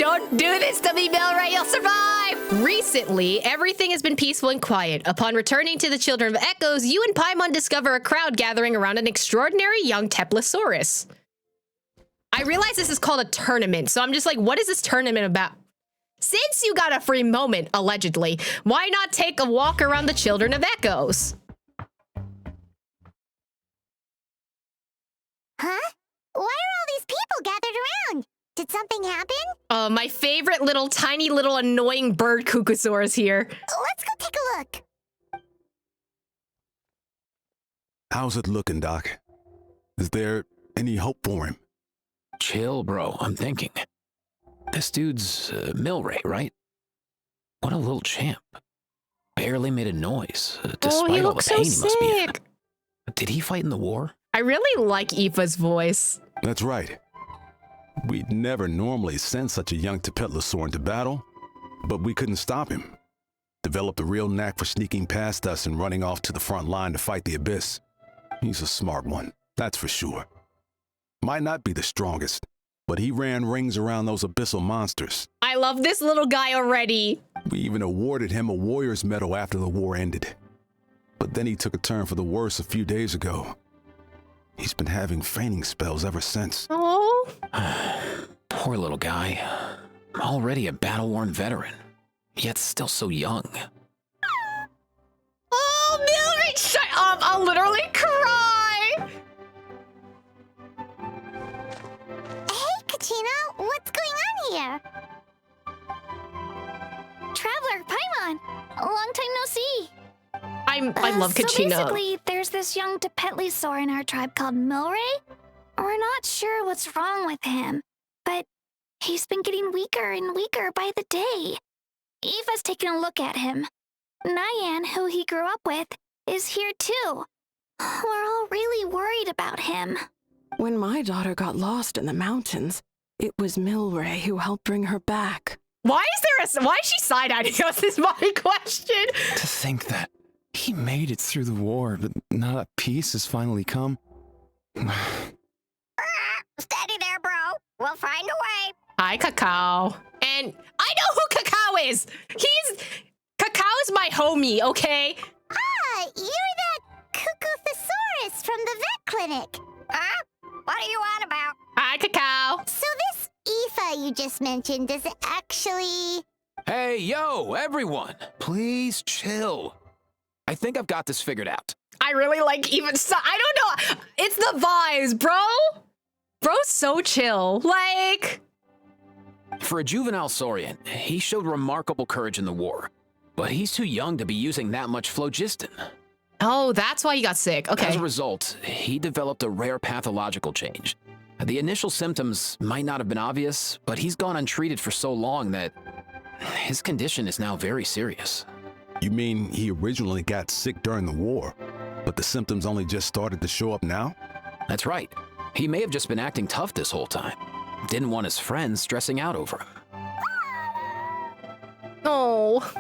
Don't do this to me, Milray. You'll survive. Recently, everything has been peaceful and quiet. Upon returning to the Children of Echoes, you and Paimon discover a crowd gathering around an extraordinary young Teplosaurus. I realize this is called a tournament, so I'm just like, what is this tournament about? Since you got a free moment, allegedly, why not take a walk around the Children of Echoes? Huh? Why are all these people gathered around? Did something happen? My favorite little tiny little annoying bird Kukusaurus here. Let's go take a look. How's it looking, Doc? Is there any hope for him? Chill, bro. I'm thinking. This dude's Milray, right? What a little champ. Barely made a noise, despite he all the looks pain so he must be in. sick. Did he fight in the war? I really like Aoife's voice. That's right. We'd never normally send such a young Tepetlosaur into battle, but we couldn't stop him. Developed a real knack for sneaking past us and running off to the front line to fight the Abyss. He's a smart one, that's for sure. Might not be the strongest, but he ran rings around those abyssal monsters. I love this little guy already. We even awarded him a warrior's medal after the war ended. But then he took a turn for the worse a few days ago. He's been having fainting spells ever since. Oh. Poor little guy. Already a battle-worn veteran, yet still so young. Oh, Milray, shut up! I'll literally cry! Hey, Kachina, what's going on here? Traveler, Paimon! A long time no see. I love So Kachina. basically, there's this young Tepetlosaur in our tribe called Milray. We're not sure what's wrong with him, but he's been getting weaker and weaker by the day. Aoife's taken a look at him. Nyan, who he grew up with, is here too. We're all really worried about him. When my daughter got lost in the mountains, it was Milray who helped bring her back. Why is she side-eyeing us is my question. To think that he made it through the war, but now that peace has finally come. Steady there, bro. We'll find a way. Hi, Cacao. And I know who Cacao is. Cacao is my homie, okay? Ah, you're that Cuckoo-thesaurus from the vet clinic. Huh? What are you on about? Hi, Cacao. So this Aoife you just mentioned is actually... Hey, yo, everyone! Please chill. I think I've got this figured out. I really like I don't know. It's the vibes, bro. Bro's so chill. Like... For a juvenile Saurian, he showed remarkable courage in the war, but he's too young to be using that much phlogiston. Oh, that's why he got sick. Okay. As a result, he developed a rare pathological change. The initial symptoms might not have been obvious, but he's gone untreated for so long that his condition is now very serious. You mean he originally got sick during the war, but the symptoms only just started to show up now? That's right. He may have just been acting tough this whole time. Didn't want his friends stressing out over him. Oh. He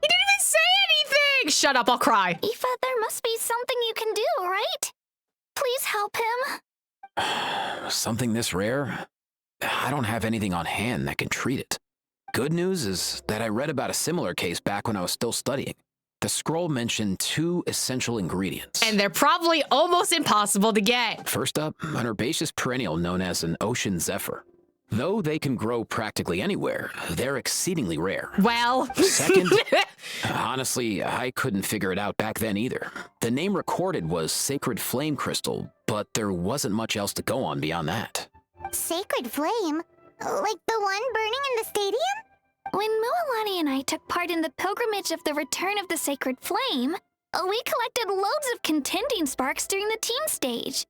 didn't even say anything! Shut up, I'll cry. Aoife, there must be something you can do, right? Please help him. Something this rare? I don't have anything on hand that can treat it. Good news is that I read about a similar case back when I was still studying. The scroll mentioned 2 essential ingredients. And they're probably almost impossible to get. First up, an herbaceous perennial known as an ocean zephyr. Though they can grow practically anywhere, they're exceedingly rare. Well. Second, honestly, I couldn't figure it out back then either. The name recorded was Sacred Flame Crystal, but there wasn't much else to go on beyond that. Sacred Flame? Like the one burning in the stadium? When Mualani and I took part in the pilgrimage of the Return of the Sacred Flame, we collected loads of contending sparks during the team stage.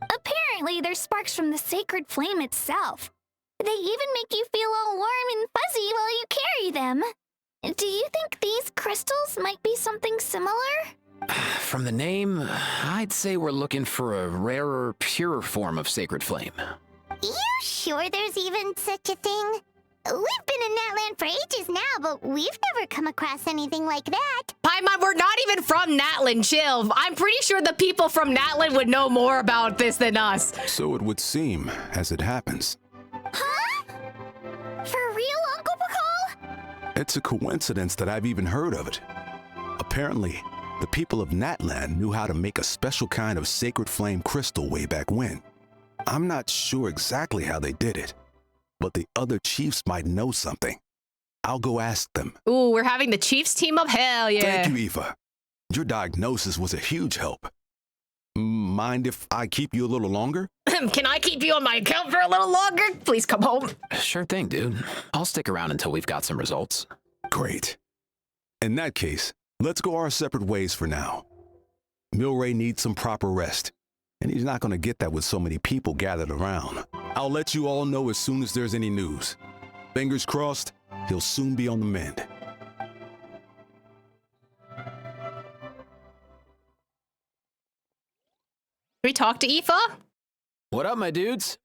Apparently, they're sparks from the Sacred Flame itself. They even make you feel all warm and fuzzy while you carry them. Do you think these crystals might be something similar? From the name, I'd say we're looking for a rarer, purer form of Sacred Flame. You sure there's even such a thing? We've been in Natland for ages now, but we've never come across anything like that. Paimon, we're not even from Natland, chill. I'm pretty sure the people from Natland would know more about this than us. So it would seem, as it happens. It's a coincidence that I've even heard of it. Apparently, the people of Natland knew how to make a special kind of sacred flame crystal way back when. I'm not sure exactly how they did it, but the other chiefs might know something. I'll go ask them. Ooh, we're having the Chiefs team up. Hell yeah. Thank you, Eva. Your diagnosis was a huge help. Mind if I keep you a little longer? Can I keep you on my account for a little longer? Please come home. Sure thing, dude. I'll stick around until we've got some results. Great. In that case, let's go our separate ways for now. Milray needs some proper rest, and he's not going to get that with so many people gathered around. I'll let you all know as soon as there's any news. Fingers crossed, he'll soon be on the mend. We talk to Aoife? What up, my dudes?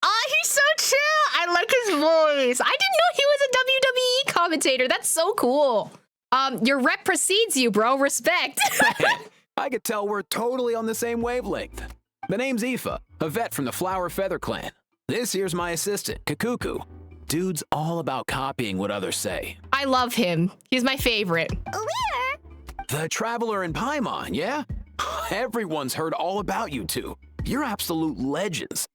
He's so chill. I like his voice. I didn't know he was a WWE commentator. That's so cool. Your rep precedes you, bro. Respect. I could tell we're totally on the same wavelength. The name's Aoife, a vet from the Flower Feather clan. This here's my assistant, Kakuku. Dude's all about copying what others say. I love him. He's my favorite. We're The Traveler and Paimon, yeah? Everyone's heard all about you two. You're absolute legends.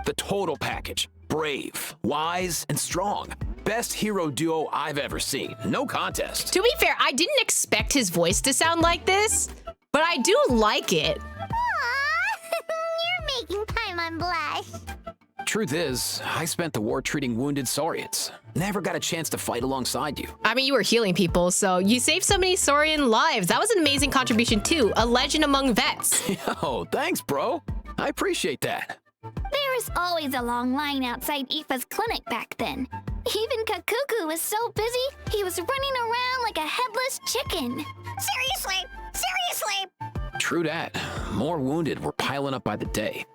The total package. Brave, wise, and strong. Best hero duo I've ever seen. No contest. To be fair, I didn't expect his voice to sound like this, but I do like it. Aw, you're making Paimon blush. Truth is, I spent the war treating wounded Saurians. Never got a chance to fight alongside you. I mean, you were healing people, so you saved so many Saurian lives. That was an amazing contribution too. A legend among vets. Yo, thanks, bro. I appreciate that. There was always a long line outside Aoife's clinic back then. Even Kakuku was so busy, he was running around like a headless chicken. Seriously! True that. More wounded were piling up by the day.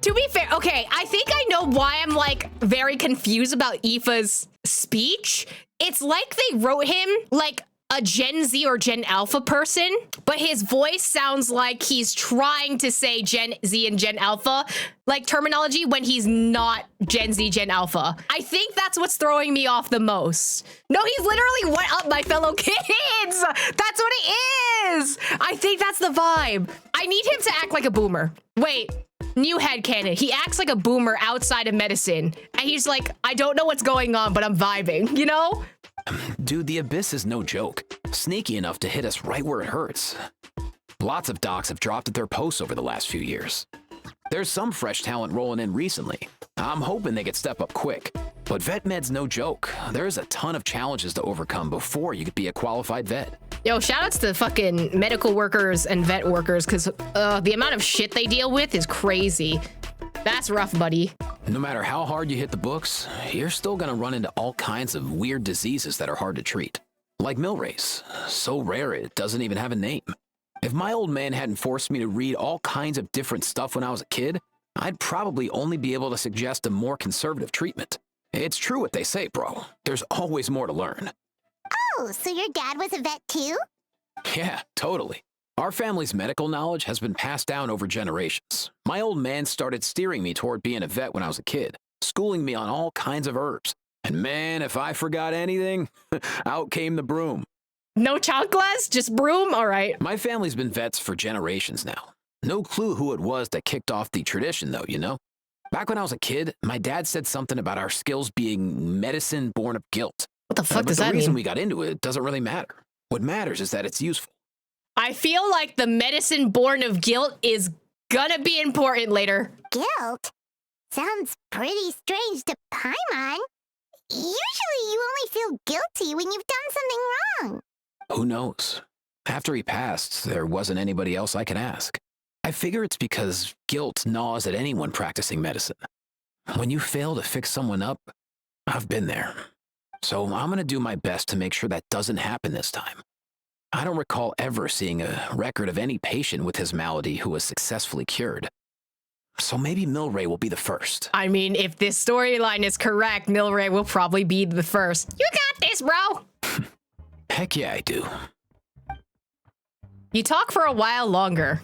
To be fair, okay, I think I know why I'm like very confused about Aoife's speech. It's like they wrote him like a Gen Z or Gen Alpha person, but his voice sounds like he's trying to say Gen Z and Gen Alpha like terminology when he's not Gen Z, Gen Alpha. I think that's what's throwing me off the most. No, he's literally what up, my fellow kids. That's what it is. I think that's the vibe. I need him to act like a boomer. Wait. New headcanon. He acts like a boomer outside of medicine. And he's like, I don't know what's going on, but I'm vibing, you know? Dude, the Abyss is no joke. Sneaky enough to hit us right where it hurts. Lots of docs have dropped at their posts over the last few years. There's some fresh talent rolling in recently. I'm hoping they get step up quick. But vet med's no joke. There's a ton of challenges to overcome before you could be a qualified vet. Yo, shoutouts to fucking medical workers and vet workers, because the amount of shit they deal with is crazy. That's rough, buddy. No matter how hard you hit the books, you're still gonna run into all kinds of weird diseases that are hard to treat. Like Milray's, so rare it doesn't even have a name. If my old man hadn't forced me to read all kinds of different stuff when I was a kid, I'd probably only be able to suggest a more conservative treatment. It's true what they say, bro. There's always more to learn. Oh, so your dad was a vet too? Yeah, totally. Our family's medical knowledge has been passed down over generations. My old man started steering me toward being a vet when I was a kid, schooling me on all kinds of herbs. And man, if I forgot anything, out came the broom. No child glass? Just broom? All right. My family's been vets for generations now. No clue who it was that kicked off the tradition, though, you know? Back when I was a kid, my dad said something about our skills being medicine born of guilt. What the fuck does but that the reason mean? we got into it doesn't really matter. What matters is that it's useful. I feel like the medicine born of guilt is gonna be important later. Guilt? Sounds pretty strange to Paimon. Usually you only feel guilty when you've done something wrong. Who knows? After he passed, there wasn't anybody else I could ask. I figure it's because guilt gnaws at anyone practicing medicine. When you fail to fix someone up, I've been there. So I'm gonna do my best to make sure that doesn't happen this time. I don't recall ever seeing a record of any patient with his malady who was successfully cured. So maybe Milray will be the first. I mean, if this storyline is correct, Milray will probably be the first. You got this, bro! Heck yeah, I do. You talk for a while longer.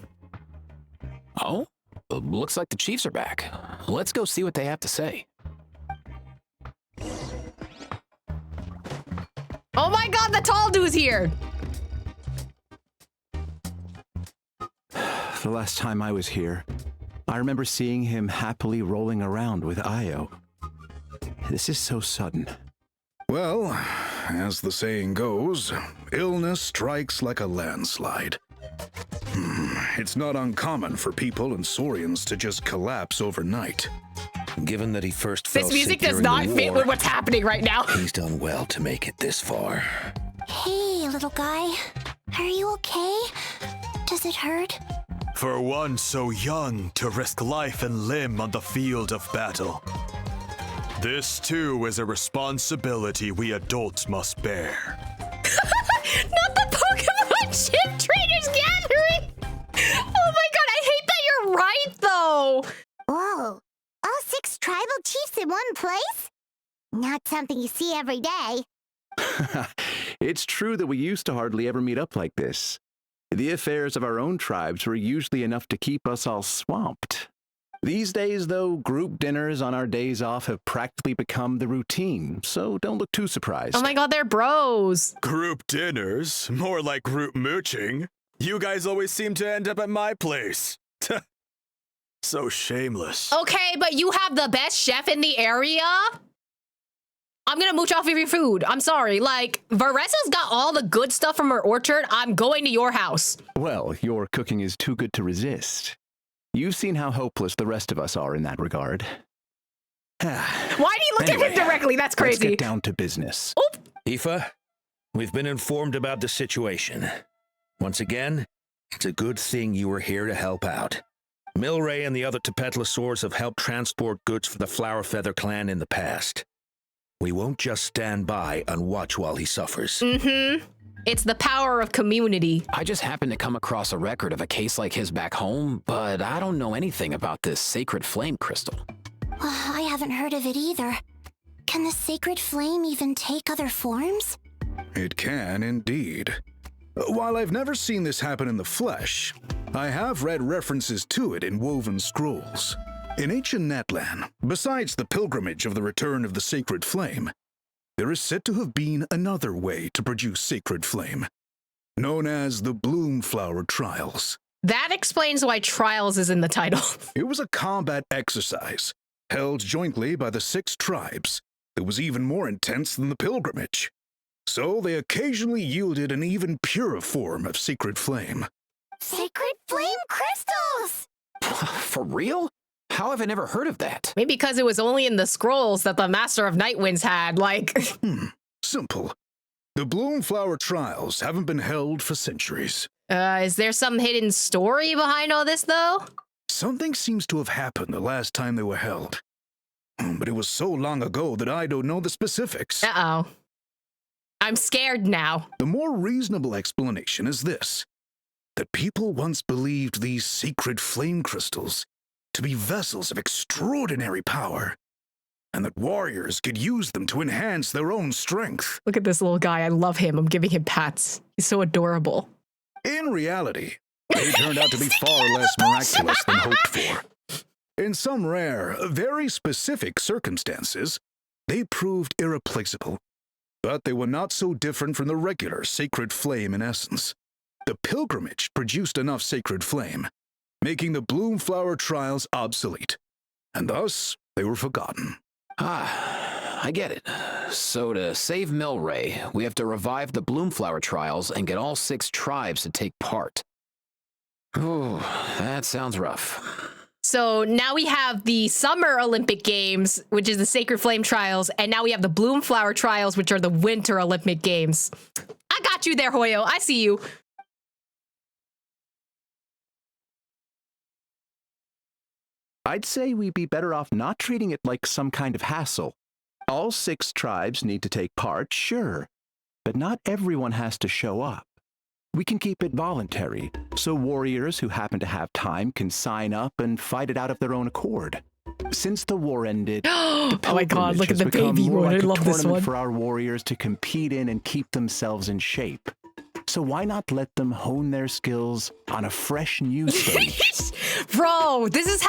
Oh, looks like the Chiefs are back. Let's go see what they have to say. Oh my god, the tall dude's here. The last time I was here, I remember seeing him happily rolling around with Io. This is so sudden. Well, as the saying goes, illness strikes like a landslide. It's not uncommon for people and Saurians to just collapse overnight. Given that he first fell This music sick does during not the fit war, with what's happening right now. he's done well to make it this far. Hey, little guy. Are you okay? Does it hurt? For one so young to risk life and limb on the field of battle. This too is a responsibility we adults must bear. Not the Pokemon Chip Traders Gathering! Oh my god, I hate that you're right, though! Whoa. All 6 tribal chiefs in one place? Not something you see every day. It's true that we used to hardly ever meet up like this. The affairs of our own tribes were usually enough to keep us all swamped. These days, though, group dinners on our days off have practically become the routine, so don't look too surprised. Oh my god, they're bros. Group dinners? More like group mooching. You guys always seem to end up at my place. So shameless. Okay, but you have the best chef in the area? I'm gonna mooch off of your food. I'm sorry. Like, Varesa's got all the good stuff from her orchard. I'm going to your house. Well, your cooking is too good to resist. You've seen how hopeless the rest of us are in that regard. Why do you look at him directly? That's Let's crazy. get down to business. Oop. Aoife, we've been informed about the situation. Once again, it's a good thing you were here to help out. Milray and the other Tepetlosaurs have helped transport goods for the Flower Feather clan in the past. We won't just stand by and watch while he suffers. It's the power of community. I just happened to come across a record of a case like his back home, but I don't know anything about this sacred flame crystal. I haven't heard of it either. Can the sacred flame even take other forms? It can indeed. While I've never seen this happen in the flesh, I have read references to it in woven scrolls. In ancient Natlan, besides the pilgrimage of the return of the sacred flame, there is said to have been another way to produce sacred flame, known as the Bloom Flower Trials. That explains why Trials is in the title. It was a combat exercise, held jointly by the 6 tribes, that was even more intense than the pilgrimage. So they occasionally yielded an even purer form of sacred flame. Sacred flame crystals! For real? How have I never heard of that? Maybe because it was only in the scrolls that the Master of Night Winds had, like... Simple. The Bloom Flower Trials haven't been held for centuries. Is there some hidden story behind all this, though? Something seems to have happened the last time they were held. But it was so long ago that I don't know the specifics. Uh-oh. I'm scared now. The more reasonable explanation is this: that people once believed these sacred flame crystals to be vessels of extraordinary power, and that warriors could use them to enhance their own strength. Look at this little guy. I love him. I'm giving him pats. He's so adorable. In reality, they turned out to be far less miraculous than hoped for. In some rare, very specific circumstances, they proved irreplaceable. But they were not so different from the regular sacred flame in essence. The pilgrimage produced enough sacred flame, making the Bloom Flower Trials obsolete, and thus they were forgotten. I get it. So to save Milray, we have to revive the Bloomflower Trials and get all 6 tribes to take part. Ooh, that sounds rough. So now we have the Summer Olympic Games, which is the Sacred Flame Trials, and now we have the Bloomflower Trials, which are the Winter Olympic Games. I got you there, Hoyo. I see you. I'd say we'd be better off not treating it like some kind of hassle. All 6 tribes need to take part, sure, but not everyone has to show up. We can keep it voluntary, so warriors who happen to have time can sign up and fight it out of their own accord. Since the war ended, the oh my god, look at pilgrimage the has become baby more one. like I a love this tournament one. for our warriors to compete in and keep themselves in shape. So why not let them hone their skills on a fresh new stage? Bro, this is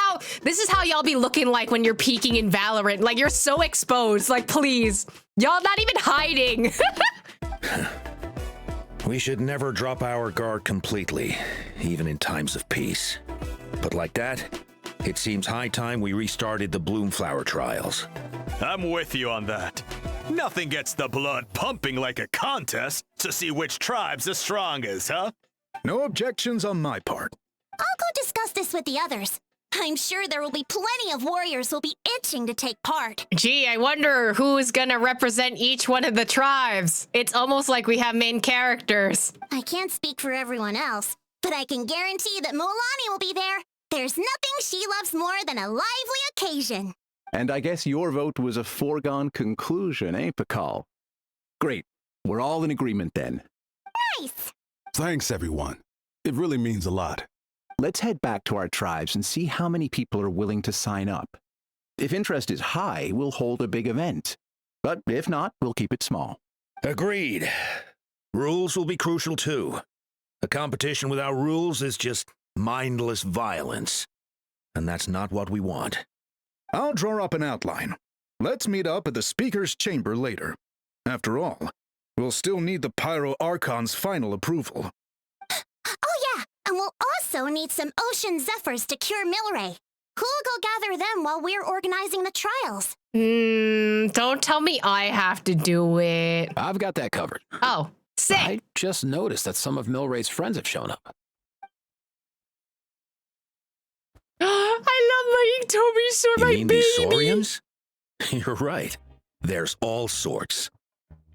how y'all be looking like when you're peaking in Valorant. Like, you're so exposed. Like, please. Y'all not even hiding. We should never drop our guard completely, even in times of peace. But like that, it seems high time we restarted the Bloomflower trials. I'm with you on that. Nothing gets the blood pumping like a contest to see which tribe's the strongest, huh? No objections on my part. I'll go discuss this with the others. I'm sure there will be plenty of warriors who'll be itching to take part. Gee, I wonder who's gonna represent each one of the tribes. It's almost like we have main characters. I can't speak for everyone else, but I can guarantee that Mualani will be there. There's nothing she loves more than a lively occasion. And I guess your vote was a foregone conclusion, eh, Pakal? Great. We're all in agreement then. Nice! Thanks, everyone. It really means a lot. Let's head back to our tribes and see how many people are willing to sign up. If interest is high, we'll hold a big event. But if not, we'll keep it small. Agreed. Rules will be crucial too. A competition without rules is just mindless violence. And that's not what we want. I'll draw up an outline. Let's meet up at the Speaker's Chamber later. After all, we'll still need the Pyro Archon's final approval. Oh yeah, and we'll also need some Ocean Zephyrs to cure Milray. Who'll go gather them while we're organizing the trials? Don't tell me I have to do it. I've got that covered. Oh, sick. I just noticed that some of Milray's friends have shown up. I love my Toby, my You mean baby. these Saurians? You're right. There's all sorts.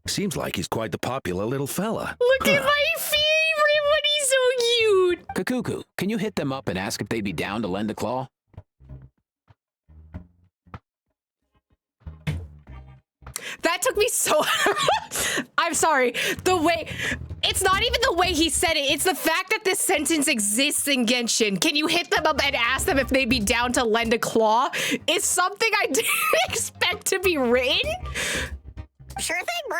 Seems like he's quite the popular little fella. Look at my favorite one. He's so cute. Kakuku, can you hit them up and ask if they'd be down to lend a claw? That took me so... I'm sorry. The way... It's not even the way he said it. It's the fact that this sentence exists in Genshin. Can you hit them up and ask them if they'd be down to lend a claw? It's something I didn't expect to be written. Sure thing, bro.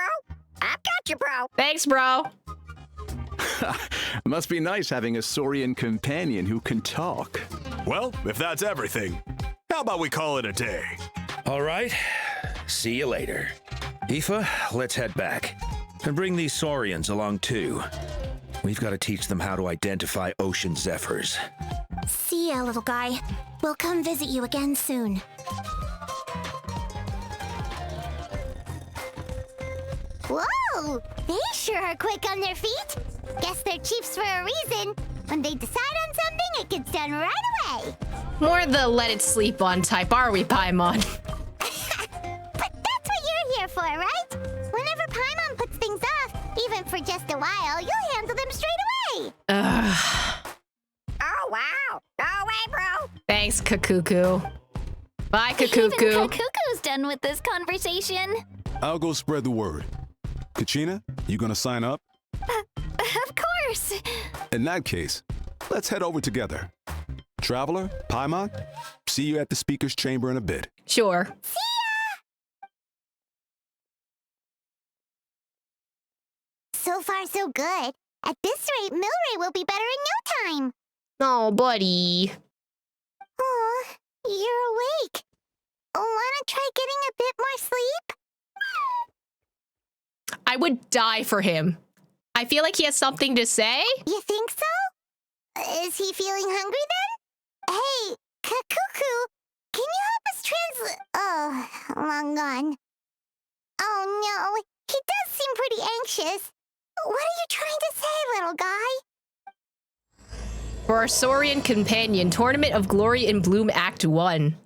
I've got you, bro. Thanks, bro. Must be nice having a Saurian companion who can talk. Well, if that's everything, how about we call it a day? All right. See you later. Aoife, let's head back. And bring these Saurians along too. We've got to teach them how to identify Ocean Zephyrs. See ya, little guy. We'll come visit you again soon. Whoa! They sure are quick on their feet. Guess they're chiefs for a reason. When they decide on something, it gets done right away. More the let it sleep on type, are we, Paimon? But that's what you're here for, right? Whenever Paimon puts things off, even for just a while, you'll handle them straight away. Oh, wow. Go away, bro. Thanks, Kakuku. Bye, Even Kakuku. Kakuku's done with this conversation. I'll go spread the word. Kachina, you gonna sign up? Of course. In that case, let's head over together. Traveler, Paimon, see you at the Speaker's Chamber in a bit. Sure. See ya! So far, so good. At this rate, Milray will be better in no time. Oh, buddy. Oh, you're awake. Wanna try getting a bit more sleep? I would die for him. I feel like he has something to say. You think so? Is he feeling hungry then? Hey, Kakuku, can you help us translate? Oh, long gone. Oh no, he does seem pretty anxious. What are you trying to say, little guy? For Our Saurian Companion, Tournament of Glory in Bloom Act 1.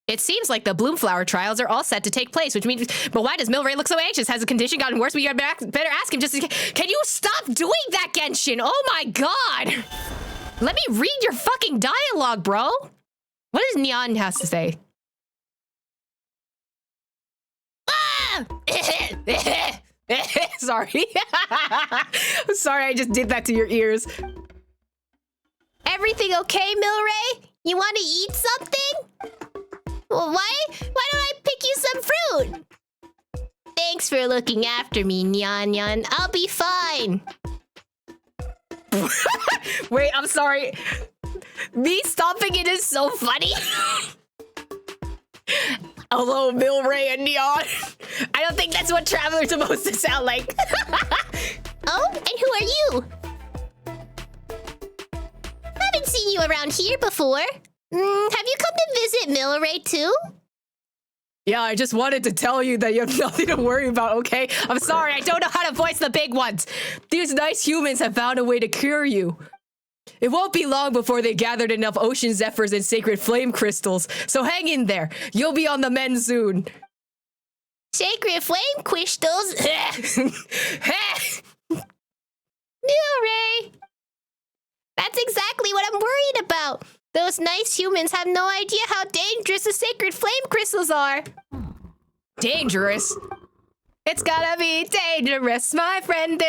It seems like the Bloomflower trials are all set to take place, which means... But why does Milray look so anxious? Has the condition gotten worse? We better ask him just... Can you stop doing that, Genshin? Oh my god! Let me read your fucking dialogue, bro! What does Nyan has to say? Ah! Sorry. Sorry, I just did that to your ears. Everything okay, Milray? You want to eat something? Well, why don't I pick you some fruit? Thanks for looking after me, Nyan Nyan. I'll be fine. Wait, I'm sorry. Me stopping it is so funny. Hello, Milray and Nyan. I don't think that's what travelers are supposed to sound like. Oh, and who are you? Haven't seen you around here before. Have you come to visit Milray too? Yeah, I just wanted to tell you that you have nothing to worry about, okay? I'm sorry, I don't know how to voice the big ones. These nice humans have found a way to cure you. It won't be long before they gathered enough ocean zephyrs and sacred flame crystals, so hang in there. You'll be on the mend soon. Sacred flame crystals? Milray! That's exactly what I'm worried about. Those nice humans have no idea how dangerous the sacred flame crystals are. Dangerous? It's gotta be dangerous, my friend.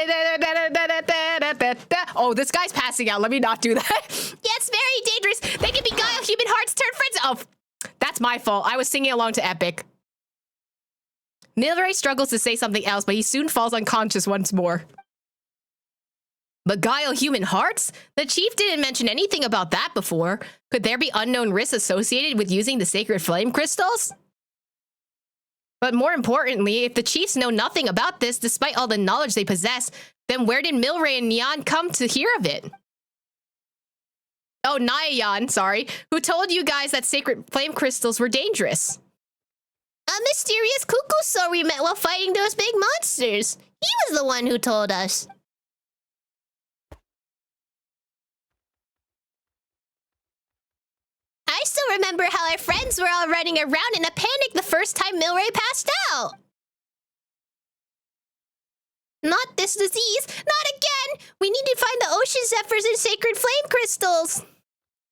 Oh, this guy's passing out. Let me not do that. Yes, very dangerous. They can beguile human hearts, turn friends. Oh, that's my fault. I was singing along to Epic. Milray struggles to say something else, but he soon falls unconscious once more. Beguile human hearts? The chief didn't mention anything about that before. Could there be unknown risks associated with using the sacred flame crystals? But more importantly, if the chiefs know nothing about this despite all the knowledge they possess, then where did Milray and Nyan come to hear of it? Oh, Nyan, sorry, who told you guys that sacred flame crystals were dangerous? A mysterious Kukusaur we met while fighting those big monsters. He was the one who told us. I still remember how our friends were all running around in a panic the first time Milray passed out. Not this disease, not again! We need to find the ocean zephyrs and sacred flame crystals.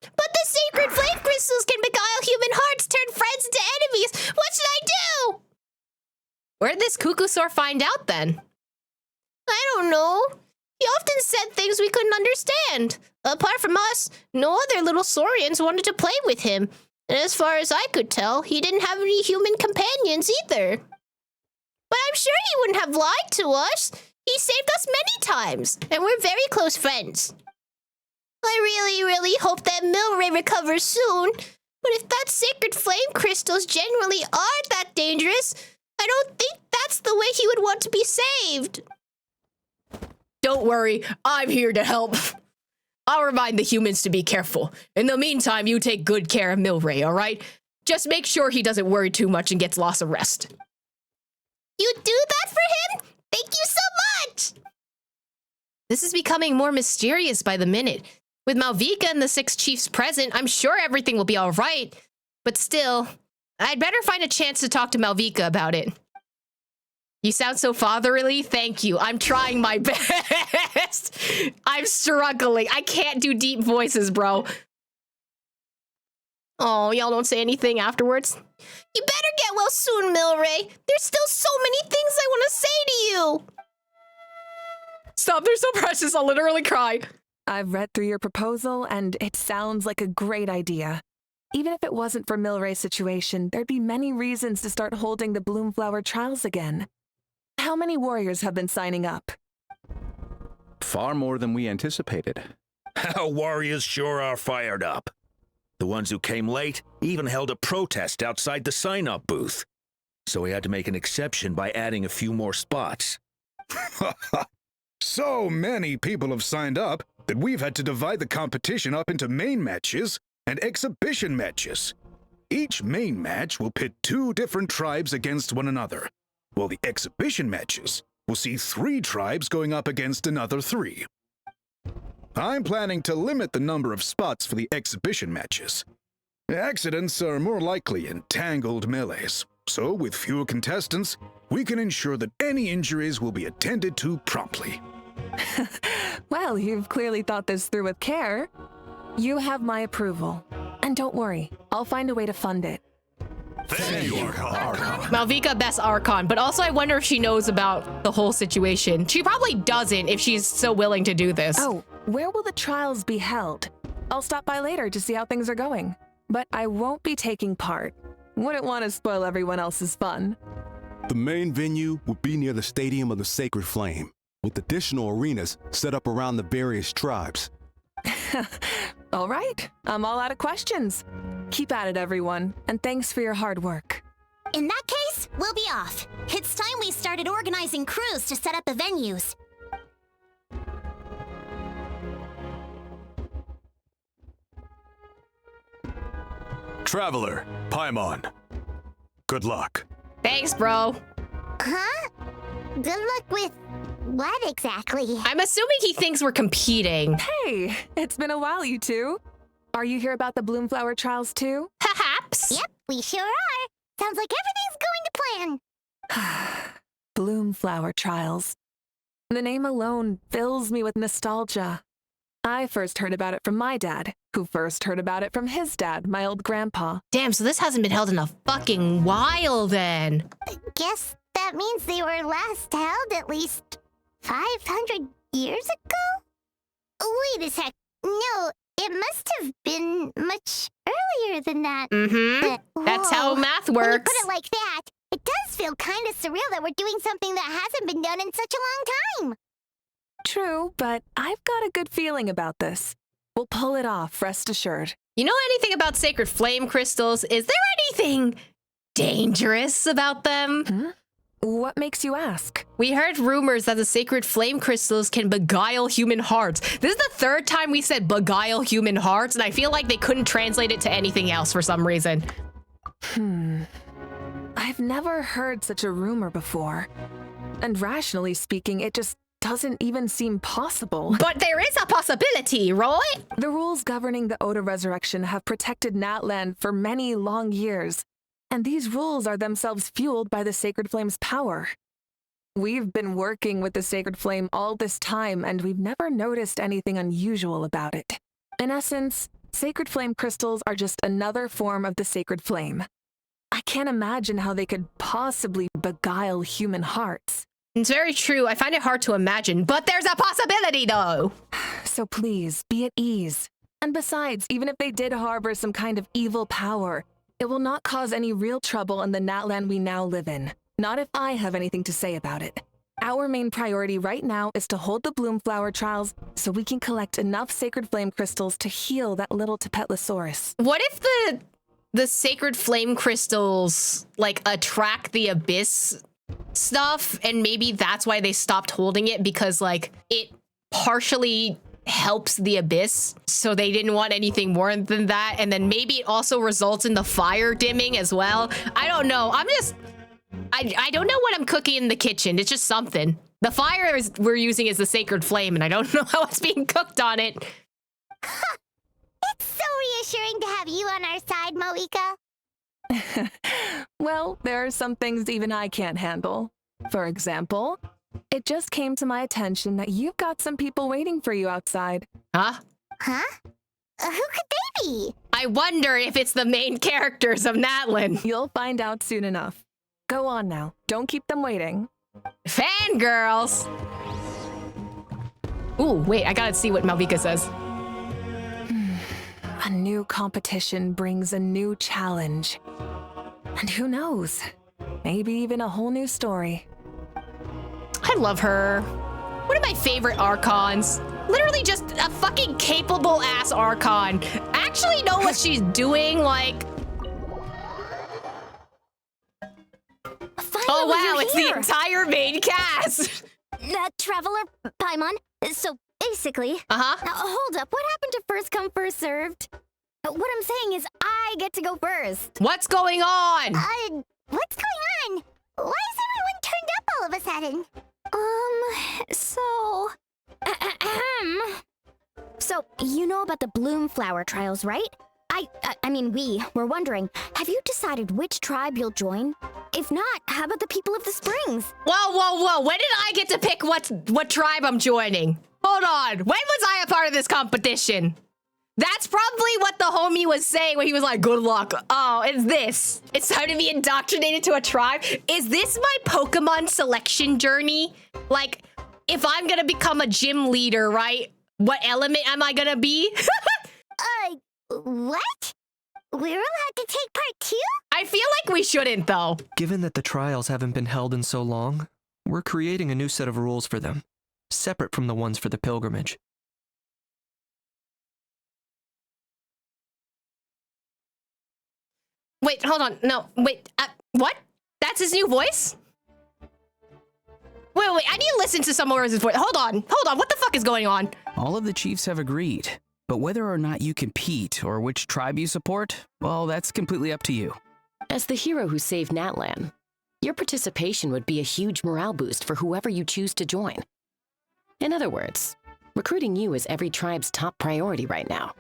But the sacred flame crystals can beguile human hearts, turn friends into enemies. What should I do? Where did this Kukusaur find out then? I don't know. He often said things we couldn't understand. Apart from us, no other little Saurians wanted to play with him. And as far as I could tell, he didn't have any human companions either. But I'm sure he wouldn't have lied to us. He saved us many times, and we're very close friends. I really, really hope that Milray recovers soon. But if that sacred flame crystals generally are that dangerous, I don't think that's the way he would want to be saved. Don't worry, I'm here to help. I'll remind the humans to be careful. In the meantime, you take good care of Milray, all right? Just make sure he doesn't worry too much and gets lots of rest. You do that for him? Thank you so much! This is becoming more mysterious by the minute. With Malvika and the 6 chiefs present, I'm sure everything will be all right. But still, I'd better find a chance to talk to Malvika about it. You sound so fatherly. Thank you. I'm trying my best. I'm struggling. I can't do deep voices, bro. Oh, y'all don't say anything afterwards? You better get well soon, Milray. There's still so many things I want to say to you. Stop, they're so precious. I'll literally cry. I've read through your proposal, and it sounds like a great idea. Even if it wasn't for Milray's situation, there'd be many reasons to start holding the Bloomflower trials again. How many warriors have been signing up? Far more than we anticipated. Our warriors sure are fired up. The ones who came late even held a protest outside the sign-up booth. So we had to make an exception by adding a few more spots. So many people have signed up that we've had to divide the competition up into main matches and exhibition matches. Each main match will pit 2 different tribes against one another, while the exhibition matches will see 3 tribes going up against another 3. I'm planning to limit the number of spots for the exhibition matches. Accidents are more likely in tangled melees, so with fewer contestants, we can ensure that any injuries will be attended to promptly. Well, you've clearly thought this through with care. You have my approval. And don't worry, I'll find a way to fund it. Thank you, Archon. Malvika, best Archon, but also I wonder if she knows about the whole situation. She probably doesn't if she's so willing to do this. Oh, where will the trials be held? I'll stop by later to see how things are going. But I won't be taking part. Wouldn't want to spoil everyone else's fun. The main venue will be near the Stadium of the Sacred Flame, with additional arenas set up around the various tribes. All right, I'm all out of questions. Keep at it, everyone, and thanks for your hard work. In that case, we'll be off. It's time we started organizing crews to set up the venues. Traveler, Paimon. Good luck. Thanks, bro. Huh? Good luck with what exactly? I'm assuming he thinks we're competing. Hey, it's been a while, you two. Are you here about the Bloomflower trials too? Perhaps. Yep, we sure are. Sounds like everything's going to plan. Bloomflower trials. The name alone fills me with nostalgia. I first heard about it from my dad, who first heard about it from his dad, my old grandpa. Damn, so this hasn't been held in a fucking while then. Guess that means they were last held at least 500 years ago? Wait a sec. No, it must have been much earlier than that. Mm-hmm. That's how math When you works. put it like that, it does feel kind of surreal that we're doing something that hasn't been done in such a long time. True, but I've got a good feeling about this. We'll pull it off, rest assured. You know anything about sacred flame crystals? Is there anything dangerous about them? What makes you ask? We heard rumors that the sacred flame crystals can beguile human hearts. This is the third time we said beguile human hearts, and I feel like they couldn't translate it to anything else for some reason. I've never heard such a rumor before. And rationally speaking, it just doesn't even seem possible. But there is a possibility, right? The rules governing the Oda resurrection have protected Natland for many long years, and these rules are themselves fueled by the Sacred Flame's power. We've been working with the Sacred Flame all this time, and we've never noticed anything unusual about it. In essence, Sacred Flame crystals are just another form of the Sacred Flame. I can't imagine how they could possibly beguile human hearts. It's very true. I find it hard to imagine, but there's a possibility, though. So please, be at ease. And besides, even if they did harbor some kind of evil power, it will not cause any real trouble in the Natland we now live in. Not if I have anything to say about it. Our main priority right now is to hold the Bloomflower trials so we can collect enough Sacred Flame crystals to heal that little Tapetlosaurus. What if the sacred flame crystals, like, attract the abyss stuff, and maybe that's why they stopped holding it, because, like, it partially helps the abyss, so they didn't want anything more than that, and then maybe it also results in the fire dimming as well. I don't know. I don't know what I'm cooking in the kitchen. It's just something. The fire we're using is the sacred flame, and I don't know how it's being cooked on it. It's so reassuring to have you on our side, Moika. Well, there are some things even I can't handle. For example, it just came to my attention that you've got some people waiting for you outside. Huh? Huh? Who could they be? I wonder if it's the main characters of Natlan. You'll find out soon enough. Go on now. Don't keep them waiting. Fangirls! Ooh, wait, I gotta see what Malvika says. A new competition brings a new challenge. And who knows? Maybe even a whole new story. I love her. One of my favorite Archons. Literally just a fucking capable ass Archon. Actually know what she's doing, like... Finally, Oh wow, you're it's here. the entire main cast! Traveler Paimon. So basically, Uh-huh. hold up. What happened to first come, first served? What I'm saying is I get to go first. What's going on? What's going on? Why is everyone turned up all of a sudden? So, you know about the Bloomflower trials, right? I mean, we were wondering, have you decided which tribe you'll join? If not, how about the people of the Springs? Whoa. When did I get to pick what tribe I'm joining? Hold on. When was I a part of this competition? That's probably what the homie was saying when he was like, good luck. Oh, it's this. It's time to be indoctrinated to a tribe. Is this my Pokemon selection journey? Like, if I'm gonna become a gym leader, right? What element am I gonna be? What? We're allowed to take part too? I feel like we shouldn't, though. Given that the trials haven't been held in so long, we're creating a new set of rules for them, separate from the ones for the pilgrimage. Wait, hold on. No, wait. What? That's his new voice? Wait, I need to listen to some more of his voice. Hold on. What the fuck is going on? All of the chiefs have agreed, but whether or not you compete or which tribe you support, well, that's completely up to you. As the hero who saved Natlan, your participation would be a huge morale boost for whoever you choose to join. In other words, recruiting you is every tribe's top priority right now.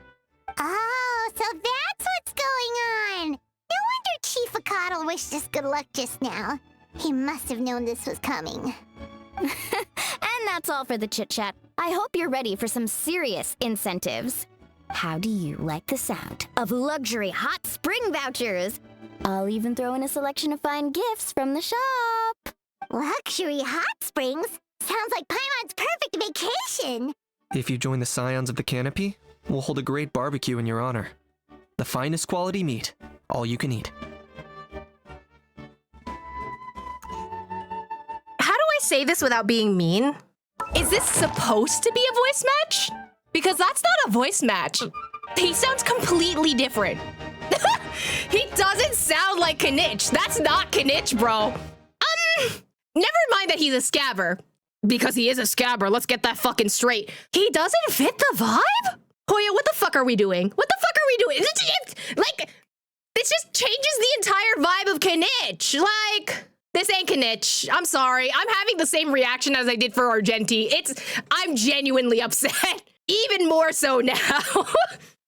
Oh, so that's what's going on. No wonder Chief Akatl wished us good luck just now. He must have known this was coming. And that's all for the chit-chat. I hope you're ready for some serious incentives. How do you like the sound of luxury hot spring vouchers? I'll even throw in a selection of fine gifts from the shop. Luxury hot springs? Sounds like Paimon's perfect vacation. If you join the Scions of the Canopy, we'll hold a great barbecue in your honor. The finest quality meat, all you can eat. How do I say this without being mean? Is this supposed to be a voice match? Because that's not a voice match. He sounds completely different. He doesn't sound like Kinich. That's not Kinich, bro. Never mind that he's a scabber. Because he is a scabber, let's get that fucking straight. He doesn't fit the vibe? Hoya, what the fuck are we doing? What the fuck are we doing? Like, this just changes the entire vibe of Kinich. Like, this ain't Kinich. I'm sorry. I'm having the same reaction as I did for Argenti. I'm genuinely upset. Even more so now.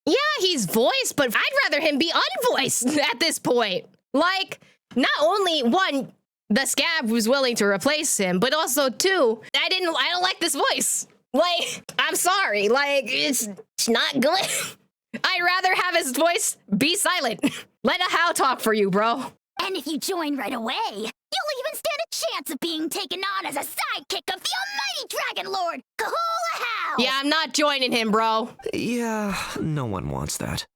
Yeah, he's voiced, but I'd rather him be unvoiced at this point. Like, not only one, the scab was willing to replace him, but also two, I don't like this voice. Like, I'm sorry, like, it's not good. I'd rather have his voice be silent. Let a How talk for you, bro. And if you join right away, you'll even stand a chance of being taken on as a sidekick of the almighty Dragon Lord, Kahula How! Yeah, I'm not joining him, bro. Yeah, no one wants that.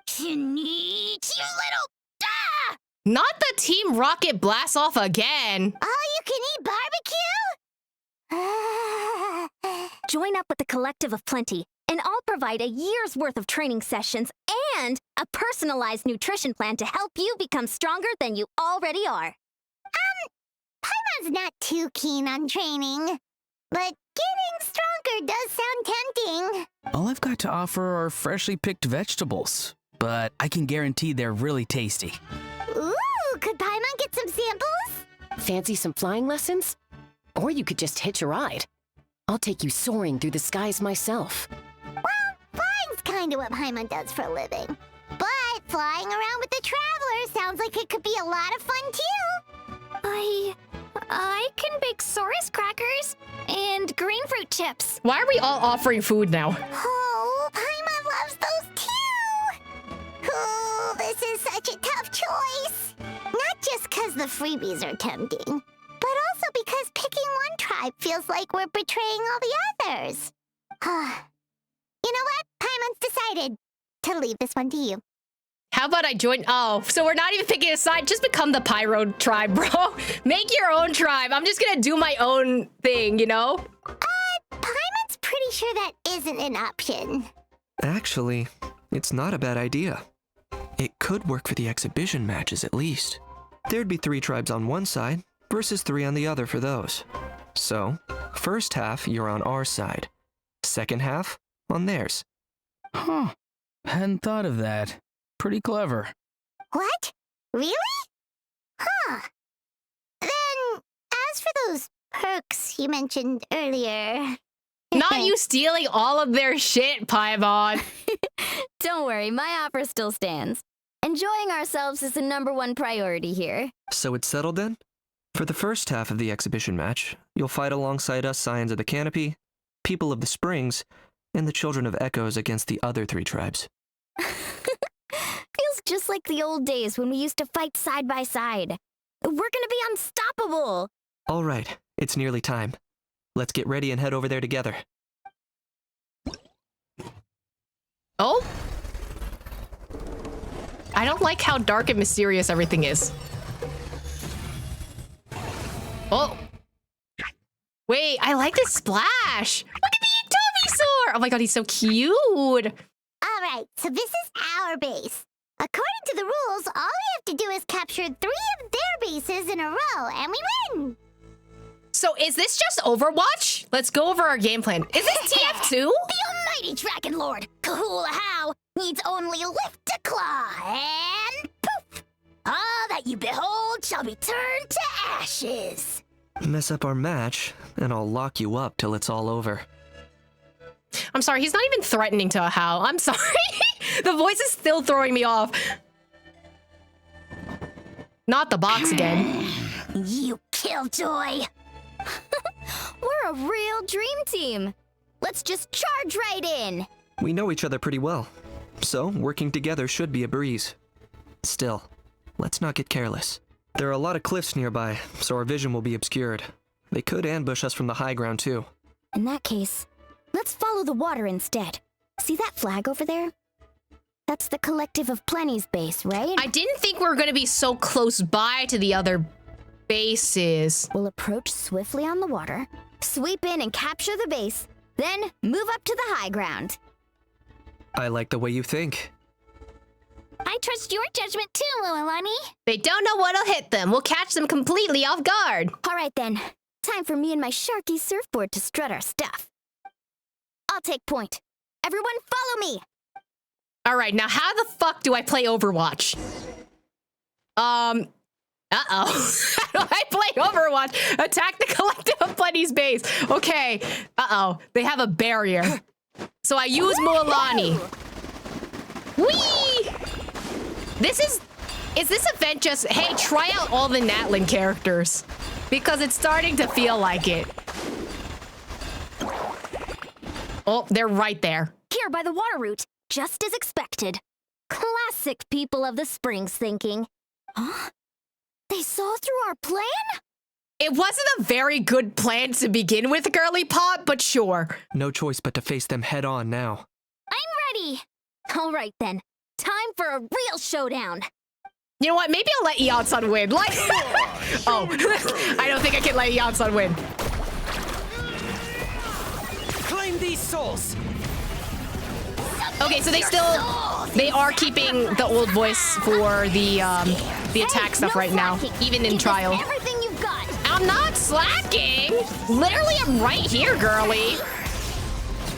Kinich, you little... Ah! Not the Team Rocket blast off again. All-you-can-eat barbecue? Join up with the Collective of Plenty, and I'll provide a year's worth of training sessions and a personalized nutrition plan to help you become stronger than you already are. Paimon's not too keen on training, but getting stronger does sound tempting. All I've got to offer are freshly picked vegetables, but I can guarantee they're really tasty. Ooh, could Paimon get some samples? Fancy some flying lessons? Or you could just hitch a ride. I'll take you soaring through the skies myself. Well, flying's kind of what Paimon does for a living. But flying around with the Traveler sounds like it could be a lot of fun, too. I can bake Saurus crackers and green fruit chips. Why are we all offering food now? Oh, Paimon loves those, too. Oh, this is such a tough choice. Not just because the freebies are tempting, but also because picking one tribe feels like we're betraying all the others. You know what? Paimon's decided to leave this one to you. How about I join? Oh, so we're not even picking a side. Just become the Pyro tribe, bro. Make your own tribe. I'm just gonna do my own thing, you know? Paimon's pretty sure that isn't an option. Actually, it's not a bad idea. It could work for the exhibition matches at least. There'd be 3 tribes on one side versus 3 on the other for those. So, first half, you're on our side. Second half, on theirs. Huh. Hadn't thought of that. Pretty clever. What? Really? Huh. Then, as for those perks you mentioned earlier... Not you stealing all of their shit, Paimon. Don't worry, my offer still stands. Enjoying ourselves is the #1 priority here. So it's settled then? For the first half of the exhibition match, you'll fight alongside us Scions of the Canopy, People of the Springs, and the Children of Echoes against the other 3 tribes. Feels just like the old days when we used to fight side by side. We're gonna be unstoppable! All right, it's nearly time. Let's get ready and head over there together. Oh? I don't like how dark and mysterious everything is. Oh. Wait, I like this splash. Look at the Ichthyosaur. Oh my god, he's so cute. All right, so this is our base. According to the rules, all we have to do is capture 3 of their bases in a row, and we win! So is this just Overwatch? Let's go over our game plan. Is this TF2? The almighty Dragon Lord, Kahula How, needs only lift to claw, and poof! All that you behold shall be turned to ashes. Mess up our match, and I'll lock you up till it's all over. I'm sorry, he's not even threatening to How. I'm sorry. The voice is still throwing me off. Not the box again. You killjoy! We're a real dream team. Let's just charge right in. We know each other pretty well, so working together should be a breeze. Still, let's not get careless. There are a lot of cliffs nearby, so our vision will be obscured. They could ambush us from the high ground too. In that case, let's follow the water instead. See that flag over there? That's the Collective of Plenty's base, right? I didn't think we were going to be so close by to the other bases. We'll approach swiftly on the water, sweep in and capture the base, then move up to the high ground. I like the way you think. I trust your judgment too, Lualani. They don't know what'll hit them. We'll catch them completely off guard. All right then. Time for me and my Sharky surfboard to strut our stuff. I'll take point. Everyone follow me. All right, now how the fuck do I play Overwatch? Uh-oh. How do I play Overwatch? Attack the Collective of Plenty's base. Okay. Uh-oh. They have a barrier. So I use Mualani. Whee! Is this event just, hey, try out all the Natlin characters? Because it's starting to feel like it. Oh, they're right there. Here by the water route, just as expected. Classic people of the Springs thinking. Huh? They saw through our plan? It wasn't a very good plan to begin with, Girly Pop, but sure. No choice but to face them head on now. I'm ready. All right then. Time for a real showdown. You know what? Maybe I'll let Eon-san win. Like, oh, I don't think I can let Eon-san win. Claim these souls. Okay, so they are keeping the old voice for the attack stuff right now, even in trial. Everything you've got. I'm not slacking. Literally, I'm right here, girly.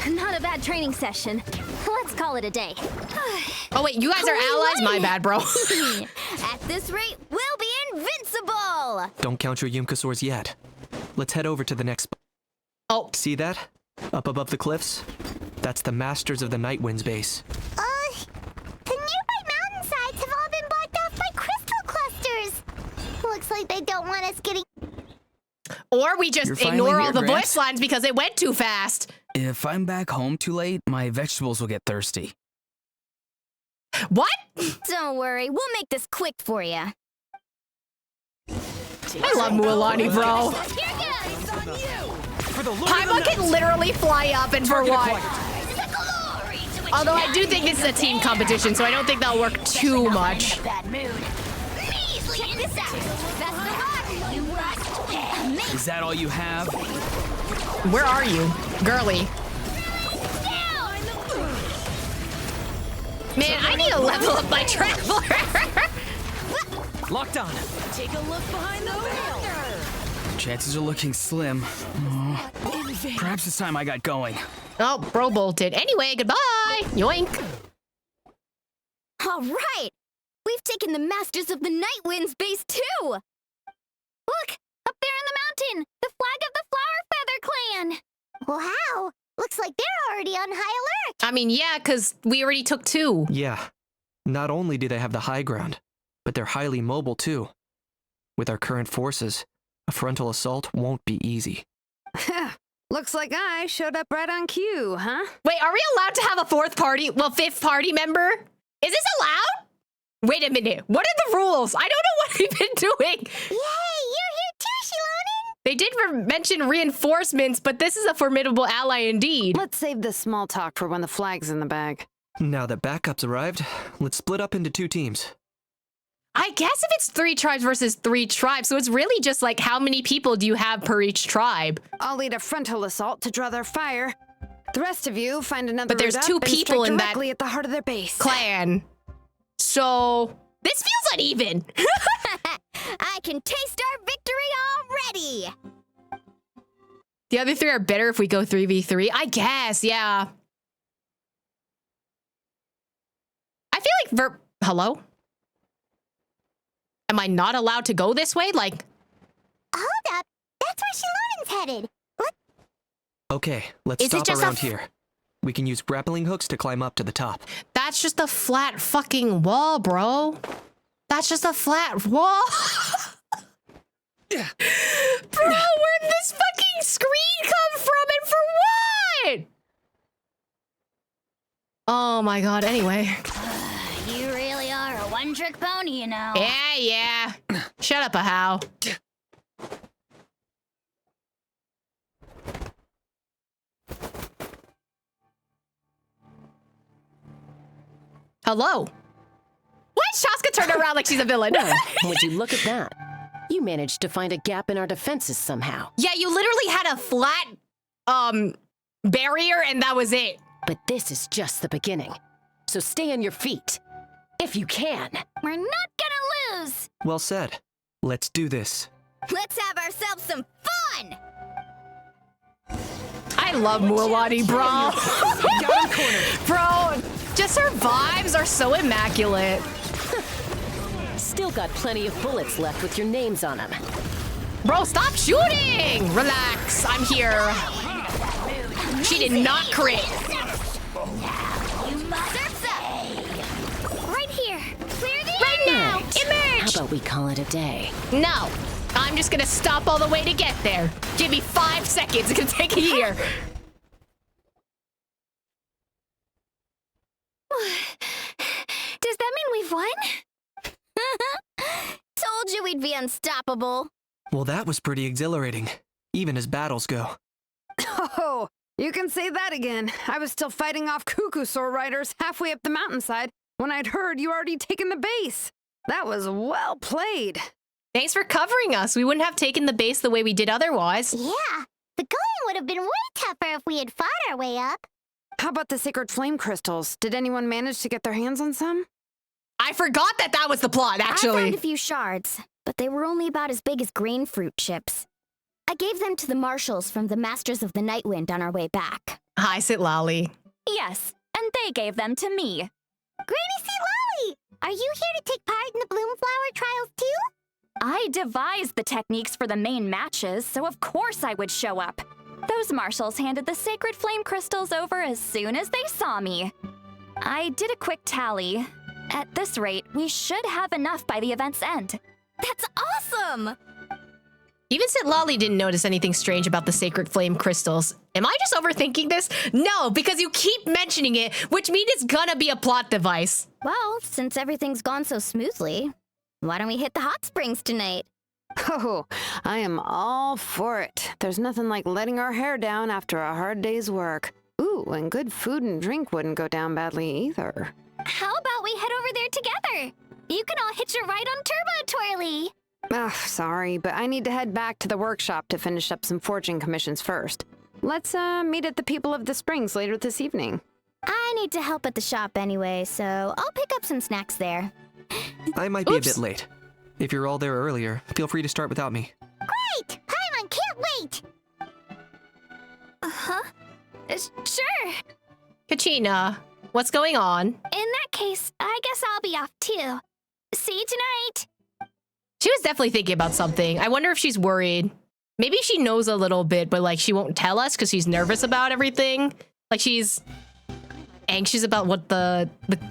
Not a bad training session. Let's call it a day. Oh wait, you guys are allies? My bad, bro. At this rate, we'll be invincible! Don't count your Yumkasaurs yet. Let's head over to the next spot. Oh. See that? Up above the cliffs? That's the Masters of the Night Wind's base. The nearby mountainsides have all been blocked off by crystal clusters. Looks like they don't want us getting... Or we just ignore all the Grant? voice lines because it went too fast. If I'm back home too late, my vegetables will get thirsty. What? Don't worry, we'll make this quick for you. I love Mualani, bro. Paimon can literally fly up and for what? Although I do think this is a team competition, so I don't think that'll work too much. Is that all you have? Where are you, girly? Man, I need to level up my traveler. Locked on. Take a look behind the veil. Chances are looking slim. Oh. Perhaps it's time I got going. Oh, bro bolted. Anyway, goodbye. Yoink. All right. We've taken the Masters of the Night Wind's base too. Look, up there in the mountain, the flag of the Flower Feather Clan. Wow, looks like they're already on high alert. I mean, yeah, because we already took 2. Yeah. Not only do they have the high ground, but they're highly mobile too. With our current forces, a frontal assault won't be easy. Looks like I showed up right on cue, huh? Wait, are we allowed to have a 5th party member? Is this allowed? Wait a minute. What are the rules? I don't know what we've been doing. Yay, you're here too, Shilonen. They did mention reinforcements, but this is a formidable ally indeed. Let's save the small talk for when the flag's in the bag. Now that backup's arrived, let's split up into 2 teams. I guess if it's 3 tribes versus 3 tribes, so it's really just like how many people do you have per each tribe? I'll lead a frontal assault to draw their fire. The rest of you find another But there's route 2 up and people strike in that directly at the heart of their base. clan. So this feels uneven. I can The other three are better if we go 3v3. I guess, yeah. I feel like hello? Am I not allowed to go this way? Like... Hold up. That's where Shiloden's headed. What? Okay, let's stop around here. We can use grappling hooks to climb up to the top. That's just a flat fucking wall, bro. That's just a flat wall. Bro, where'd this fucking screen come from and for what? Oh my god, anyway. You really are a one-trick pony, you know. Yeah. Shut up, Ahau. Hello. What? Shaska turned around like she's a villain. Well, would you look at that? You managed to find a gap in our defenses somehow. Yeah, you literally had a flat, barrier and that was it. But this is just the beginning. So stay on your feet. If you can. We're not gonna lose. Well said. Let's do this. Let's have ourselves some fun! I love Mualani, bro. Bro, just her vibes are so immaculate. Still got plenty of bullets left with your names on them. Bro, stop shooting! Relax, I'm here. She did not crit. Right here. Clear the Right now, How emerge! about we call it a day? No, I'm just gonna stop all the way to get there. Give me 5 seconds, it's gonna take a year. Does that mean we've won? Told you we'd be unstoppable. Well, that was pretty exhilarating, even as battles go. Oh, you can say that again. I was still fighting off Cuckoosaur riders halfway up the mountainside when I'd heard you already taken the base. That was well played. Thanks for covering us. We wouldn't have taken the base the way we did otherwise. Yeah, the going would have been way tougher if we had fought our way up. How about the sacred flame crystals? Did anyone manage to get their hands on some? I forgot that was the plot, I actually. found a few shards, but they were only about as big as grain fruit chips. I gave them to the marshals from the Masters of the Nightwind on our way back. Hi, Sitlali. Yes, and they gave them to me. Granny Sitlali! Are you here to take part in the Bloomflower trials too? I devised the techniques for the main matches, so of course I would show up. Those marshals handed the sacred flame crystals over as soon as they saw me. I did a quick tally. At this rate, we should have enough by the event's end. That's awesome! Even Sitlali didn't notice anything strange about the sacred flame crystals. Am I just overthinking this? No, because you keep mentioning it, which means it's gonna be a plot device. Well, since everything's gone so smoothly, why don't we hit the hot springs tonight? Oh, I am all for it. There's nothing like letting our hair down after a hard day's work. Ooh, and good food and drink wouldn't go down badly either. How about we head over there together? You can all hitch a ride on Turbo Twirly. Ugh, sorry, but I need to head back to the workshop to finish up some forging commissions first. Let's meet at the People of the Springs later this evening. I need to help at the shop anyway, so I'll pick up some snacks there. I might be a bit late. If you're all there earlier, feel free to start without me. Great! Paimon can't wait! Uh-huh. Sure. Kachina, what's going on? In that case, I guess I'll be off too. See you tonight. She was definitely thinking about something. I wonder if she's worried. Maybe she knows a little bit, but like she won't tell us because she's nervous about everything. Like she's anxious about what the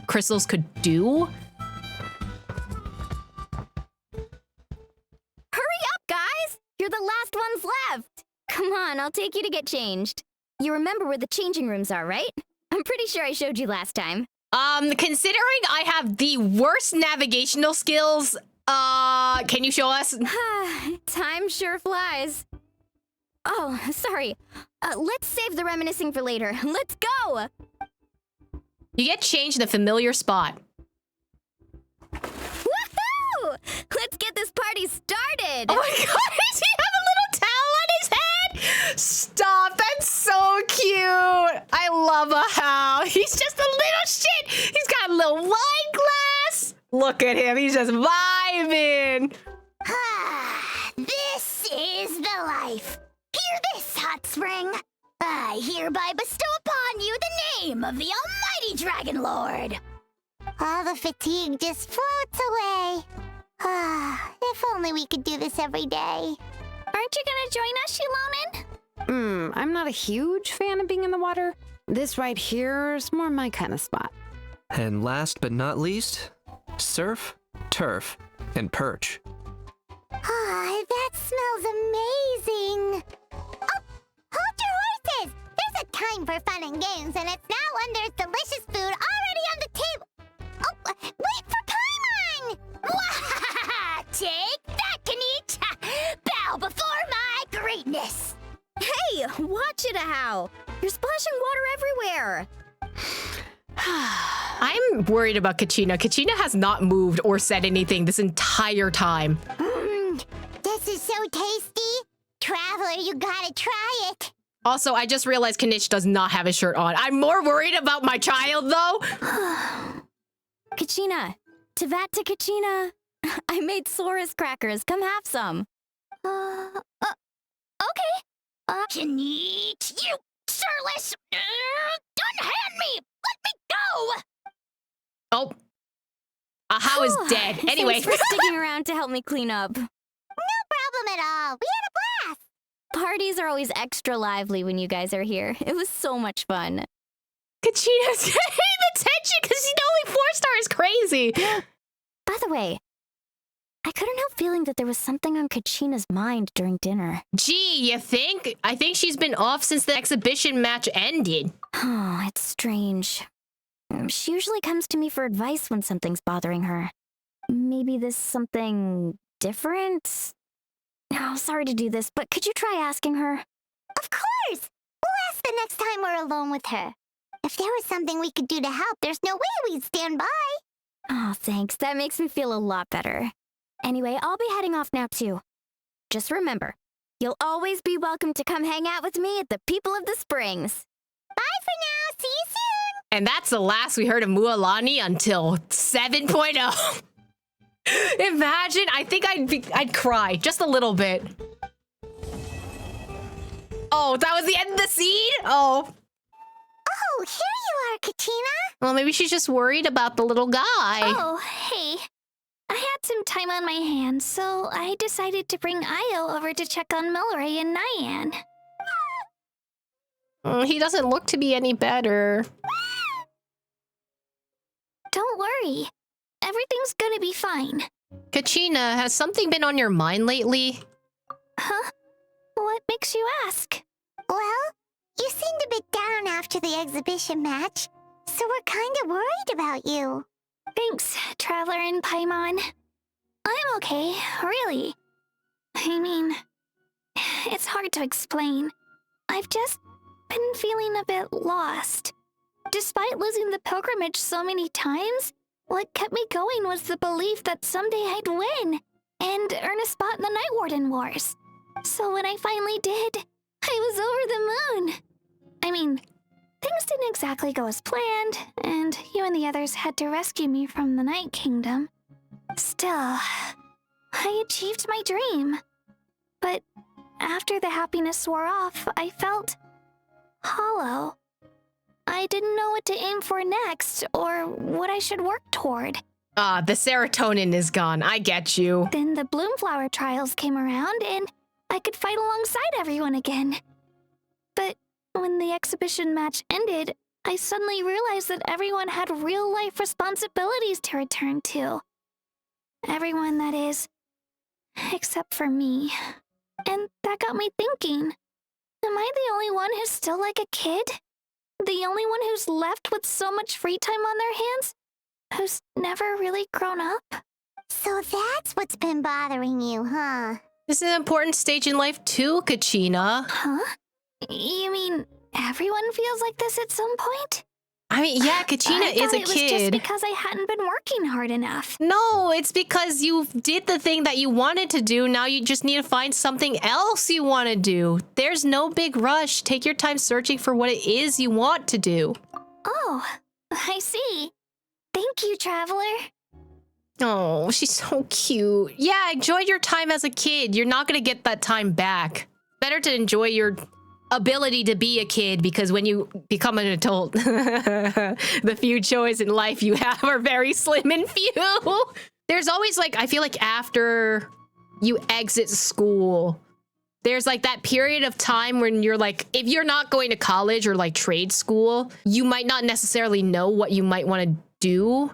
crystals could do. Hurry up, guys! You're the last ones left! Come on, I'll take you to get changed. You remember where the changing rooms are, right? I'm pretty sure I showed you last time. Considering I have the worst navigational skills, can you show us? Time sure flies. Oh, sorry. Let's save the reminiscing for later. Let's go! You get changed in a familiar spot. Woohoo! Let's get this party started! Oh my god, does he have a little towel on his head? Stop, that's so cute. I love Ahau. He's just a little shit. He's got a little wine glass. Look at him, he's just vibing. This is the life. Hear this, hot spring. I hereby bestow upon you the name of the Almighty Dragon Lord. All the fatigue just floats away. If only we could do this every day. Aren't you gonna join us, Shilonen? I'm not a huge fan of being in the water. This right here is more my kind of spot. And last but not least, surf, turf, and perch. That smells amazing. Oh, hold your horses. There's a time for fun and games, and it's now when there's delicious food already on the table. Oh, wait for Paimon! Take that, Kanich! Bow before my greatness. Hey, watch it, How. You're splashing water everywhere. I'm worried about Kachina. Kachina has not moved or said anything this entire time. This is so tasty. Traveler, you gotta try it. Also, I just realized Kanich does not have his shirt on. I'm more worried about my child, though. Kachina, Tevat to Kachina. I made Saurus crackers. Come have some. Okay. Kanich, you sirless. Unhand me. Let me go. Oh. How is dead. Anyway. Thanks for sticking around to help me clean up. No problem at all. We had a blast. Parties are always extra lively when you guys are here. It was so much fun. Kachina's getting attention because the only 4-star is crazy. By the way, I couldn't help feeling that there was something on Kachina's mind during dinner. Gee, you think? I think she's been off since the exhibition match ended. Oh, it's strange. She usually comes to me for advice when something's bothering her. Maybe this something different? Oh, sorry to do this, but could you try asking her? Of course! We'll ask the next time we're alone with her. If there was something we could do to help, there's no way we'd stand by. Oh, thanks. That makes me feel a lot better. Anyway, I'll be heading off now, too. Just remember, you'll always be welcome to come hang out with me at the People of the Springs. Bye for now. See you soon. And that's the last we heard of Mualani until 7.0. Imagine, I think I'd cry just a little bit. Oh, that was the end of the scene? Oh. Oh, here you are, Kachina. Well, maybe she's just worried about the little guy. Oh, hey. I had some time on my hands, so I decided to bring Io over to check on Milray and Nyan. He doesn't look to be any better. Don't worry. Everything's gonna be fine. Kachina, has something been on your mind lately? Huh? What makes you ask? Well, you seemed a bit down after the exhibition match, so we're kind of worried about you. Thanks, Traveler and Paimon. I'm okay, really. I mean, it's hard to explain. I've just been feeling a bit lost. Despite losing the pilgrimage so many times, what kept me going was the belief that someday I'd win and earn a spot in the Night Warden Wars. So when I finally did, I was over the moon. I mean, things didn't exactly go as planned, and you and the others had to rescue me from the Night Kingdom. Still, I achieved my dream. But after the happiness wore off, I felt hollow. I didn't know what to aim for next, or what I should work toward. The serotonin is gone. I get you. Then the Bloomflower trials came around, and I could fight alongside everyone again. But when the exhibition match ended, I suddenly realized that everyone had real-life responsibilities to return to. Everyone, that is. Except for me. And that got me thinking. Am I the only one who's still like a kid? The only one who's left with so much free time on their hands? Who's never really grown up? So that's what's been bothering you, huh? This is an important stage in life too, Kachina. Huh? You mean everyone feels like this at some point? I mean, yeah, Kachina is a it was kid. just because I hadn't been working hard enough. No, it's because you did the thing that you wanted to do. Now you just need to find something else you want to do. There's no big rush. Take your time searching for what it is you want to do. Oh, I see. Thank you, Traveler. Oh, she's so cute. Yeah, enjoy your time as a kid. You're not going to get that time back. Better to enjoy your ability to be a kid, because when you become an adult, the few choices in life you have are very slim and few. There's always like, I feel like after you exit school, there's like that period of time when you're like, if you're not going to college or like trade school, you might not necessarily know what you might want to do.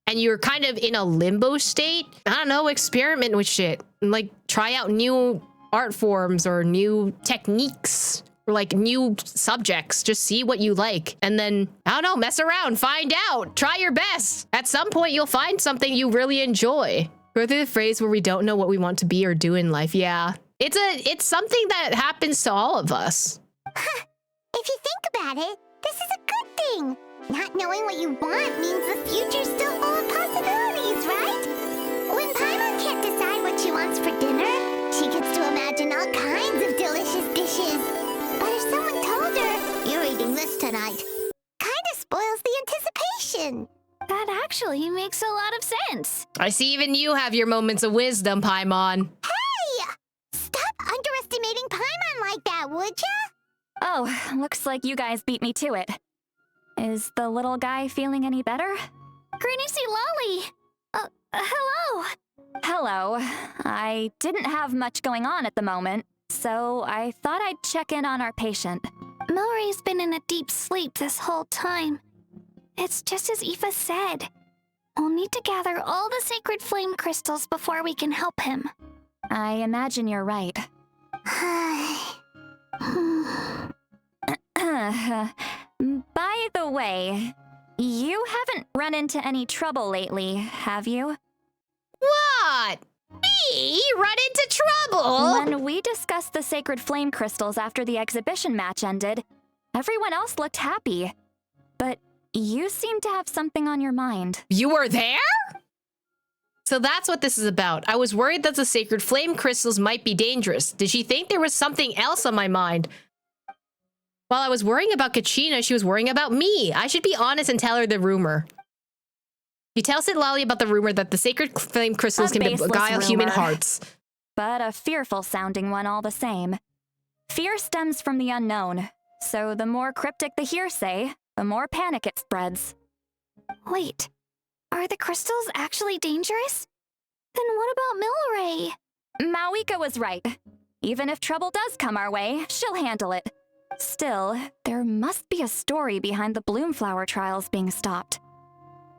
And you're kind of in a limbo state. I don't know, experiment with shit. And like try out new art forms or new techniques or like new subjects. Just see what you like. And then, I don't know, mess around, find out, try your best. At some point, you'll find something you really enjoy. Go through the phase where we don't know what we want to be or do in life. Yeah, it's something that happens to all of us. If you think about it, this is a good thing. Not knowing what you want means the future's still full of possibilities, right? When Paimon can't decide what she wants for dinner, she gets to imagine all kinds of delicious dishes. But if someone told her, "You're eating this tonight," kinda spoils the anticipation. That actually makes a lot of sense. I see even you have your moments of wisdom, Paimon. Hey! Stop underestimating Paimon like that, would ya? Oh, looks like you guys beat me to it. Is the little guy feeling any better? Great to see Lolly. Hello. Hello. I didn't have much going on at the moment, so I thought I'd check in on our patient. Milray's been in a deep sleep this whole time. It's just as Aoife said. We'll need to gather all the sacred flame crystals before we can help him. I imagine you're right. By the way, you haven't run into any trouble lately, have you? What? Me? Run into trouble? When we discussed the sacred flame crystals after the exhibition match ended, everyone else looked happy. But you seem to have something on your mind. You were there? So that's what this is about. I was worried that the sacred flame crystals might be dangerous. Did she think there was something else on my mind? While I was worrying about Kachina, she was worrying about me. I should be honest and tell her the rumor. She tells Lolly about the rumor that the sacred flame crystals can beguile human hearts. But a fearful-sounding one all the same. Fear stems from the unknown, so the more cryptic the hearsay, the more panic it spreads. Wait, are the crystals actually dangerous? Then what about Milray? Mawika was right. Even if trouble does come our way, she'll handle it. Still, there must be a story behind the Bloomflower trials being stopped.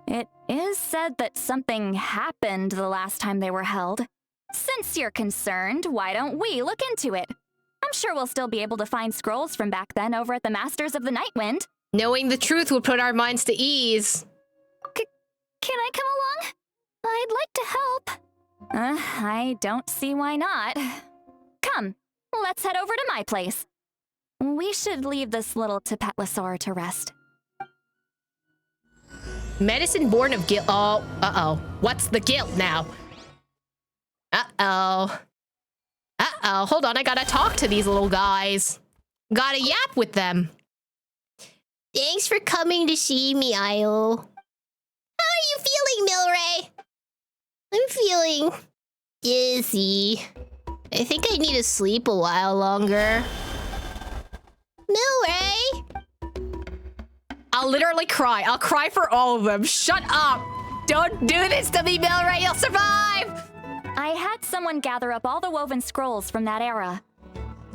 It is said that something happened the last time they were held. Since you're concerned, why don't we look into it? I'm sure we'll still be able to find scrolls from back then over at the Masters of the Nightwind. Knowing the truth will put our minds to ease. Can I come along? I'd like to help. I don't see why not. Come, let's head over to my place. We should leave this little Tapetlosaur to rest. Medicine born of guilt. Oh, uh-oh. What's the guilt now? Uh-oh. Uh-oh. Hold on, I gotta talk to these little guys. Gotta yap with them. Thanks for coming to see me, Io. How are you feeling, Milray? I'm feeling dizzy. I think I need to sleep a while longer. Milray! I'll literally cry. I'll cry for all of them. Shut up. Don't do this to me, Milray. You'll survive. I had someone gather up all the woven scrolls from that era.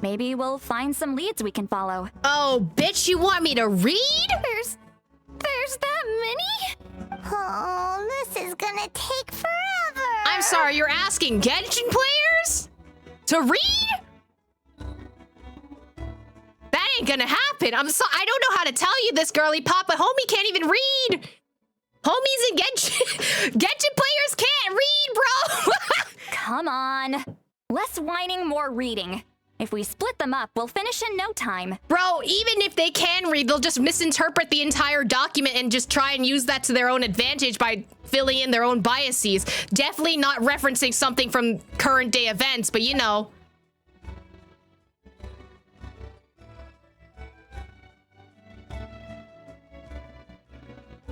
Maybe we'll find some leads we can follow. Oh, bitch, you want me to read? There's that many? Oh, this is gonna take forever. I'm sorry, you're asking Genshin players to read? That ain't gonna happen. I don't know how to tell you this, girly pop, but homie can't even read. Homies in Genshin players can't read, bro. Come on. Less whining, more reading. If we split them up, we'll finish in no time. Bro, even if they can read, they'll just misinterpret the entire document and just try and use that to their own advantage by filling in their own biases. Definitely not referencing something from current day events, but you know.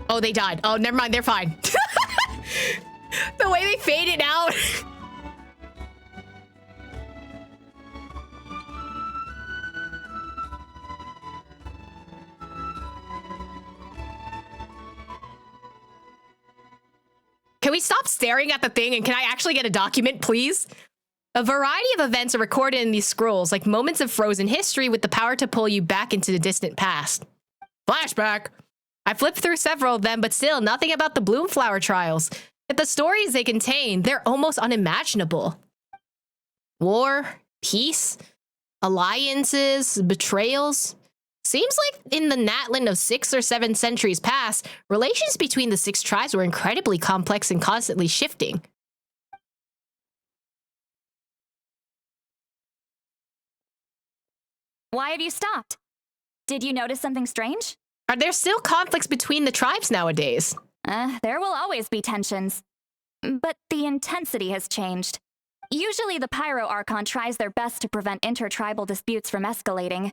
Oh, they died. Oh, never mind, they're fine. The way they faded out. we stop staring at the thing and can I actually get a document, please? A variety of events are recorded in these scrolls, like moments of frozen history with the power to pull you back into the distant past. Flashback! I flipped through several of them, but still nothing about the Bloomflower trials. Yet the stories they contain, they're almost unimaginable. War, peace, alliances, betrayals. Seems like in the Natland of 6 or 7 centuries past, relations between the 6 tribes were incredibly complex and constantly shifting. Why have you stopped? Did you notice something strange? Are there still conflicts between the tribes nowadays? There will always be tensions. But the intensity has changed. Usually the Pyro Archon tries their best to prevent intertribal disputes from escalating.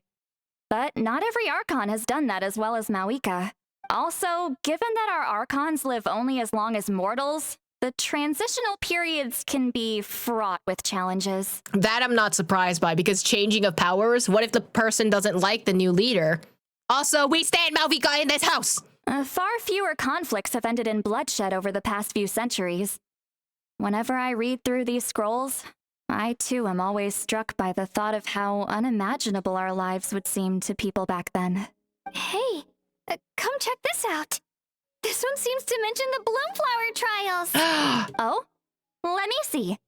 But not every Archon has done that as well as Mauika. Also, given that our Archons live only as long as mortals, the transitional periods can be fraught with challenges. That I'm not surprised by, because changing of powers, what if the person doesn't like the new leader? Also, we stand Malvika in this house! Far fewer conflicts have ended in bloodshed over the past few centuries. Whenever I read through these scrolls, I too am always struck by the thought of how unimaginable our lives would seem to people back then. Hey, come check this out. This one seems to mention the Bloomflower trials. Oh? Let me see.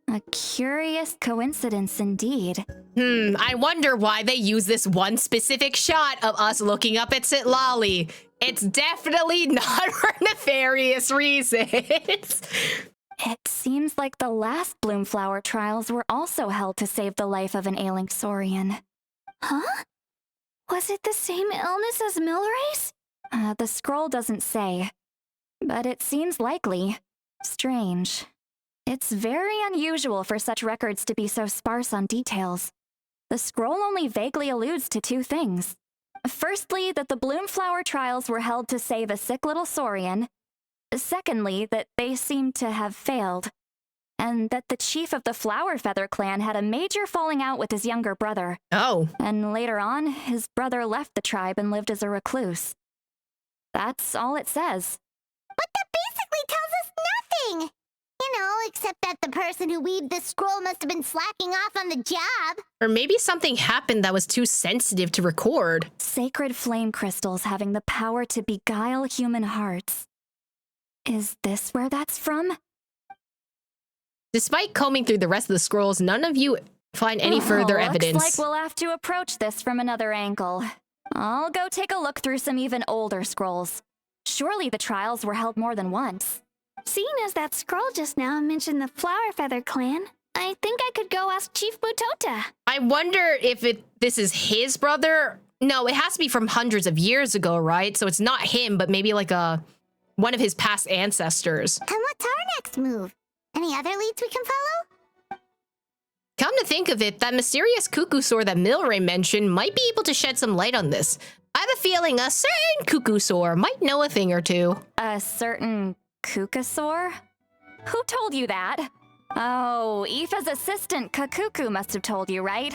A curious coincidence indeed. I wonder why they use this one specific shot of us looking up at Sitlali. It's definitely not for nefarious reasons. It seems like the last Bloomflower trials were also held to save the life of an ailing Saurian. Huh? Was it the same illness as Milray's? The scroll doesn't say, but it seems likely. Strange. It's very unusual for such records to be so sparse on details. The scroll only vaguely alludes to 2 things. Firstly, that the Bloomflower trials were held to save a sick little Saurian. Secondly, that they seem to have failed. And that the chief of the Flower Feather clan had a major falling out with his younger brother. Oh. And later on, his brother left the tribe and lived as a recluse. That's all it says. But that basically tells us nothing! You know, except that the person who weaved the scroll must have been slacking off on the job. Or maybe something happened that was too sensitive to record. Sacred flame crystals having the power to beguile human hearts. Is this where that's from? Despite combing through the rest of the scrolls, none of you find any further evidence. Looks like we'll have to approach this from another angle. I'll go take a look through some even older scrolls. Surely the trials were held more than once. Seeing as that scroll just now mentioned the Flower Feather clan, I think I could go ask Chief Mutota. I wonder if this is his brother. No, it has to be from hundreds of years ago, right? So it's not him, but maybe like one of his past ancestors. And what's our next move? Any other leads we can follow? Come to think of it, that mysterious Cuckoosaur that Milray mentioned might be able to shed some light on this. I have a feeling a certain Cuckoosaur might know a thing or two. A certain Cuckoosaur? Who told you that? Oh, Aoife's assistant, Kakuku, must have told you, right?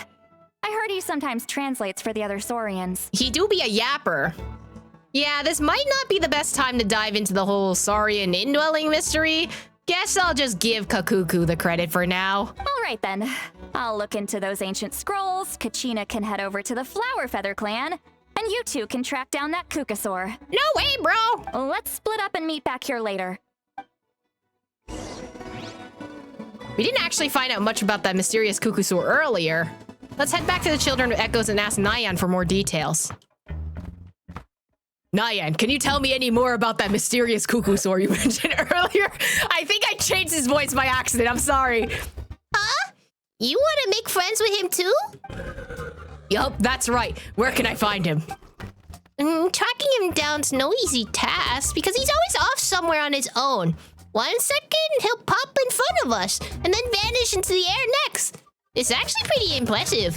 I heard he sometimes translates for the other Saurians. He do be a yapper. Yeah, this might not be the best time to dive into the whole Saurian indwelling mystery. Guess I'll just give Kakuku the credit for now. All right then. I'll look into those ancient scrolls, Kachina can head over to the Flower Feather clan, and you two can track down that Cuckoosaur. No way, bro! Let's split up and meet back here later. We didn't actually find out much about that mysterious Cuckoosaur earlier. Let's head back to the Children of Echoes and ask Nyan for more details. Nyan, can you tell me any more about that mysterious Cuckoosaur you mentioned earlier? I think I changed his voice by accident, I'm sorry. Huh? You want to make friends with him too? Yup, that's right. Where can I find him? Tracking him down's no easy task because he's always off somewhere on his own. 1 second, he'll pop in front of us and then vanish into the air next. It's actually pretty impressive.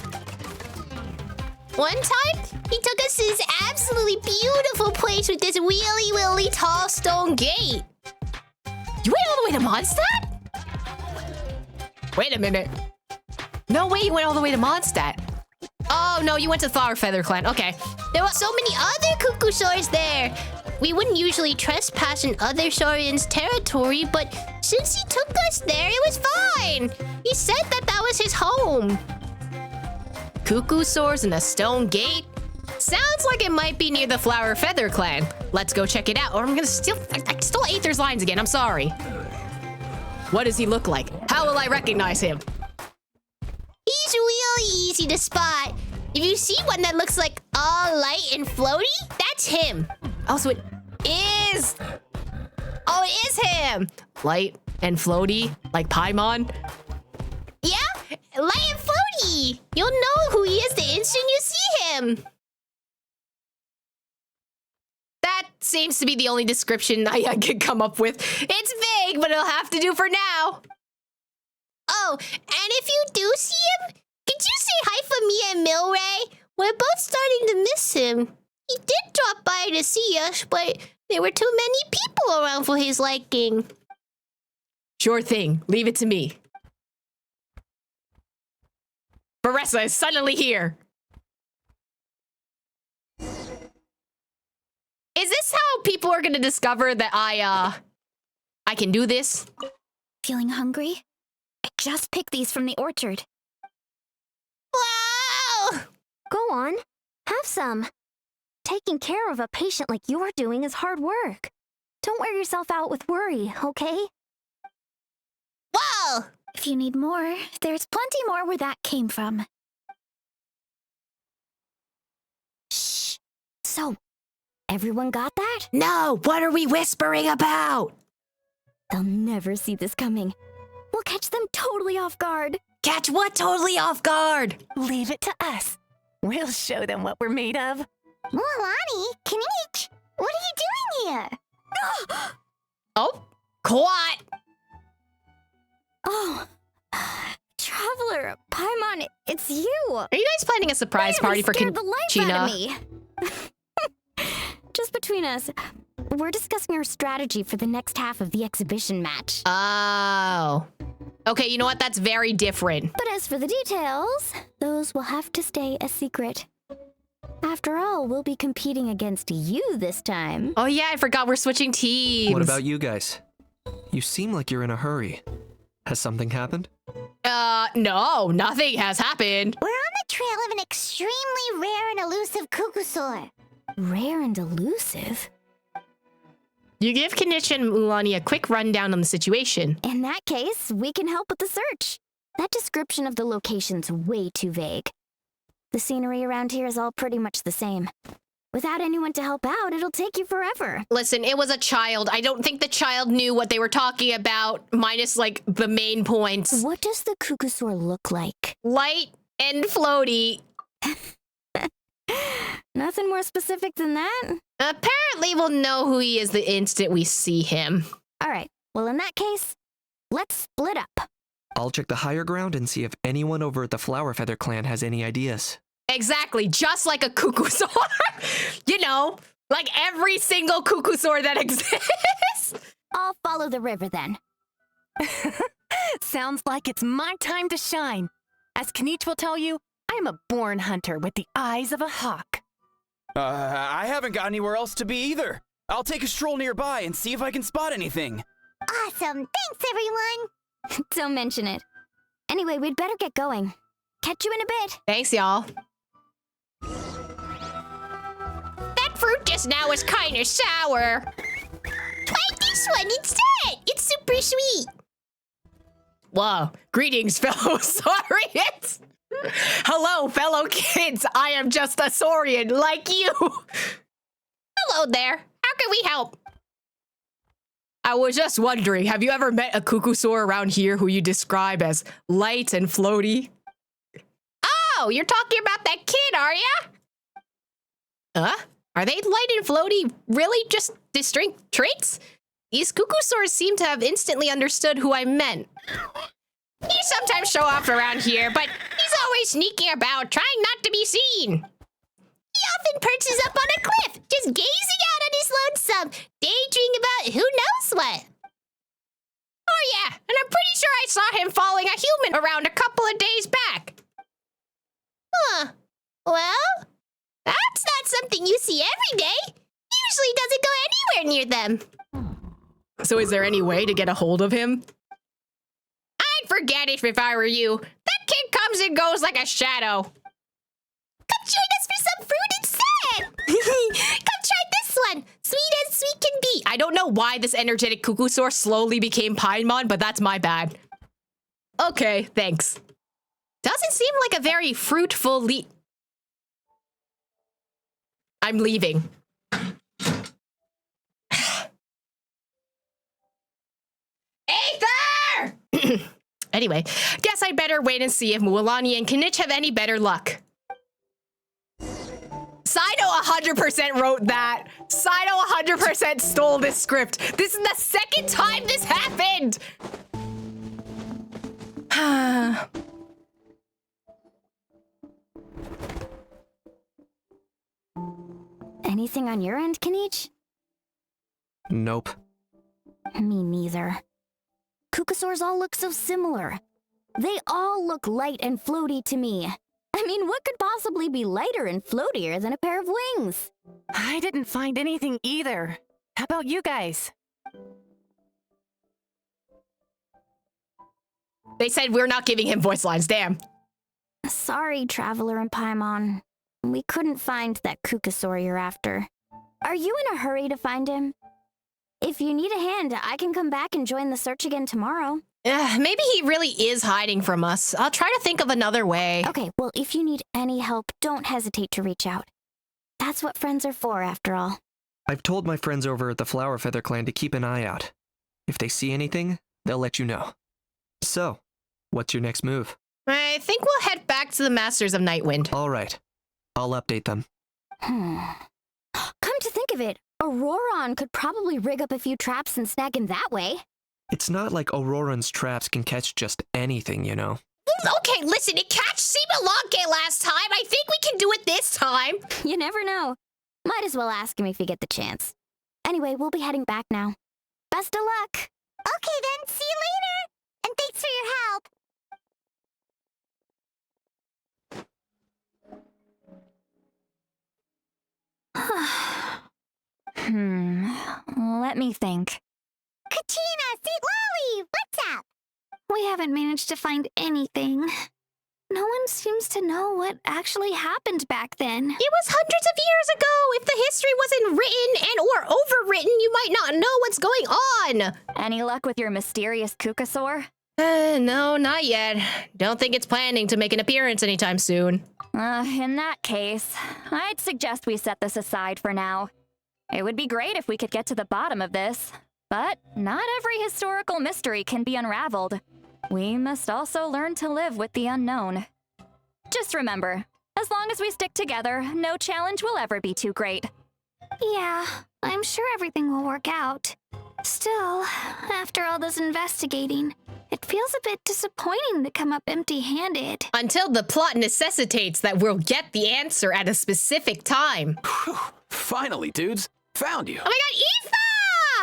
One time, he took us to this absolutely beautiful place with this really tall stone gate. You went all the way to Mondstadt? Wait a minute. No way you went all the way to Mondstadt. Oh, no, you went to Flower Feather Clan. Okay. There were so many other Cuckoosaurs there. We wouldn't usually trespass in other Saurians' territory, but since he took us there, it was fine. He said that that was his home. Cuckoosaurs in a stone gate? Sounds like it might be near the Flower Feather Clan. Let's go check it out, or I'm gonna steal... I stole Aether's lines again, I'm sorry. What does he look like? How will I recognize him? He's really easy to spot. If you see one that looks like all light and floaty, that's him. Oh, so it is... Oh, it is him! Light and floaty, like Paimon? Yeah, light and floaty. You'll know who he is the instant you see him. That seems to be the only description I could come up with. It's vague, but it'll have to do for now. Oh, and if you do see him, could you say hi for me and Milray? We're both starting to miss him. He did drop by to see us, but there were too many people around for his liking. Sure thing. Leave it to me. Baressa is suddenly here. Is this how people are gonna discover that I can do this? Feeling hungry? I just picked these from the orchard. Wow! Go on, have some. Taking care of a patient like you're doing is hard work. Don't wear yourself out with worry, okay? Whoa! If you need more, there's plenty more where that came from. Shh. So, everyone got that? No, what are we whispering about? They'll never see this coming. We'll catch them totally off guard. Catch what totally off guard? Leave it to us. We'll show them what we're made of. Mualani, Kinich, what are you doing here? Oh, Quat! Oh, Traveler, Paimon, it's you. Are you guys planning a surprise party for Scared the life out of Kinchina? me. Just between us, we're discussing our strategy for the next half of the exhibition match. Oh. Okay, you know what? That's very different. But as for the details, those will have to stay a secret. After all, we'll be competing against you this time. Oh yeah, I forgot we're switching teams. What about you guys? You seem like you're in a hurry. Has something happened? No, nothing has happened. We're on the trail of an extremely rare and elusive Cuckoosaur. Rare and elusive? You give Kinich and Mualani a quick rundown on the situation. In that case, we can help with the search. That description of the location's way too vague. The scenery around here is all pretty much the same. Without anyone to help out, it'll take you forever. Listen, it was a child. I don't think the child knew what they were talking about, minus, like, the main points. What does the Cuckoosaur look like? Light and floaty. Nothing more specific than that? Apparently we'll know who he is the instant we see him. All right. Well, in that case, let's split up. I'll check the higher ground and see if anyone over at the Flower Feather Clan has any ideas. Exactly, just like a Cuckoosaur. You know, like every single Cuckoosaur that exists. I'll follow the river then. Sounds like it's my time to shine. As Kinich will tell you, I'm a born hunter with the eyes of a hawk. I haven't got anywhere else to be either. I'll take a stroll nearby and see if I can spot anything. Awesome. Thanks, everyone. Don't mention it. Anyway, we'd better get going. Catch you in a bit. Thanks, y'all. That fruit just now was kind of sour. Try this one instead. It's super sweet. Whoa. Greetings, fellow Saurians. Hello, fellow kids. I am just a Saurian like you. Hello there. How can we help? I was just wondering, have you ever met a Cuckoosaur around here who you describe as light and floaty? Oh, you're talking about that kid, are ya? Are they light and floaty really just distinct traits? These Cuckoosaurs seem to have instantly understood who I meant. He sometimes show off around here, but he's always sneaking about, trying not to be seen. He often perches up on a cliff, just gazing out on his lonesome, daydreaming about who knows what. Oh yeah, and I'm pretty sure I saw him following a human around a couple of days back. Huh, Well, that's not something you see every day. Usually doesn't go anywhere near them. So is there any way to get a hold of him? I'd forget it if I were you. That kid comes and goes like a shadow. Come join us for some fruit instead! Come try this one! Sweet as sweet can be! I don't know why this energetic Cuckoosaur slowly became Paimon, but that's my bad. Okay, thanks. Doesn't seem like a very fruitful I'm leaving. Aether! Anyway, guess I'd better wait and see if Mualani and Kinich have any better luck. Saido 100% wrote that. Saido 100% stole this script. This is the second time this happened. Anything on your end, Kinich? Nope. Me neither. Cuckosaurs all look so similar. They all look light and floaty to me. I mean, what could possibly be lighter and floatier than a pair of wings? I didn't find anything either. How about you guys? They said we're not giving him voice lines, damn. Sorry, Traveler and Paimon. We couldn't find that Cuckosaur you're after. Are you in a hurry to find him? If you need a hand, I can come back and join the search again tomorrow. Maybe he really is hiding from us. I'll try to think of another way. Okay, well, if you need any help, don't hesitate to reach out. That's what friends are for, after all. I've told my friends over at the Flower Feather Clan to keep an eye out. If they see anything, they'll let you know. So, what's your next move? I think we'll head back to the Masters of Nightwind. All right. I'll update them. Come to think of it, Auroron could probably rig up a few traps and snag him that way. It's not like Auroran's traps can catch just anything, you know. Okay, listen, it catched Simalonke last time. I think we can do it this time. You never know. Might as well ask him if you get the chance. Anyway, we'll be heading back now. Best of luck. Okay then, see you later! And thanks for your help! Let me think. Katina, St. Lolly, what's up? We haven't managed to find anything. No one seems to know what actually happened back then. It was hundreds of years ago. If the history wasn't written and or overwritten, you might not know what's going on. Any luck with your mysterious Cuckosaur? No, not yet. Don't think it's planning to make an appearance anytime soon. In that case, I'd suggest we set this aside for now. It would be great if we could get to the bottom of this, but not every historical mystery can be unraveled. We must also learn to live with the unknown. Just remember, as long as we stick together, no challenge will ever be too great. Yeah, I'm sure everything will work out. Still, after all this investigating, it feels a bit disappointing to come up empty-handed. Until the plot necessitates that we'll get the answer at a specific time. Whew. Finally, dudes. Found you. Oh my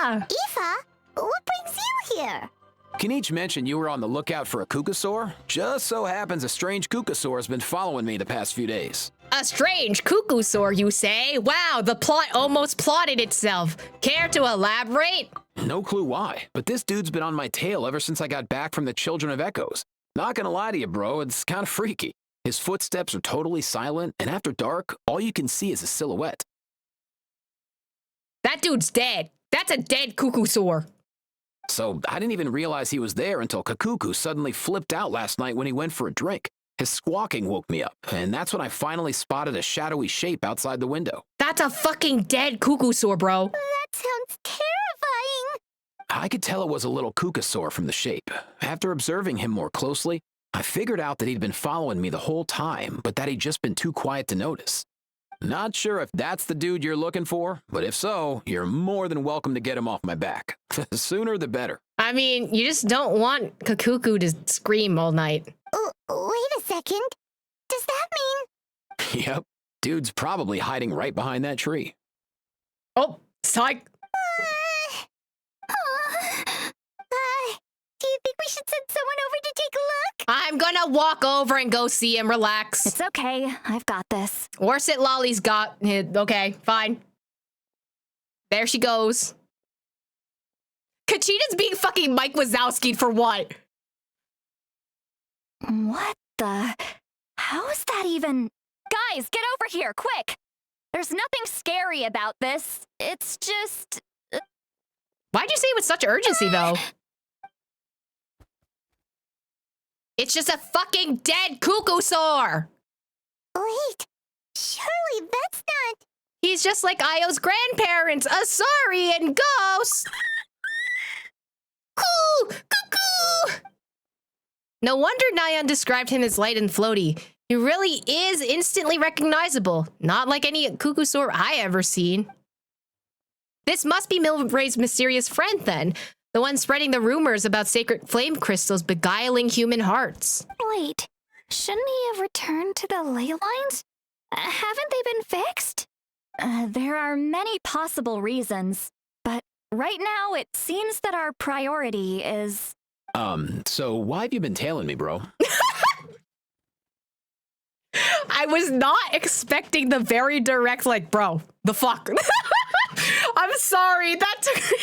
god, Aoife! Aoife? What brings you here? Kinich mentioned you were on the lookout for a Cuckosaur. Just so happens a strange Cuckosaur has been following me the past few days. A strange Cuckosaur, you say? Wow, the plot almost plotted itself. Care to elaborate? No clue why, but this dude's been on my tail ever since I got back from the Children of Echoes. Not gonna lie to you, bro, it's kind of freaky. His footsteps are totally silent, and after dark, all you can see is a silhouette. That dude's dead. That's a dead Cuckosaur. So I didn't even realize he was there until Kakuku suddenly flipped out last night when he went for a drink. His squawking woke me up, and that's when I finally spotted a shadowy shape outside the window. That's a fucking dead Cuckosaur, bro. That sounds terrifying. I could tell it was a little Cuckosaur from the shape. After observing him more closely, I figured out that he'd been following me the whole time, but that he'd just been too quiet to notice. Not sure if that's the dude you're looking for, but if so, you're more than welcome to get him off my back. The sooner the better. I mean, you just don't want Kakuku to scream all night. Wait a second. Does that mean... Yep. Dude's probably hiding right behind that tree. Oh, psych. Do you think we should send someone over to take a look? I I'm gonna walk over and go see him. Relax. It's okay. I've got this. Orsit Lolly's got it. Okay, fine. There she goes. Kachina's being fucking Mike Wazowski for what? What the? How is that even? Guys, get over here, quick! There's nothing scary about this. It's just... Why'd you say it with such urgency, though? It's just a fucking dead cuckoo-saur! Wait, surely that's not... He's just like Io's grandparents, a saurian ghost! Coo! Cuckoo! No wonder Nyan described him as light and floaty. He really is instantly recognizable, not like any cuckoo-saur I ever seen. This must be Milray's mysterious friend, then. The one spreading the rumors about sacred flame crystals beguiling human hearts. Wait, shouldn't he have returned to the ley lines? Haven't they been fixed? There are many possible reasons, but right now it seems that our priority is... So why have you been tailing me, bro? I was not expecting the very direct, like, bro, the fuck? I'm sorry, that took me...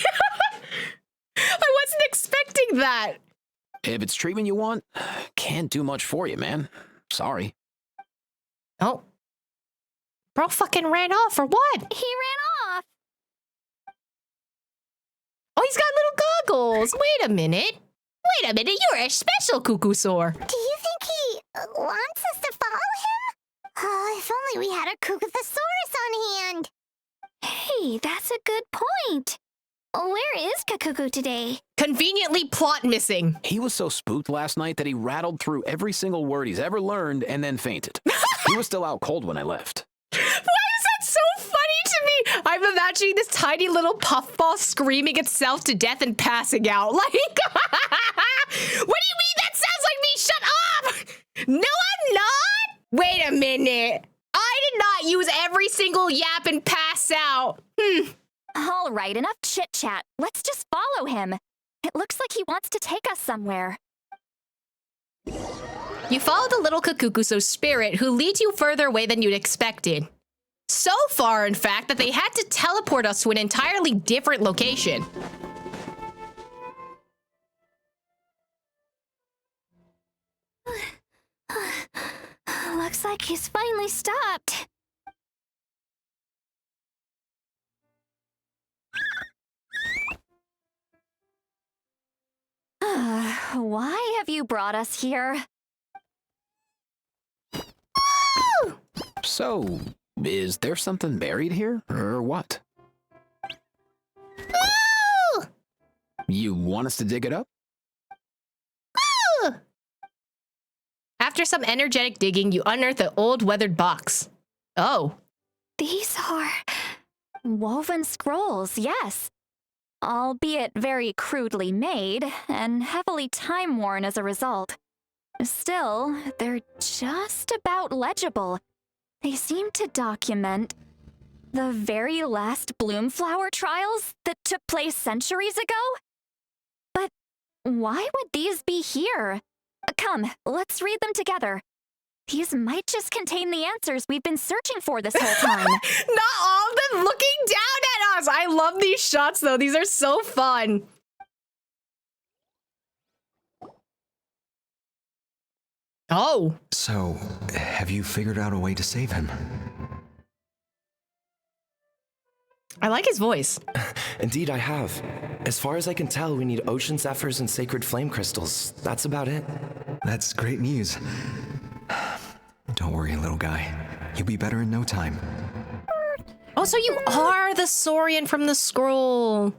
I wasn't expecting that. If it's treatment you want, can't do much for you, man. Sorry. Oh. Bro fucking ran off for what? He ran off. Oh, he's got little goggles. Wait a minute. Wait a minute, you're a special cuckoo-saur. Do you think he wants us to follow him? Oh, if only we had a Cucuthosaurus on hand. Hey, that's a good point. Where is Kakuku today? Conveniently plot missing. He was so spooked last night that he rattled through every single word he's ever learned and then fainted. He was still out cold when I left. Why is that so funny to me? I'm imagining this tiny little puffball screaming itself to death and passing out. Like, what do you mean that sounds like me? Shut up! No, I'm not! Wait a minute. I did not use every single yap and pass out. All right, enough chit-chat. Let's just follow him. It looks like he wants to take us somewhere. You follow the little Kakukuso spirit who leads you further away than you'd expected. So far, in fact, that they had to teleport us to an entirely different location. Looks like he's finally stopped. Why have you brought us here? So, is there something buried here, or what? Woo! You want us to dig it up? Woo! After some energetic digging, you unearth an old weathered box. Oh. These are... woven scrolls, yes. Albeit very crudely made, and heavily time-worn as a result. Still, they're just about legible. They seem to document the very last Bloomflower trials that took place centuries ago? But why would these be here? Come, let's read them together. These might just contain the answers we've been searching for this whole time. Not all of them looking down at us! I love these shots, though. These are so fun. Oh. So, have you figured out a way to save him? I like his voice. Indeed, I have. As far as I can tell, we need ocean zephyrs and sacred flame crystals. That's about it. That's great news. Don't worry, little guy. You'll be better in no time. Oh, so you are the Saurian from the scroll.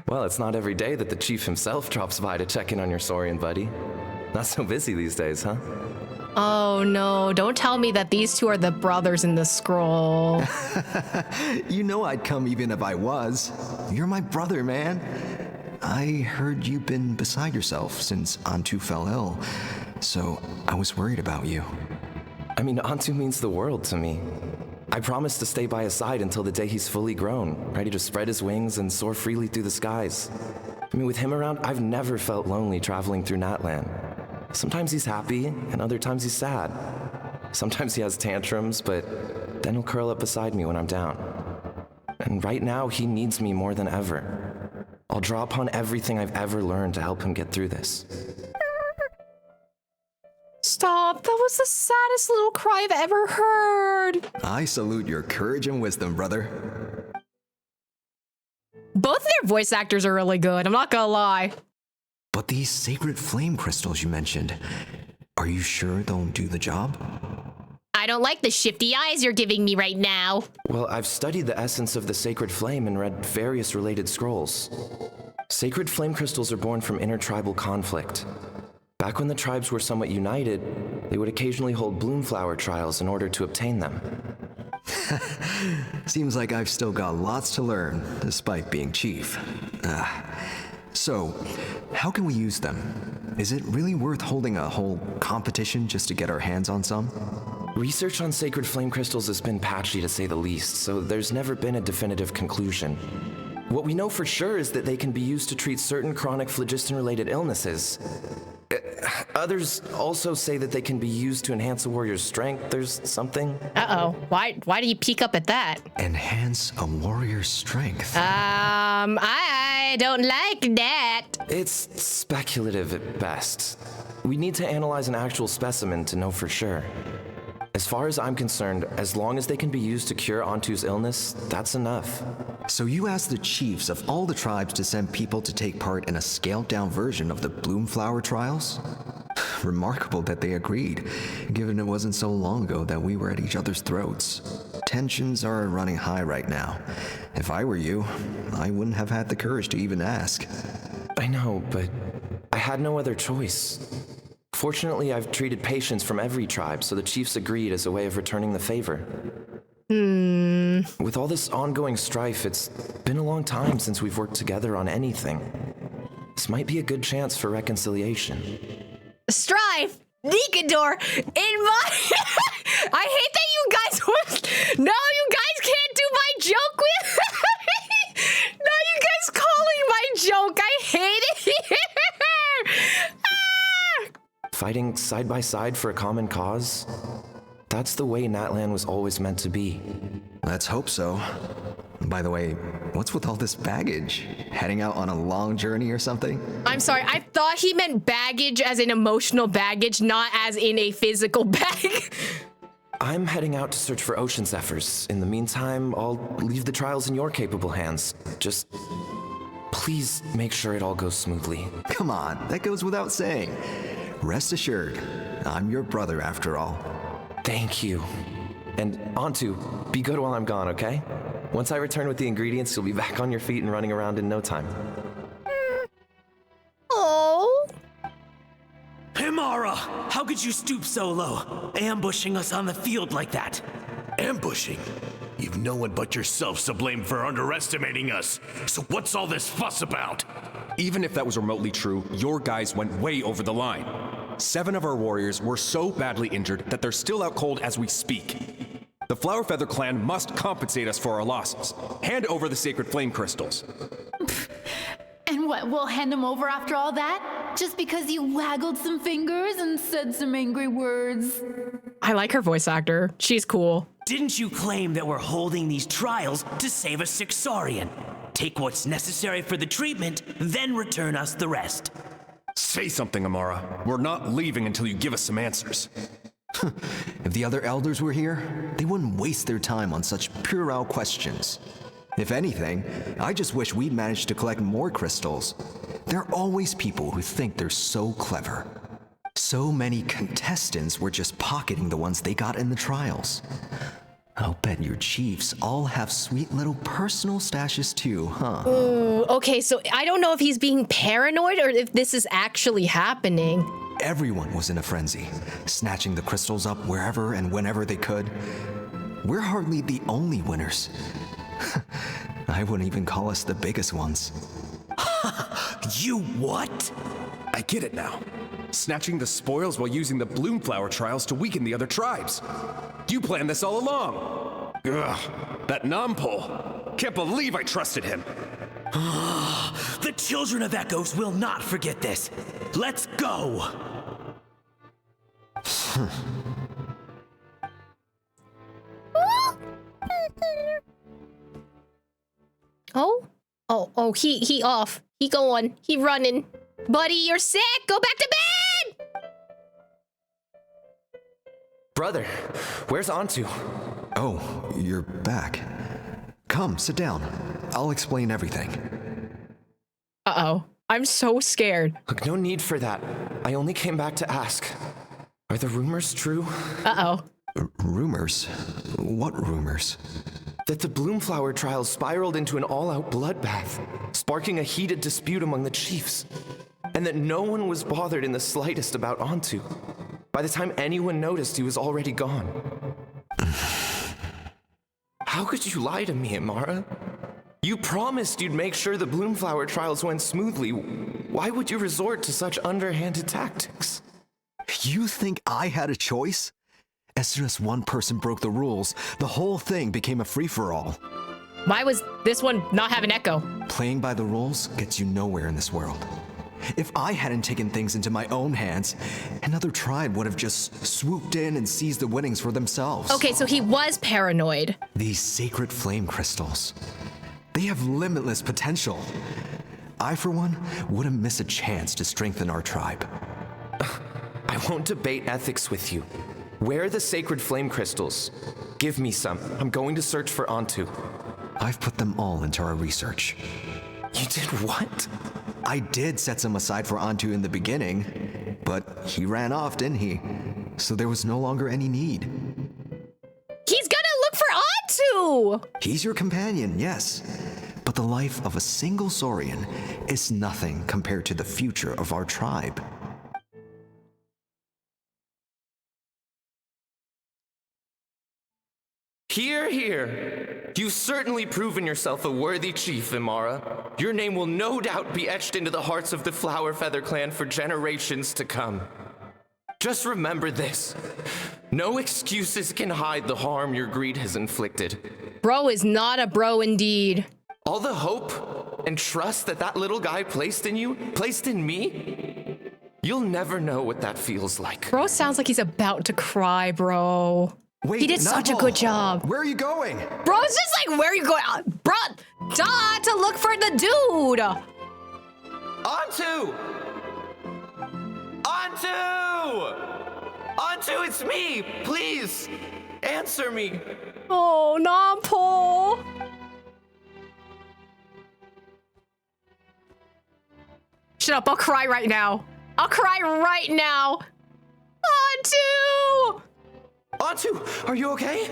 Well, it's not every day that the chief himself drops by to check in on your Saurian buddy. Not so busy these days, huh? Oh no, don't tell me that these two are the brothers in the scroll. You know I'd come even if I was. You're my brother, man. I heard you've been beside yourself since Antu fell ill, so I was worried about you. I mean, Antu means the world to me. I promised to stay by his side until the day he's fully grown, ready to spread his wings and soar freely through the skies. I mean, with him around, I've never felt lonely traveling through Natlan. Sometimes he's happy, and other times he's sad. Sometimes he has tantrums, but then he'll curl up beside me when I'm down. And right now, he needs me more than ever. I'll draw upon everything I've ever learned to help him get through this. Stop. That was the saddest little cry I've ever heard. I salute your courage and wisdom, brother. Both of their voice actors are really good, I'm not gonna lie. But these sacred flame crystals you mentioned, are you sure they'll do the job? I don't like the shifty eyes you're giving me right now. Well, I've studied the essence of the sacred flame and read various related scrolls. Sacred flame crystals are born from intertribal conflict. Back when the tribes were somewhat united, they would occasionally hold bloomflower trials in order to obtain them. Seems like I've still got lots to learn, despite being chief. So, how can we use them? Is it really worth holding a whole competition just to get our hands on some? Research on sacred flame crystals has been patchy to say the least, so there's never been a definitive conclusion. What we know for sure is that they can be used to treat certain chronic phlogiston-related illnesses. Others also say that they can be used to enhance a warrior's strength. There's something. Uh-oh. Why do you peek up at that? Enhance a warrior's strength. I don't like that. It's speculative at best. We need to analyze an actual specimen to know for sure. As far as I'm concerned, as long as they can be used to cure Antu's illness, that's enough. So you asked the chiefs of all the tribes to send people to take part in a scaled-down version of the Bloomflower trials? Remarkable that they agreed, given it wasn't so long ago that we were at each other's throats. Tensions are running high right now. If I were you, I wouldn't have had the courage to even ask. I know, but I had no other choice. Fortunately, I've treated patients from every tribe, so the chiefs agreed as a way of returning the favor. With all this ongoing strife, it's been a long time since we've worked together on anything. This might be a good chance for reconciliation. Strife! Nikador! In my... I hate that you guys were... No, you guys can't do my joke with... No, you guys calling my joke. I hate it. Fighting side by side for a common cause? That's the way Natlan was always meant to be. Let's hope so. By the way, what's with all this baggage? Heading out on a long journey or something? I'm sorry, I thought he meant baggage as in emotional baggage, not as in a physical bag. I'm heading out to search for ocean zephyrs. In the meantime, I'll leave the trials in your capable hands. Just please make sure it all goes smoothly. Come on, that goes without saying. Rest assured, I'm your brother after all. Thank you. And Antu, be good while I'm gone, okay? Once I return with the ingredients, you'll be back on your feet and running around in no time. Oh. Himara, how could you stoop so low, ambushing us on the field like that? Ambushing? You've no one but yourself to blame for underestimating us. So what's all this fuss about? Even if that was remotely true, your guys went way over the line. 7 of our warriors were so badly injured that they're still out cold as we speak. The Flower Feather clan must compensate us for our losses. Hand over the sacred flame crystals. And what, we'll hand them over after all that? Just because you waggled some fingers and said some angry words? I like her voice actor. She's cool. Didn't you claim that we're holding these trials to save a sick Saurian? Take what's necessary for the treatment, then return us the rest. Say something, Amara. We're not leaving until you give us some answers. If the other elders were here, they wouldn't waste their time on such puerile questions. If anything, I just wish we'd managed to collect more crystals. There are always people who think they're so clever. So many contestants were just pocketing the ones they got in the trials. I'll bet your chiefs all have sweet little personal stashes too, huh? Ooh, okay, so I don't know if he's being paranoid or if this is actually happening. Everyone was in a frenzy, snatching the crystals up wherever and whenever they could. We're hardly the only winners. I wouldn't even call us the biggest ones. You what? I get it now. Snatching the spoils while using the Bloomflower trials to weaken the other tribes. You planned this all along. Ugh, that Nompole. Can't believe I trusted him. The children of Echoes will not forget this. Let's go. Oh, he off. He going. He running. Buddy, you're sick. Go back to bed. Brother, where's Antu? Oh, you're back. Come, sit down. I'll explain everything. Uh-oh. I'm so scared. Look, no need for that. I only came back to ask. Are the rumors true? Uh-oh. Rumors? What rumors? That the Bloomflower trials spiraled into an all-out bloodbath, sparking a heated dispute among the chiefs. And that no one was bothered in the slightest about Antu. By the time anyone noticed, he was already gone. How could you lie to me, Amara? You promised you'd make sure the Bloomflower trials went smoothly. Why would you resort to such underhanded tactics? You think I had a choice? As soon as one person broke the rules, the whole thing became a free-for-all. Why was this one not have an echo? Playing by the rules gets you nowhere in this world. If I hadn't taken things into my own hands, another tribe would have just swooped in and seized the winnings for themselves. Okay, so he was paranoid. These sacred flame crystals, they have limitless potential. I, for one, wouldn't miss a chance to strengthen our tribe. I won't debate ethics with you. Where are the sacred flame crystals? Give me some. I'm going to search for Antu. I've put them all into our research. You did what? I did set some aside for Antu in the beginning, but he ran off, didn't he? So there was no longer any need. He's gonna look for Antu! He's your companion, yes. But the life of a single Saurian is nothing compared to the future of our tribe. Hear, hear. You've certainly proven yourself a worthy chief, Imara. Your name will no doubt be etched into the hearts of the Flower Feather clan for generations to come. Just remember this. No excuses can hide the harm your greed has inflicted. Bro is not a bro indeed. All the hope and trust that little guy placed in you, placed in me, you'll never know what that feels like. Bro sounds like he's about to cry, bro. Wait, he did such a good job. Where are you going? Bro's just like, where are you going? Bro, duh, to look for the dude. Antu! Antu! Antu, it's me! Please, answer me. Oh, Nampo. Shut up, I'll cry right now. I'll cry right now. Antu! Antu, are you okay?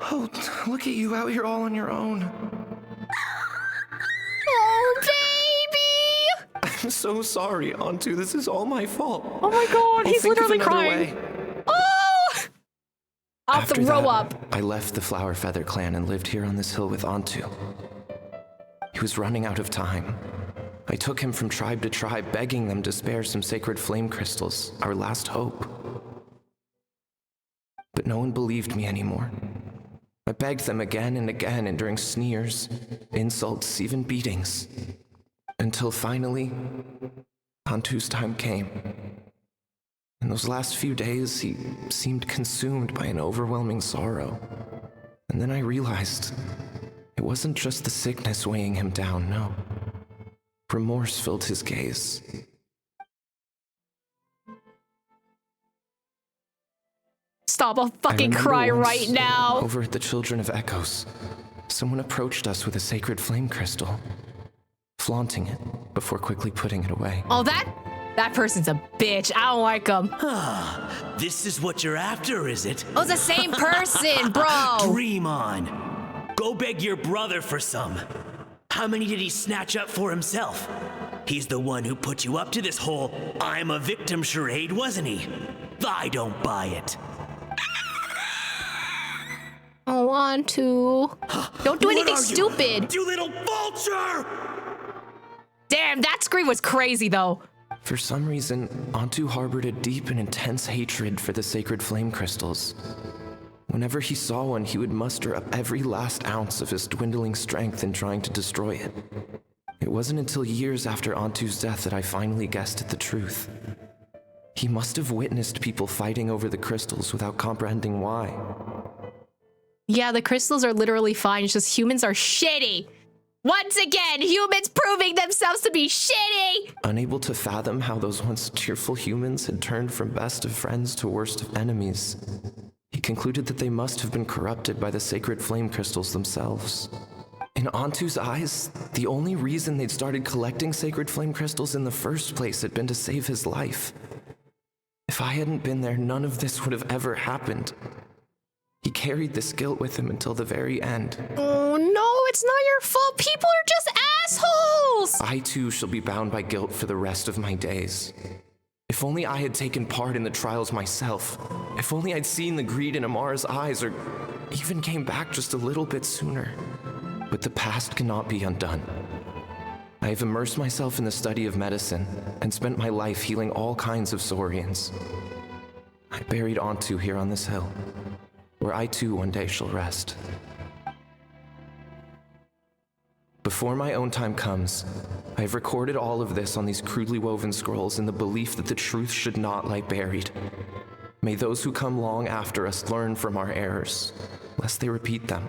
Oh, look at you out here all on your own. Oh, baby! I'm so sorry, Antu. This is all my fault. Oh my god, he's Think of literally another crying. way. Oh! I'll After throw that, up. I left the Flower Feather clan and lived here on this hill with Antu. He was running out of time. I took him from tribe to tribe, begging them to spare some sacred flame crystals, our last hope. But no one believed me anymore. I begged them again and again, enduring sneers, insults, even beatings. Until finally, Antu's time came. In those last few days, he seemed consumed by an overwhelming sorrow. And then I realized it wasn't just the sickness weighing him down, no. Remorse filled his gaze. Stop, I'll fucking cry right now. Over at the Children of Echoes, someone approached us with a sacred flame crystal, flaunting it before quickly putting it away. Oh, that person's a bitch. I don't like him. This is what you're after, is it? Oh, it's the same person, bro. Dream on. Go beg your brother for some. How many did he snatch up for himself? He's the one who put you up to this whole I'm a victim charade, wasn't he? I don't buy it. I want to. Don't do anything stupid. You little vulture! Damn, that scream was crazy, though. For some reason, Antu harbored a deep and intense hatred for the sacred flame crystals. Whenever he saw one, he would muster up every last ounce of his dwindling strength in trying to destroy it. It wasn't until years after Antu's death that I finally guessed at the truth. He must have witnessed people fighting over the crystals without comprehending why. Yeah, the crystals are literally fine. It's just humans are shitty. Once again, humans proving themselves to be shitty! Unable to fathom how those once cheerful humans had turned from best of friends to worst of enemies, he concluded that they must have been corrupted by the sacred flame crystals themselves. In Antu's eyes, the only reason they'd started collecting sacred flame crystals in the first place had been to save his life. If I hadn't been there, none of this would have ever happened. He carried this guilt with him until the very end. Oh no, it's not your fault. People are just assholes! I too shall be bound by guilt for the rest of my days. If only I had taken part in the trials myself. If only I'd seen the greed in Amara's eyes, or even came back just a little bit sooner. But the past cannot be undone. I have immersed myself in the study of medicine and spent my life healing all kinds of Saurians. I buried Antu here on this hill, where I too one day shall rest. Before my own time comes, I have recorded all of this on these crudely woven scrolls in the belief that the truth should not lie buried. May those who come long after us learn from our errors, lest they repeat them.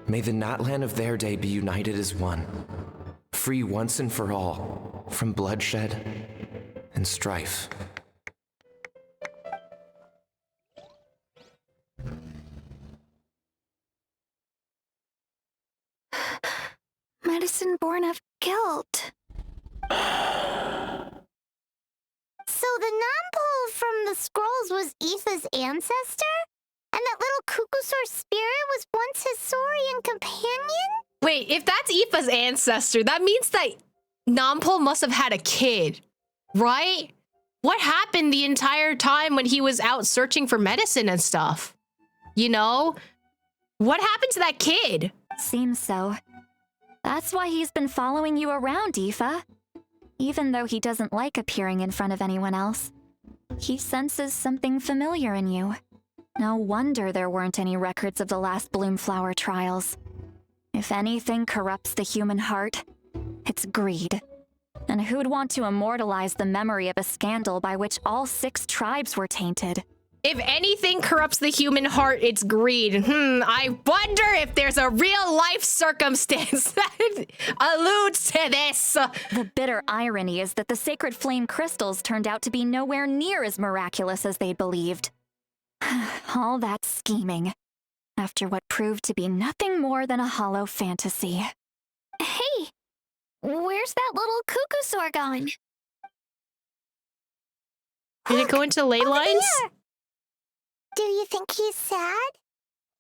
May the Natlan of their day be united as one, free once and for all from bloodshed and strife. Medicine born of guilt. So the non-pole from the scrolls was Aoife's ancestor? And that little Cuckoosaur spirit was once his Saurian companion? Wait, if that's Aoife's ancestor, that means that Nampol must have had a kid, right? What happened the entire time when he was out searching for medicine and stuff? You know? What happened to that kid? Seems so. That's why he's been following you around, Aoife. Even though he doesn't like appearing in front of anyone else, he senses something familiar in you. No wonder there weren't any records of the last Bloomflower trials. If anything corrupts the human heart, it's greed. And who'd want to immortalize the memory of a scandal by which all 6 tribes were tainted? If anything corrupts the human heart, it's greed. I wonder if there's a real-life circumstance that alludes to this. The bitter irony is that the sacred flame crystals turned out to be nowhere near as miraculous as they believed. All that scheming, after what proved to be nothing more than a hollow fantasy. Hey, where's that little Cuckoosaur gone? Did it go into ley lines? There. Do you think he's sad?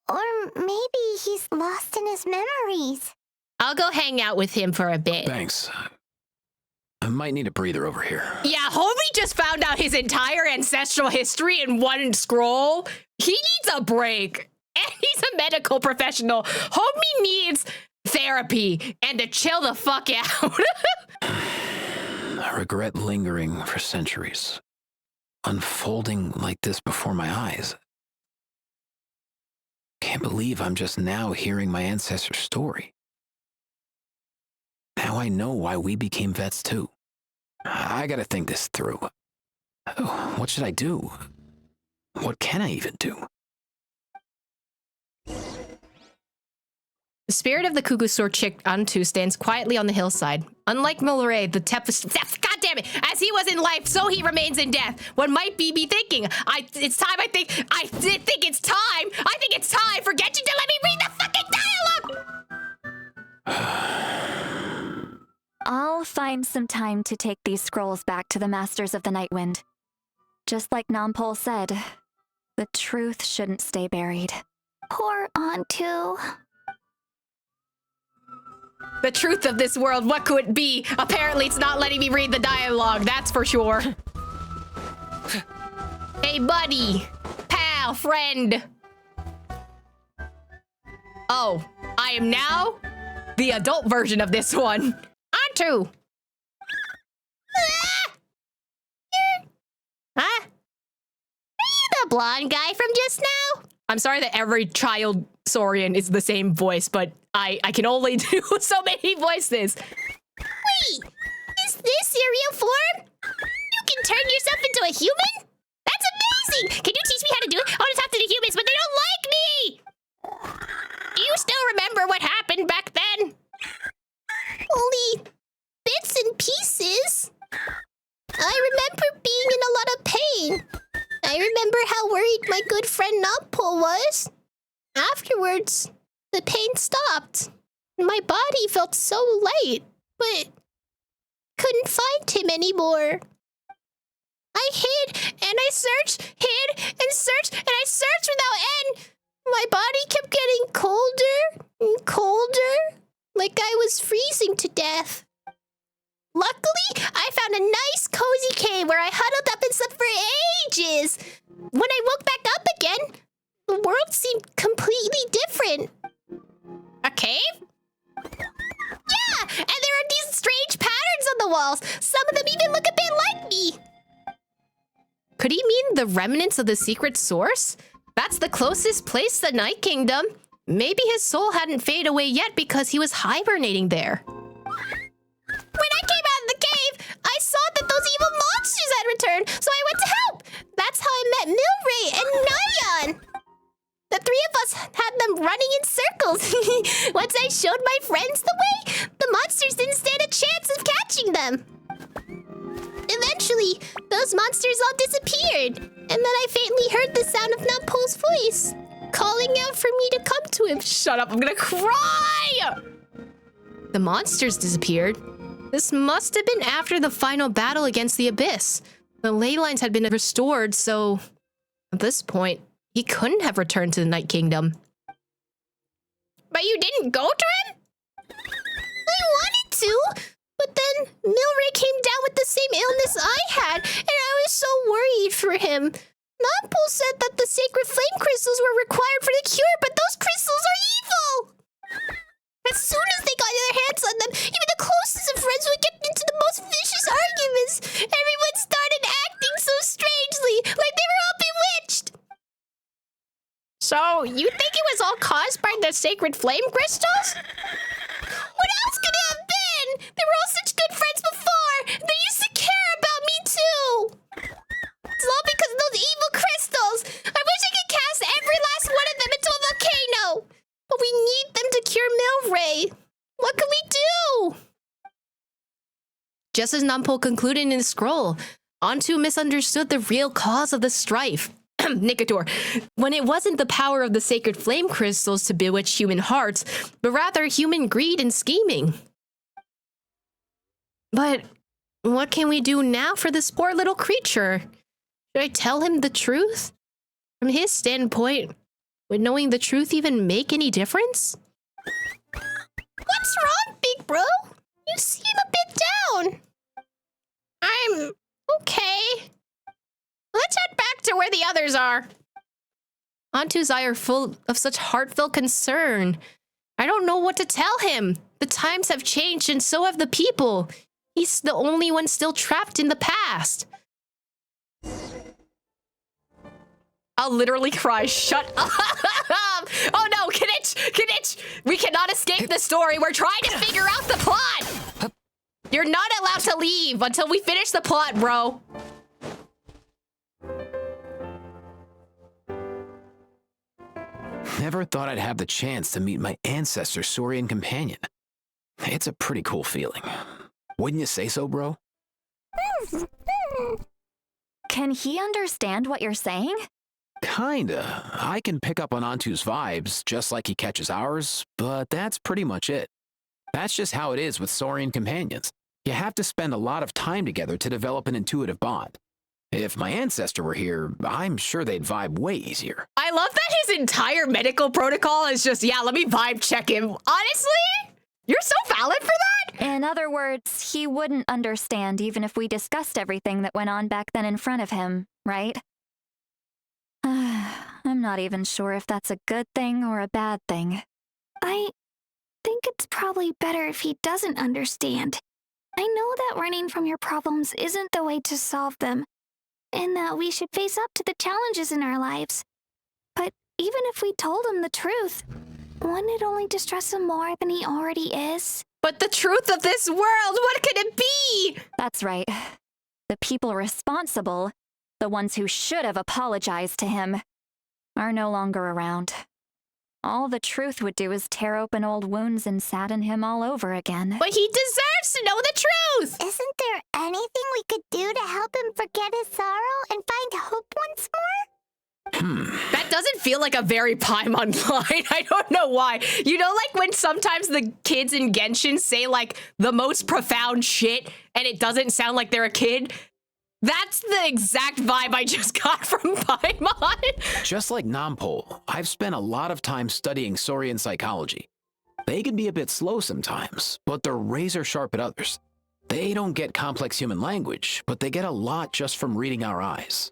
Or maybe he's lost in his memories? I'll go hang out with him for a bit. Thanks. I might need a breather over here. Yeah, homie just found out his entire ancestral history in one scroll. He needs a break. And he's a medical professional. Homie needs therapy and to chill the fuck out. Regret lingering for centuries. Unfolding like this before my eyes. Can't believe I'm just now hearing my ancestor's story. Now I know why we became vets too. I gotta think this through. What should I do? What can I even do? The spirit of the Cuckoosaur chick Antu stands quietly on the hillside. Unlike Milray, the God damn it! As he was in life, so he remains in death. One might be thinking, I think it's time for Genshin to let me read the fucking dialogue! I'll find some time to take these scrolls back to the Masters of the Nightwind. Just like Nampol said, the truth shouldn't stay buried. Poor Antu. The truth of this world, what could it be? Apparently it's not letting me read the dialogue, that's for sure. Hey buddy, pal, friend. Oh, I am now the adult version of this one. Antu. Huh? Are you the blonde guy from just now? I'm sorry that every child Saurian is the same voice, but I can only do so many voices. Wait, is this your real form? turn yourself into a human? That's amazing! Can you teach me how to do it? I want to talk to the humans, but they don't like me! Do you still remember what happened back then? Only bits and pieces. I remember being in a lot of pain. I remember how worried my good friend Nopal was. Afterwards, the pain stopped. My body felt so light, but couldn't find him anymore. I hid and I searched, hid and searched, and I searched without end. My body kept getting colder and colder, like I was freezing to death. Luckily, I found a nice cozy cave where I huddled up and slept for ages. When I woke back up again, the world seemed completely different. A cave? Yeah, and there are these strange patterns on the walls. Some of them even look a bit like me. Could he mean the remnants of the secret source? That's the closest place to the Night Kingdom. Maybe his soul hadn't faded away yet because he was hibernating there. When I came out of the cave, I saw that those evil monsters had returned, so I went to help. That's how I met Milray and Nyan. The three of us had them running in circles. Once I showed my friends the way, the monsters didn't stand a chance of catching them. Eventually, those monsters all disappeared, and then I faintly heard the sound of Nampol's voice, calling out for me to come to him. Shut up, I'm gonna cry! The monsters disappeared. This must have been after the final battle against the Abyss. The ley lines had been restored, so at this point, he couldn't have returned to the Night Kingdom. But you didn't go to him? I wanted to, but then Milray came down with the same illness I had, and I was so worried for him. Nampol said that the sacred flame crystals were required for the cure, but those crystals are evil! As soon as they got their hands on them, even the closest of friends would get into the most vicious arguments. Everyone started acting so strangely, like they were all bewitched. So, you think it was all caused by the sacred flame crystals? What else could it have been? They were all such good friends before. They used to care about me too. It's all because of those evil crystals. I wish I could cast every last one of them into a volcano. But we need them to cure Milray. What can we do? Just as Nampol concluded in his scroll, Antu misunderstood the real cause of the strife. Nicator, when it wasn't the power of the sacred flame crystals to bewitch human hearts, but rather human greed and scheming. But what can we do now for this poor little creature? Should I tell him the truth? From his standpoint, would knowing the truth even make any difference? What's wrong, big bro? You seem a bit down. I'm okay. Let's head back to where the others are. Antu's eyes are full of such heartfelt concern. I don't know what to tell him. The times have changed and so have the people. He's the only one still trapped in the past. I'll literally cry. Shut up! Oh no, Kinich! We cannot escape the story. We're trying to figure out the plot! You're not allowed to leave until we finish the plot, bro. Never thought I'd have the chance to meet my ancestor Saurian Companion. It's a pretty cool feeling. Wouldn't you say so, bro? Can he understand what you're saying? Kinda. I can pick up on Antu's vibes, just like he catches ours, but that's pretty much it. That's just how it is with Saurian companions. You have to spend a lot of time together to develop an intuitive bond. If my ancestor were here, I'm sure they'd vibe way easier. I love that his entire medical protocol is just, yeah, let me vibe check him. Honestly, you're so valid for that. In other words, he wouldn't understand even if we discussed everything that went on back then in front of him, right? I'm not even sure if that's a good thing or a bad thing. I think it's probably better if he doesn't understand. I know that running from your problems isn't the way to solve them, and that we should face up to the challenges in our lives. But even if we told him the truth, wouldn't it only distress him more than he already is? But the truth of this world, what could it be? That's right. The people responsible, the ones who should have apologized to him, are no longer around. All the truth would do is tear open old wounds and sadden him all over again. But he deserves to know the truth! Isn't there anything we could do to help him forget his sorrow and find hope once more? That doesn't feel like a very Paimon line. I don't know why. You know, like when sometimes the kids in Genshin say like the most profound shit and it doesn't sound like they're a kid? That's the exact vibe I just got from Paimon. Just like Nampol, I've spent a lot of time studying Saurian psychology. They can be a bit slow sometimes, but they're razor sharp at others. They don't get complex human language, but they get a lot just from reading our eyes.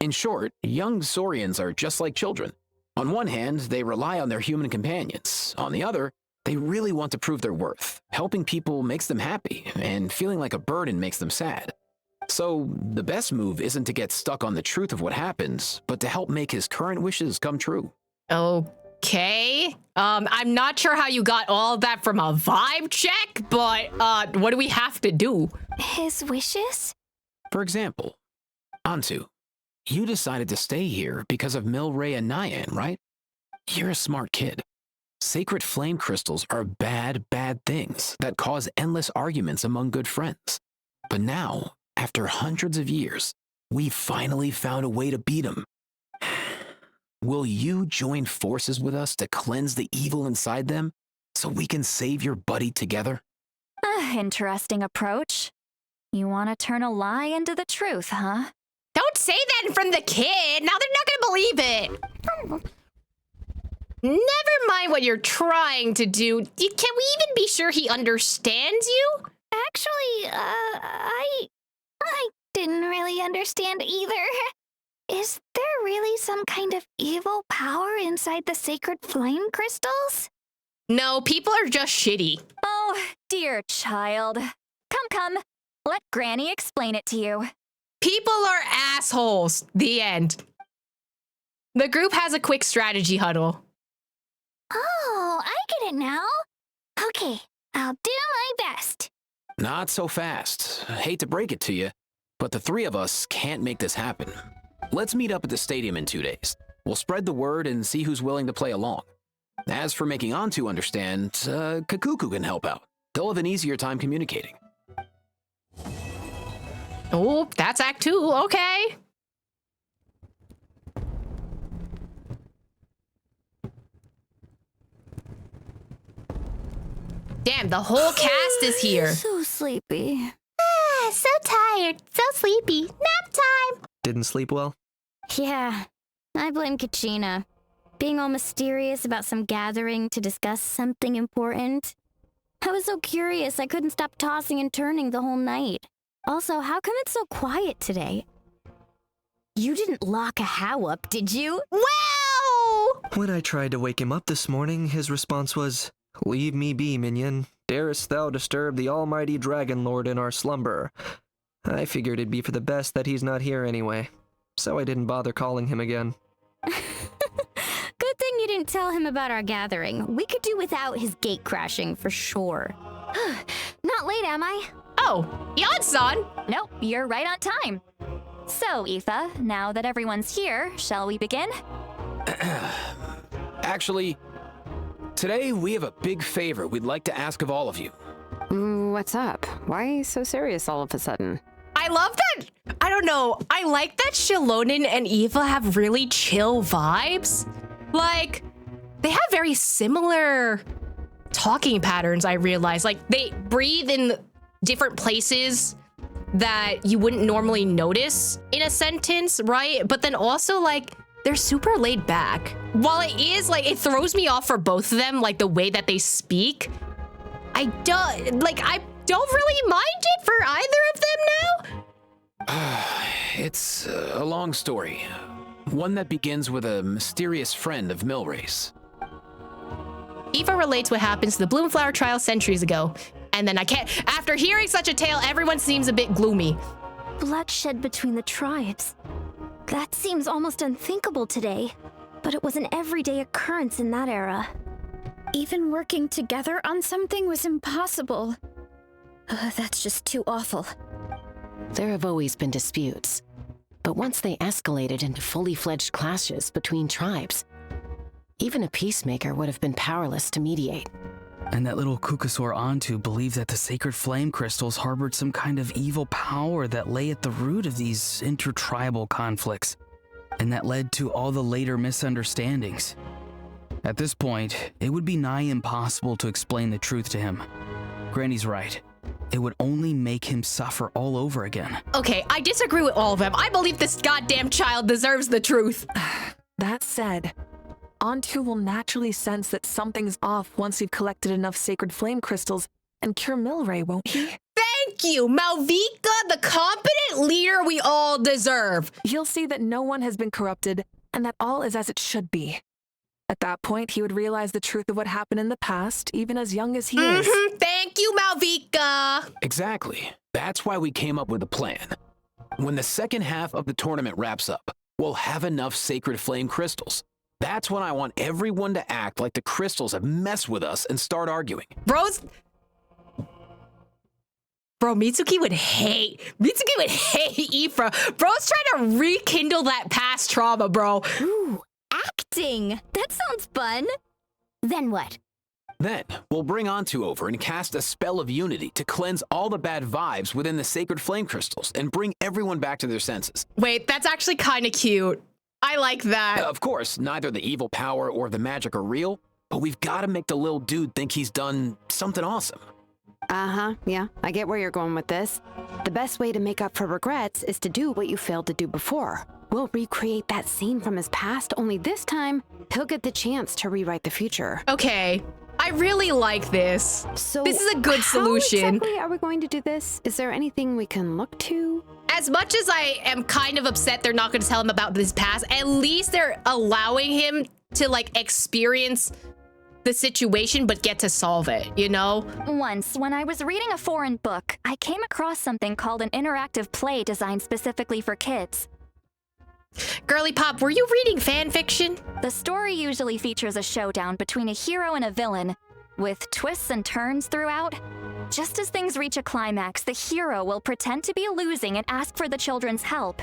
In short, young Saurians are just like children. On one hand, they rely on their human companions. On the other, they really want to prove their worth. Helping people makes them happy, and feeling like a burden makes them sad. So, the best move isn't to get stuck on the truth of what happens, but to help make his current wishes come true. Okay. I'm not sure how you got all of that from a vibe check, but what do we have to do? His wishes? For example, Antu, you decided to stay here because of Milray and Nyan, right? You're a smart kid. Sacred flame crystals are bad, bad things that cause endless arguments among good friends. But now, after hundreds of years, we finally found a way to beat them. Will you join forces with us to cleanse the evil inside them so we can save your buddy together? Interesting approach. You want to turn a lie into the truth, huh? Don't say that in front of the kid. Now they're not gonna believe it. Never mind what you're trying to do. Can we even be sure he understands you? Actually, I didn't really understand either. Is there really some kind of evil power inside the sacred flame crystals? No, people are just shitty. Oh, dear child. Come. Let Granny explain it to you. People are assholes. The end. The group has a quick strategy huddle. Oh, I get it now. Okay, I'll do my best. Not so fast. Hate to break it to you, but the three of us can't make this happen. Let's meet up at the stadium in 2 days. We'll spread the word and see who's willing to play along. As for making Antu understand, Kakuku can help out. They'll have an easier time communicating. Oh, that's Act 2, okay. Damn, the whole cast is here. So sleepy. So tired, so sleepy. Nap time. Didn't sleep well? Yeah, I blame Kachina. Being all mysterious about some gathering to discuss something important. I was so curious I couldn't stop tossing and turning the whole night. Also, how come it's so quiet today? You didn't lock a How up, did you? Wow! When I tried to wake him up this morning, his response was, "Leave me be, minion. Darest thou disturb the almighty Dragon Lord in our slumber?" I figured it'd be for the best that he's not here anyway, so I didn't bother calling him again. Good thing you didn't tell him about our gathering. We could do without his gate crashing for sure. Not late, am I? Oh, Yon-san! Nope, you're right on time. So, Aoife, now that everyone's here, shall we begin? Actually, today we have a big favor we'd like to ask of all of you. What's up? Why so serious all of a sudden? I love that. I don't know. I like that Shilonin and Eva have really chill vibes. Like, they have very similar talking patterns, I realize. Like, they breathe in different places that you wouldn't normally notice in a sentence, right? But then also, like, they're super laid back. While it is, like, it throws me off for both of them, like, the way that they speak. I don't really mind it for either of them now. It's a long story. One that begins with a mysterious friend of Milray's. Eva relates what happens to the Bloomflower trial centuries ago. And then after hearing such a tale, everyone seems a bit gloomy. Bloodshed between the tribes. That seems almost unthinkable today, but it was an everyday occurrence in that era. Even working together on something was impossible. That's just too awful. There have always been disputes, but once they escalated into fully fledged clashes between tribes, even a peacemaker would have been powerless to mediate. And that little Kukusaur Antu believed that the sacred flame crystals harbored some kind of evil power that lay at the root of these intertribal conflicts, and that led to all the later misunderstandings. At this point, it would be nigh impossible to explain the truth to him. Granny's right. It would only make him suffer all over again. Okay, I disagree with all of them. I believe this goddamn child deserves the truth. That said, Antu will naturally sense that something's off once you've collected enough sacred flame crystals and cure Milray, won't he? Thank you, Malvika, the competent leader we all deserve. He'll see that no one has been corrupted and that all is as it should be. At that point, he would realize the truth of what happened in the past, even as young as he is. Thank you, Malvika. Exactly. That's why we came up with a plan. When the second half of the tournament wraps up, we'll have enough sacred flame crystals. That's when I want everyone to act like the crystals have messed with us and start arguing. Bro, Mitsuki would hate Ifra. Bro's trying to rekindle that past trauma, bro. Ooh, acting. That sounds fun. Then what? Then, we'll bring Antu over and cast a spell of unity to cleanse all the bad vibes within the sacred flame crystals and bring everyone back to their senses. Wait, that's actually kind of cute. I like that. Of course, neither the evil power or the magic are real, but we've got to make the little dude think he's done something awesome. Uh-huh, yeah, I get where you're going with this. The best way to make up for regrets is to do what you failed to do before. We'll recreate that scene from his past, only this time, he'll get the chance to rewrite the future. Okay, I really like this. So this is a good solution. How exactly are we going to do this? Is there anything we can look to? As much as I am kind of upset they're not going to tell him about his past, at least they're allowing him to, like, experience the situation but get to solve it, you know? Once, when I was reading a foreign book, I came across something called an interactive play designed specifically for kids. Girly Pop, were you reading fan fiction? The story usually features a showdown between a hero and a villain, with twists and turns throughout. Just as things reach a climax, the hero will pretend to be losing and ask for the children's help.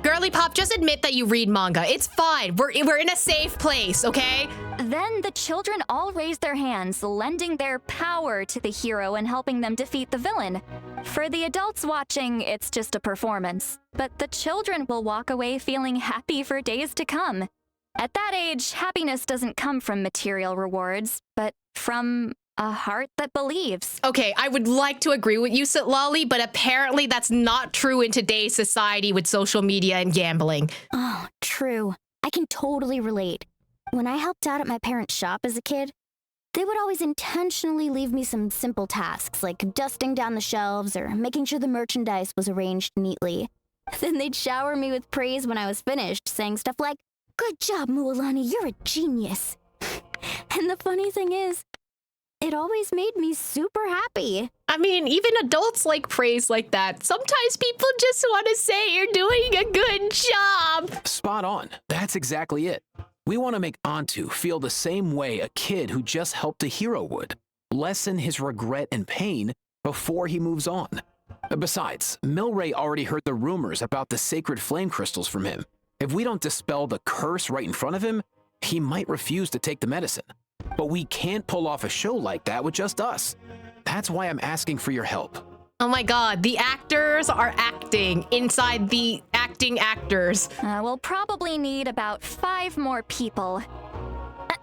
Girly Pop, just admit that you read manga. It's fine. We're in a safe place, okay? Then the children all raise their hands, lending their power to the hero and helping them defeat the villain. For the adults watching, it's just a performance. But the children will walk away feeling happy for days to come. At that age, happiness doesn't come from material rewards, but from a heart that believes. Okay, I would like to agree with you, Sitlali, but apparently that's not true in today's society with social media and gambling. Oh, true. I can totally relate. When I helped out at my parents' shop as a kid, they would always intentionally leave me some simple tasks like dusting down the shelves or making sure the merchandise was arranged neatly. Then they'd shower me with praise when I was finished, saying stuff like, "Good job, Mualani, you're a genius." And the funny thing is, it always made me super happy. I mean, even adults like praise like that. Sometimes people just want to say you're doing a good job. Spot on. That's exactly it. We want to make Antu feel the same way a kid who just helped a hero would. Lessen his regret and pain before he moves on. Besides, Milray already heard the rumors about the sacred flame crystals from him. If we don't dispel the curse right in front of him, he might refuse to take the medicine. But we can't pull off a show like that with just us. That's why I'm asking for your help. Oh my god, the actors are acting inside the acting actors. We'll probably need about 5 more people.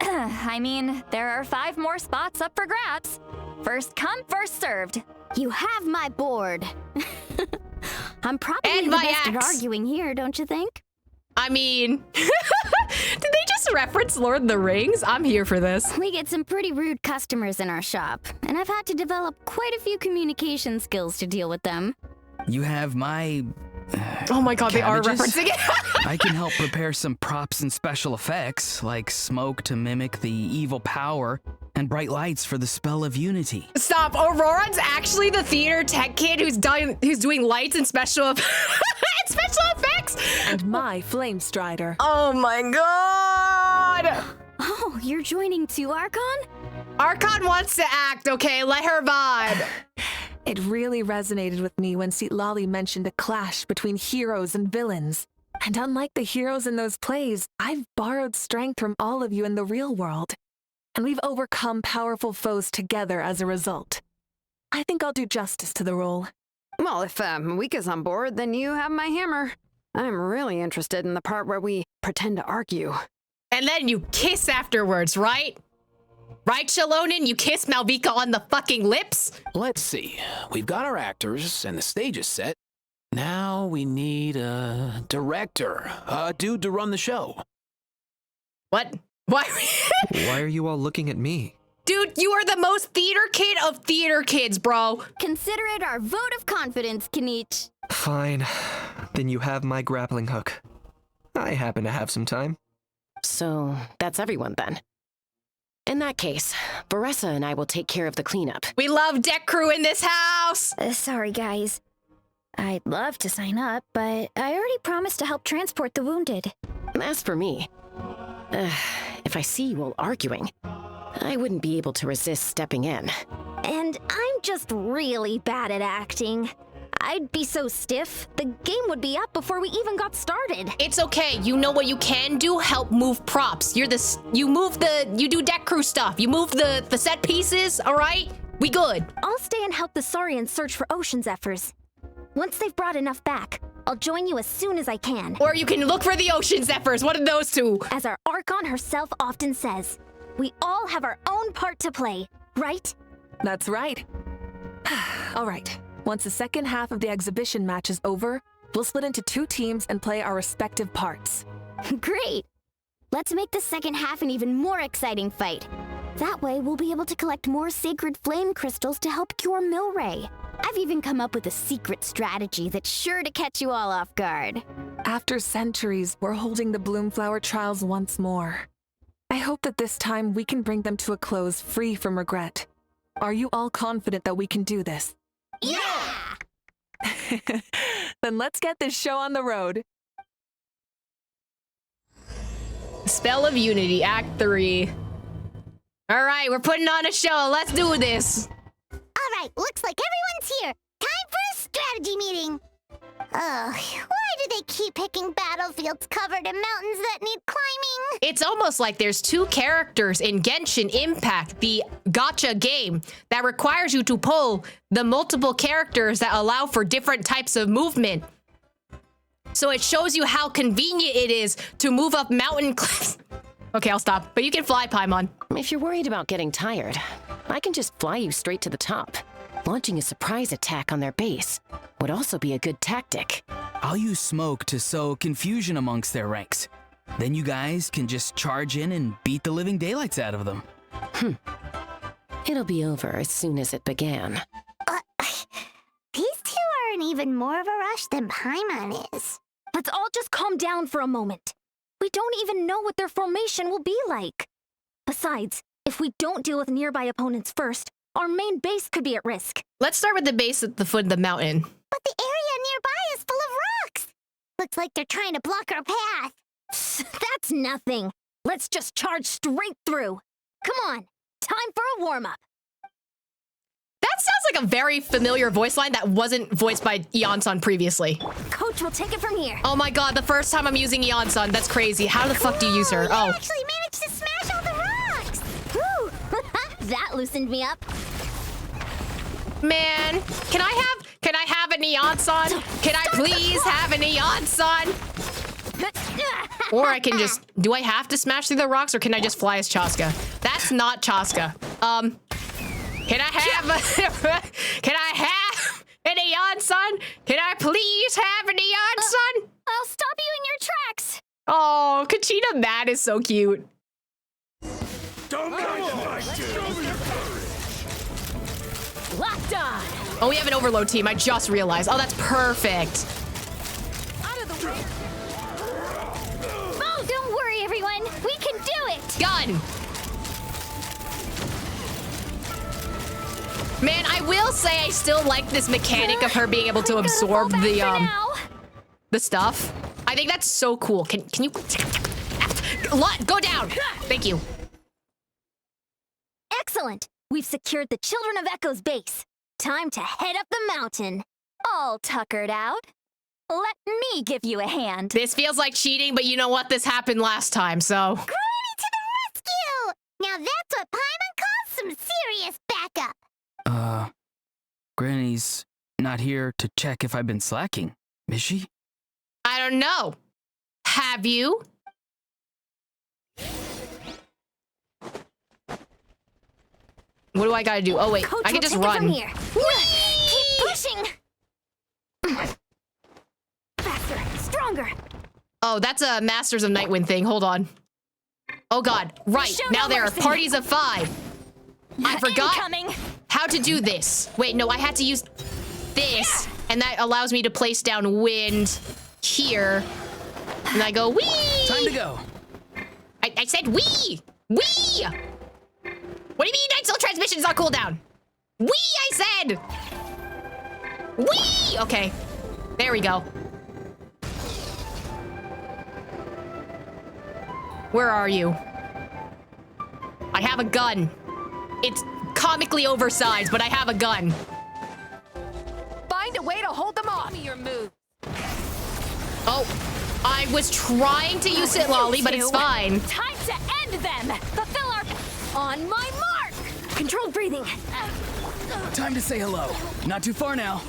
I mean, there are 5 more spots up for grabs. First come, first served. You have my board. I'm probably the best at arguing here, don't you think? I mean, did they just reference Lord of the Rings? I'm here for this. We get some pretty rude customers in our shop, and I've had to develop quite a few communication skills to deal with them. You have my... oh my god, cabbages? They are referencing it. I can help prepare some props and special effects, like smoke to mimic the evil power, and bright lights for the spell of unity. Stop, Aurora's actually the theater tech kid who's doing lights and special effects. And my flame strider. Oh my god! Oh, you're joining too, Archon? Archon wants to act, okay? Let her vibe. It really resonated with me when Lolly mentioned a clash between heroes and villains. And unlike the heroes in those plays, I've borrowed strength from all of you in the real world. And we've overcome powerful foes together as a result. I think I'll do justice to the role. Well, if Mika's on board, then you have my hammer. I'm really interested in the part where we pretend to argue. And then you kiss afterwards, right? Right, Shalonin? You kiss Malvika on the fucking lips? Let's see. We've got our actors, and the stage is set. Now we need a director, a dude to run the show. What? Why? Why are you all looking at me? Dude, you are the most theater kid of theater kids, bro. Consider it our vote of confidence, Kanich. Fine. Then you have my grappling hook. I happen to have some time. So, that's everyone then. In that case, Baressa and I will take care of the cleanup. We love deck crew in this house! Sorry, guys. I'd love to sign up, but I already promised to help transport the wounded. As for me, if I see you all arguing, I wouldn't be able to resist stepping in. And I'm just really bad at acting. I'd be so stiff, the game would be up before we even got started. It's okay. You know what you can do? Help move props. You do deck crew stuff. You move the set pieces, all right? We good. I'll stay and help the Saurians search for ocean zephyrs. Once they've brought enough back, I'll join you as soon as I can. Or you can look for the ocean zephyrs. One of those two. As our Archon herself often says, we all have our own part to play, right? That's right. All right. Once the second half of the exhibition match is over, we'll split into 2 teams and play our respective parts. Great! Let's make the second half an even more exciting fight. That way, we'll be able to collect more sacred flame crystals to help cure Milray. I've even come up with a secret strategy that's sure to catch you all off guard. After centuries, we're holding the Bloomflower trials once more. I hope that this time we can bring them to a close free from regret. Are you all confident that we can do this? Yeah! Then let's get this show on the road. Spell of Unity, Act 3. All right, we're putting on a show. Let's do this. All right, looks like everyone's here. Time for a strategy meeting. Ugh, why do they keep picking battlefields covered in mountains that need climbing? It's almost like there's 2 characters in Genshin Impact, the gacha game, that requires you to pull the multiple characters that allow for different types of movement. So it shows you how convenient it is to move up mountain cliffs. Okay, I'll stop. But you can fly, Paimon. If you're worried about getting tired, I can just fly you straight to the top. Launching a surprise attack on their base would also be a good tactic. I'll use smoke to sow confusion amongst their ranks. Then you guys can just charge in and beat the living daylights out of them. It'll be over as soon as it began. These 2 are in even more of a rush than Paimon is. Let's all just calm down for a moment. We don't even know what their formation will be like. Besides, if we don't deal with nearby opponents first, our main base could be at risk. Let's start with the base at the foot of the mountain. But the area nearby is full of rocks. Looks like they're trying to block our path. That's nothing. Let's just charge straight through. Come on, time for a warm-up. That sounds like a very familiar voice line that wasn't voiced by Eon-san previously. Coach will take it from here. Oh my god, the first time I'm using Eon-san. That's crazy. How the fuck do you use her? Oh. You actually managed to smash all the rocks. Whew. That loosened me up. Man, can I have an Eon-san? Can I please have an Eon-san? Or I can just, do I have to smash through the rocks or can I just fly as Chaska? That's not Chaska. Can I have an Eon-san? Can I please have an Eon-san? I'll stop you in your tracks. Oh, Kachina Mad is so cute. Locked on. Oh, we have an overload team. I just realized. Oh, that's perfect. Out of the way. Oh, don't worry, everyone. We can do it. Gun. Man, I will say I still like this mechanic of her being able to absorb the stuff. I think that's so cool. Can you go down? Thank you. Excellent. We've secured the Children of Echo's base. Time to head up the mountain. All tuckered out. Let me give you a hand. This feels like cheating, but you know what? This happened last time, so... Granny to the rescue! Now that's what Paimon calls some serious backup. Granny's not here to check if I've been slacking, is she? I don't know. Have you? What do I gotta do? Oh, wait. Coach I can will just take it run. from here. Keep pushing. Faster, stronger. Oh, that's a Masters of Nightwind thing. Hold on. Oh, God. Right. Show now no there mercy. are parties of 5. I forgot Incoming. how to do this. Wait, no, I had to use this, and that allows me to place down wind here. And I go, wee! Time to go. I said wee! Wee! What do you mean Night Soul transmission is on cooldown? Wee, I said! Wee! Okay. There we go. Where are you? I have a gun. It's comically oversized, but I have a gun. Find a way to hold them off. Give me your move. Oh, I was trying to use it, Lolly, but it's fine. Time to end them. Fulfill our... On my mark. Controlled breathing. Time to say hello. Not too far now.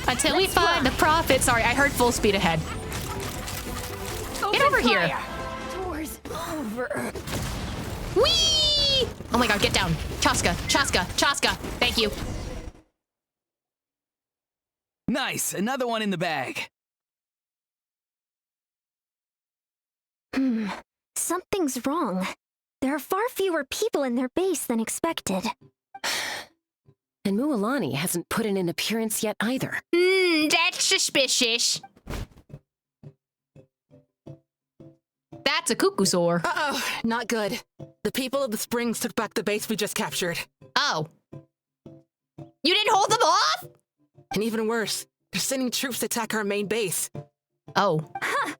Until we find the prophet. Sorry, I heard full speed ahead. Get over here. Doors over. Whee! Oh my god, get down. Chaska, Chaska, Chaska. Thank you. Nice, another one in the bag. Something's wrong. There are far fewer people in their base than expected. And Mualani hasn't put in an appearance yet either. That's suspicious. That's a cuckoosaur. Uh-oh, not good. The people of the Springs took back the base we just captured. Oh. You didn't hold them off? And even worse, they're sending troops to attack our main base. Oh. Huh.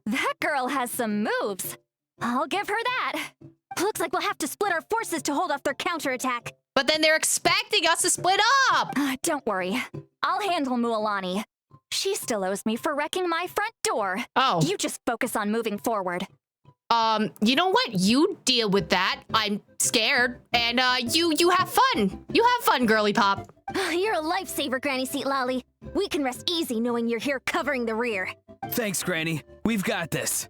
That girl has some moves. I'll give her that. Looks like we'll have to split our forces to hold off their counterattack. But then they're expecting us to split up! Don't worry. I'll handle Mualani. She still owes me for wrecking my front door. Oh. You just focus on moving forward. You know what? You deal with that. I'm scared. And, you have fun. You have fun, girly pop. You're a lifesaver, Granny Seat Lolly. We can rest easy knowing you're here covering the rear. Thanks, Granny. We've got this.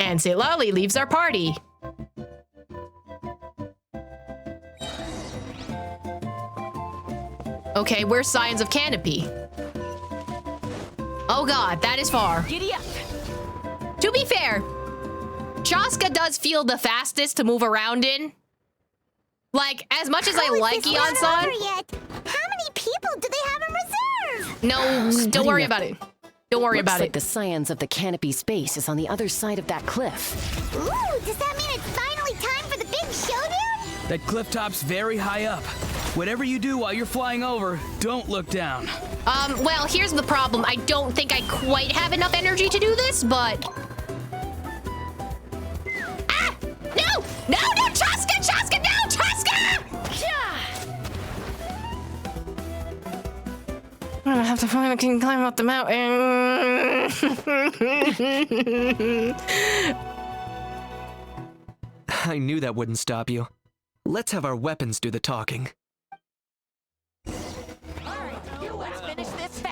And Seat Lolly leaves our party. Okay, where's Scions of Canopy? Oh god, that is far. Giddy up. To be fair, Chaska does feel the fastest to move around in. Like, as much as I like Eon-san... How many people do they have in reserve? No, don't worry about it. Don't worry about like it. The Scions of the Canopy space is on the other side of that cliff. Ooh, does that mean it's finally time for the big showdown? That cliff top's very high up. Whatever you do while you're flying over, don't look down. Well, here's the problem. I don't think I quite have enough energy to do this, but... Ah! No! No, no! Chaska! Chaska! No! Chaska! I'm gonna have to find a king climb up the mountain. I knew that wouldn't stop you. Let's have our weapons do the talking.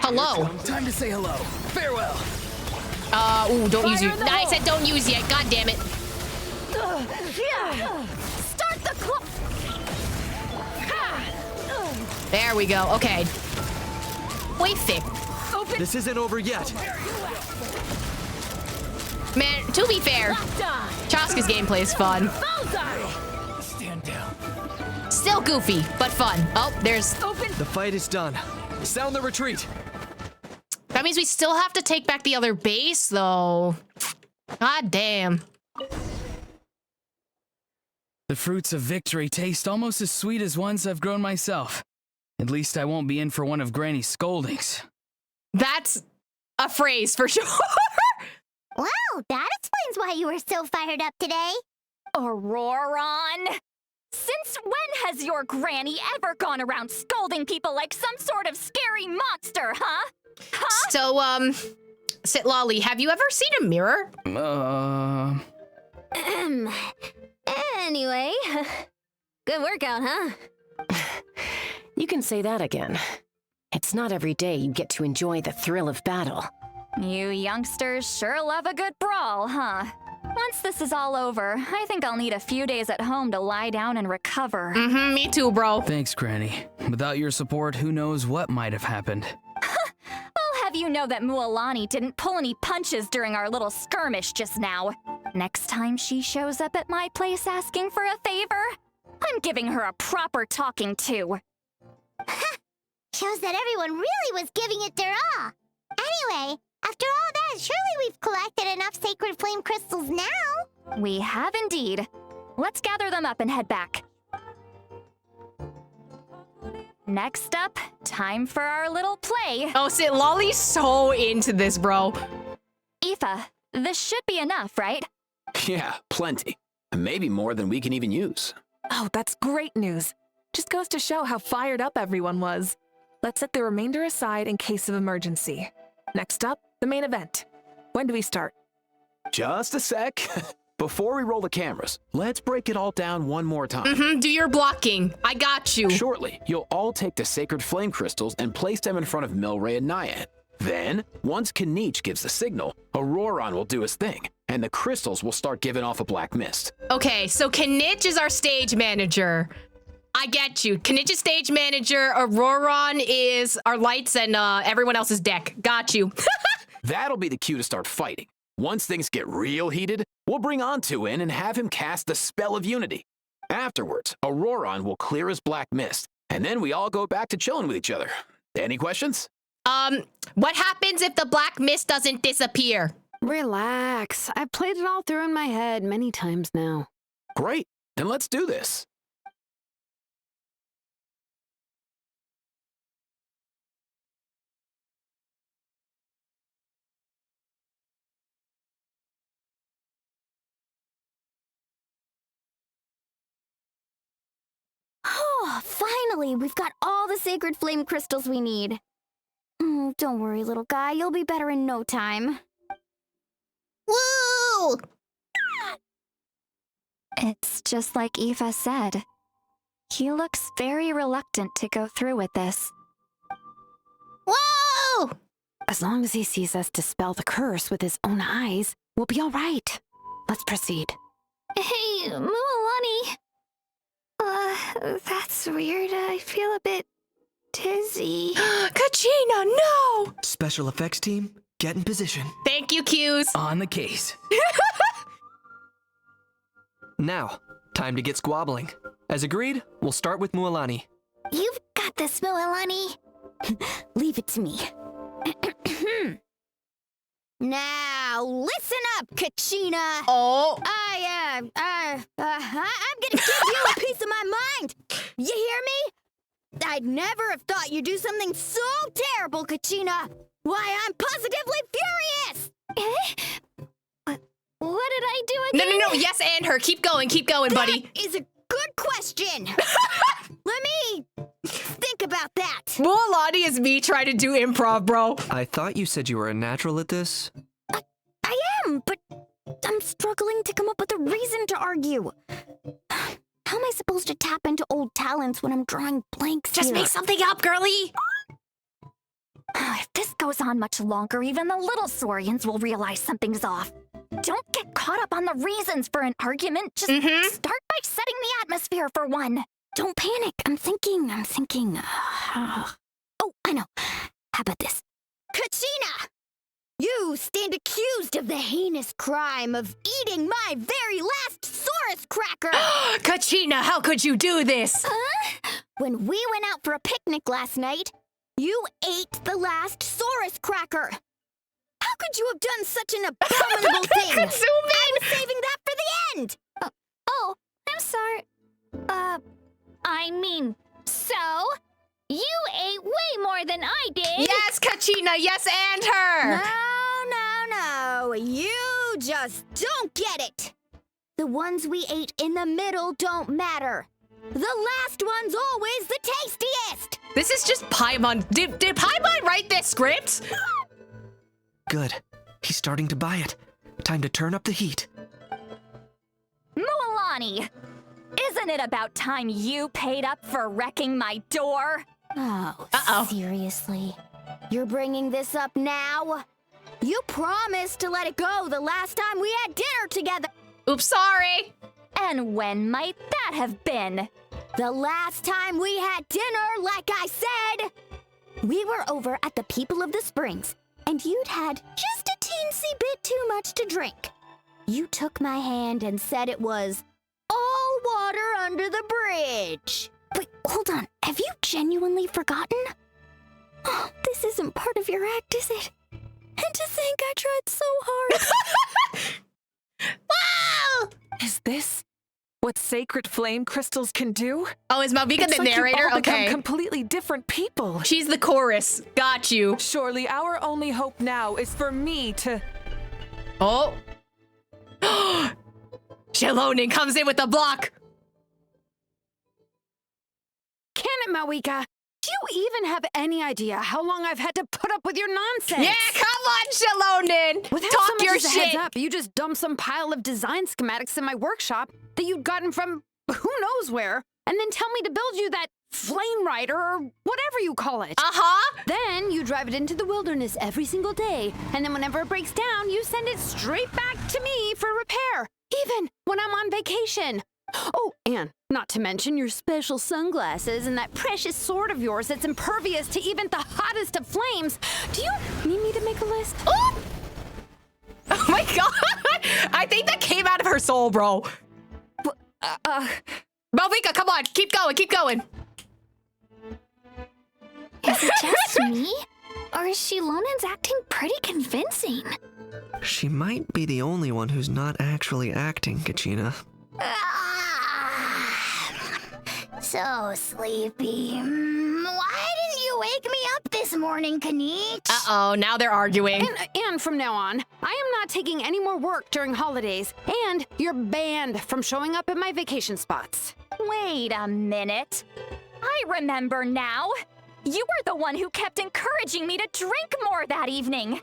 Hello. Time to say hello. Farewell. Ooh, don't use you. I said don't use yet. God damn it. Start the clock. There we go. Okay. Wait, thick. This isn't over yet. Man, to be fair, Chaska's gameplay is fun. Stand down. Still goofy, but fun. Oh, there's... The fight is done. Sound the retreat. That means we still have to take back the other base, though. God damn. The fruits of victory taste almost as sweet as ones I've grown myself. At least I won't be in for one of Granny's scoldings. That's a phrase for sure. Wow, that explains why you were so fired up today. Auroron! Since when has your granny ever gone around scolding people like some sort of scary monster, huh? Huh? So, Sitlolly, have you ever seen a mirror? Anyway, good workout, huh? You can say that again. It's not every day you get to enjoy the thrill of battle. You youngsters sure love a good brawl, huh? Once this is all over, I think I'll need a few days at home to lie down and recover. Mm-hmm, me too, bro. Thanks, Granny. Without your support, who knows what might have happened. I'll have you know that Mualani didn't pull any punches during our little skirmish just now. Next time she shows up at my place asking for a favor, I'm giving her a proper talking to. Shows that everyone really was giving it their all. Anyway, after all that, surely we've collected enough sacred flame crystals now. We have indeed. Let's gather them up and head back. Next up, time for our little play. Oh, Sitlolly's so into this, bro. Aoife, this should be enough, right? Yeah, plenty. Maybe more than we can even use. Oh, that's great news. Just goes to show how fired up everyone was. Let's set the remainder aside in case of emergency. Next up, the main event. When do we start? Just a sec. Before we roll the cameras, let's break it all down one more time. Mm-hmm, do your blocking. I got you. Shortly, you'll all take the sacred flame crystals and place them in front of Milray and Nyan. Then, once Kanich gives the signal, Auroron will do his thing, and the crystals will start giving off a black mist. Okay, so Kanich is our stage manager. I get you. Kanich is stage manager, Auroron is our lights, and everyone else's deck. Got you. That'll be the cue to start fighting. Once things get real heated, we'll bring Antu in and have him cast the Spell of Unity. Afterwards, Auroron will clear his black mist, and then we all go back to chilling with each other. Any questions? What happens if the black mist doesn't disappear? Relax. I've played it all through in my head many times now. Great. Then let's do this. Oh, finally, we've got all the sacred flame crystals we need. Don't worry, little guy, you'll be better in no time. Woo! It's just like Aoife said. He looks very reluctant to go through with this. Whoa! As long as he sees us dispel the curse with his own eyes, we'll be all right. Let's proceed. Hey, Mualani. That's weird. I feel a bit dizzy. Kachina, no! Special effects team, get in position. Thank you, Q's. On the case. Now, time to get squabbling. As agreed, we'll start with Mualani. You've got this, Mualani. Leave it to me. Now, listen up, Kachina. Oh. I'm gonna give you a piece of my mind. You hear me? I'd never have thought you'd do something so terrible, Kachina. Why, I'm positively furious. What did I do again? No. Yes, and her. Keep going, buddy. That is a good question. Let me think about that. Mualani is me trying to do improv, bro. I thought you said you were a natural at this. I am, but I'm struggling to come up with a reason to argue. How am I supposed to tap into old talents when I'm drawing blanks Just here? make something up, girly. If this goes on much longer, even the little Saurians will realize something's off. Don't get caught up on the reasons for an argument. Just start by setting the atmosphere for one. Don't panic. I'm thinking. Oh, I know. How about this? Kachina! You stand accused of the heinous crime of eating my very last Saurus cracker! Kachina, how could you do this? When we went out for a picnic last night, you ate the last Saurus cracker. How could you have done such an abominable thing? I was saving that for the end! Oh, I'm sorry. I mean, so? You ate way more than I did! Yes, Kachina, yes, and her! No. You just don't get it! The ones we ate in the middle don't matter. The last one's always the tastiest! This is just Paimon. Did Paimon write this script? Good. He's starting to buy it. Time to turn up the heat. Mualani! Isn't it about time you paid up for wrecking my door? Oh, seriously? You're bringing this up now? You promised to let it go the last time we had dinner together. Oops, sorry. And when might that have been? The last time we had dinner, like I said. We were over at the People of the Springs, and you'd had just a teensy bit too much to drink. You took my hand and said it was all water under the bridge. Wait, hold on. Have you genuinely forgotten? Oh, this isn't part of your act, is it? And to think I tried so hard. Wow! Is this what sacred flame crystals can do? Oh, is Malvika It's the like narrator? You've all Okay. become completely different people. She's the chorus. Got you. Surely our only hope now is for me to... Oh. Shalonin comes in with the block. Can it, Mawika? Do you even have any idea how long I've had to put up with your nonsense? Yeah, come on, Shalonin. Without Talk so much your as a shit. heads up, you just dumped some pile of design schematics in my workshop that you'd gotten from who knows where, and then tell me to build you that flame rider or whatever you call it. Uh-huh. Then you drive it into the wilderness every single day, and then whenever it breaks down, you send it straight back to me for repair, even when I'm on vacation. Oh, and not to mention your special sunglasses and that precious sword of yours that's impervious to even the hottest of flames. Do you need me to make a list? Oh! Oh my god! I think that came out of her soul, bro. Malvika, come on, keep going, keep going. Is it just me? Or is Shilonin's acting pretty convincing? She might be the only one who's not actually acting, Kachina. So sleepy. Why didn't you wake me up this morning, Kanich? Uh-oh, now they're arguing. And from now on, I am not taking any more work during holidays, and you're banned from showing up at my vacation spots. Wait a minute. I remember now. You were the one who kept encouraging me to drink more that evening.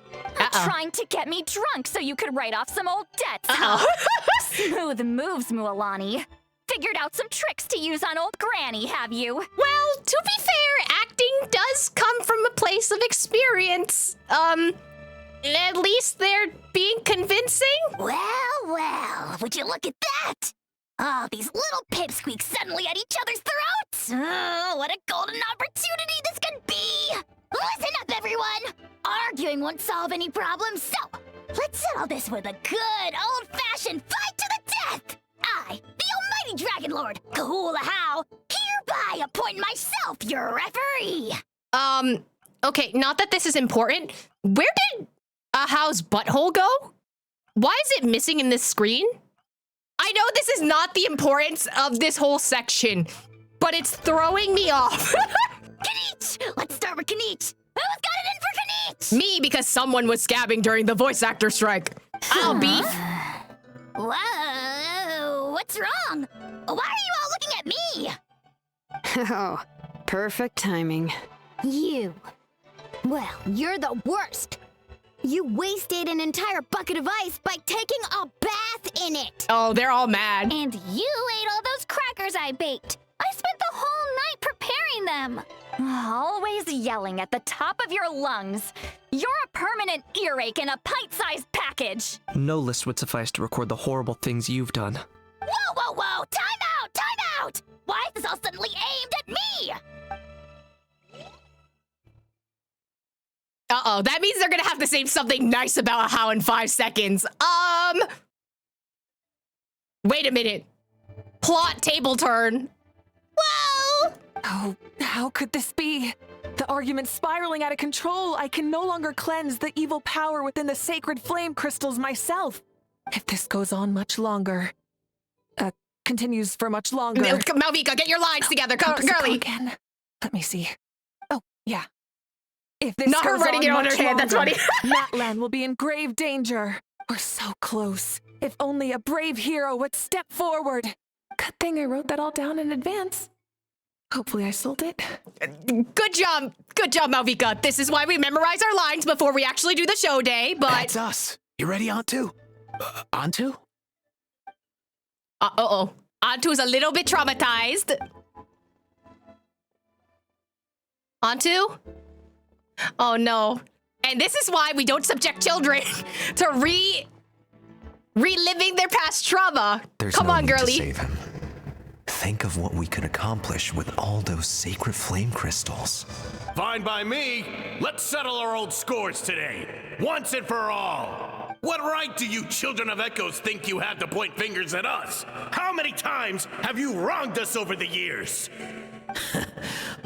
Trying to get me drunk so you could write off some old debts. Smooth moves, Mualani. Figured out some tricks to use on old Granny, have you? Well, to be fair, acting does come from a place of experience. At least they're being convincing. Well, would you look at that? Oh, these little pipsqueaks suddenly at each other's throats. Oh, what a golden opportunity this could be. Listen up, everyone. Arguing won't solve any problems, so let's settle this with a good old-fashioned fight to the death. I, the almighty Dragon Lord, Kahula-How, hereby appoint myself your referee. Okay, not that this is important. Where did How's butthole go? Why is it missing in this screen? I know this is not the importance of this whole section, but it's throwing me off. Kanich! Let's start with Kanich. Who's got it in for Kanich? Me, because someone was scabbing during the voice actor strike. I'll beef. Whoa, what's wrong? Why are you all looking at me? Oh, perfect timing. You. Well, you're the worst. You wasted an entire bucket of ice by taking a bath in it. Oh, they're all mad. And you ate all those crackers I baked. I spent the whole night preparing them. Always yelling at the top of your lungs. You're a permanent earache in a pint-sized package. No list would suffice to record the horrible things you've done. Whoa. Time out. Why is this all suddenly aimed at me? Uh-oh, that means they're gonna have to say something nice about How in 5 seconds. Wait a minute. Plot table turn. Whoa! Oh, how could this be? The argument's spiraling out of control. I can no longer cleanse the evil power within the sacred flame crystals myself. If this goes on much longer, continues for much longer. Malvika, get your lines together, girly. Again. Let me see. Oh, yeah. If this Not goes her writing it on her much hand, that's longer, funny. Matland will be in grave danger. We're so close. If only a brave hero would step forward. Good thing I wrote that all down in advance. Hopefully I sold it. Good job. Good job, Malvika. This is why we memorize our lines before we actually do the show day, but... That's us. You ready, Antu? Antu? Uh-oh. Antu's a little bit traumatized. Antu? Oh, no. And this is why we don't subject children to reliving their past trauma. There's Come no on, need to girly. save him. Think of what we could accomplish with all those sacred flame crystals. Fine by me. Let's settle our old scores today, once and for all. What right do you children of Echoes think you have to point fingers at us? How many times have you wronged us over the years?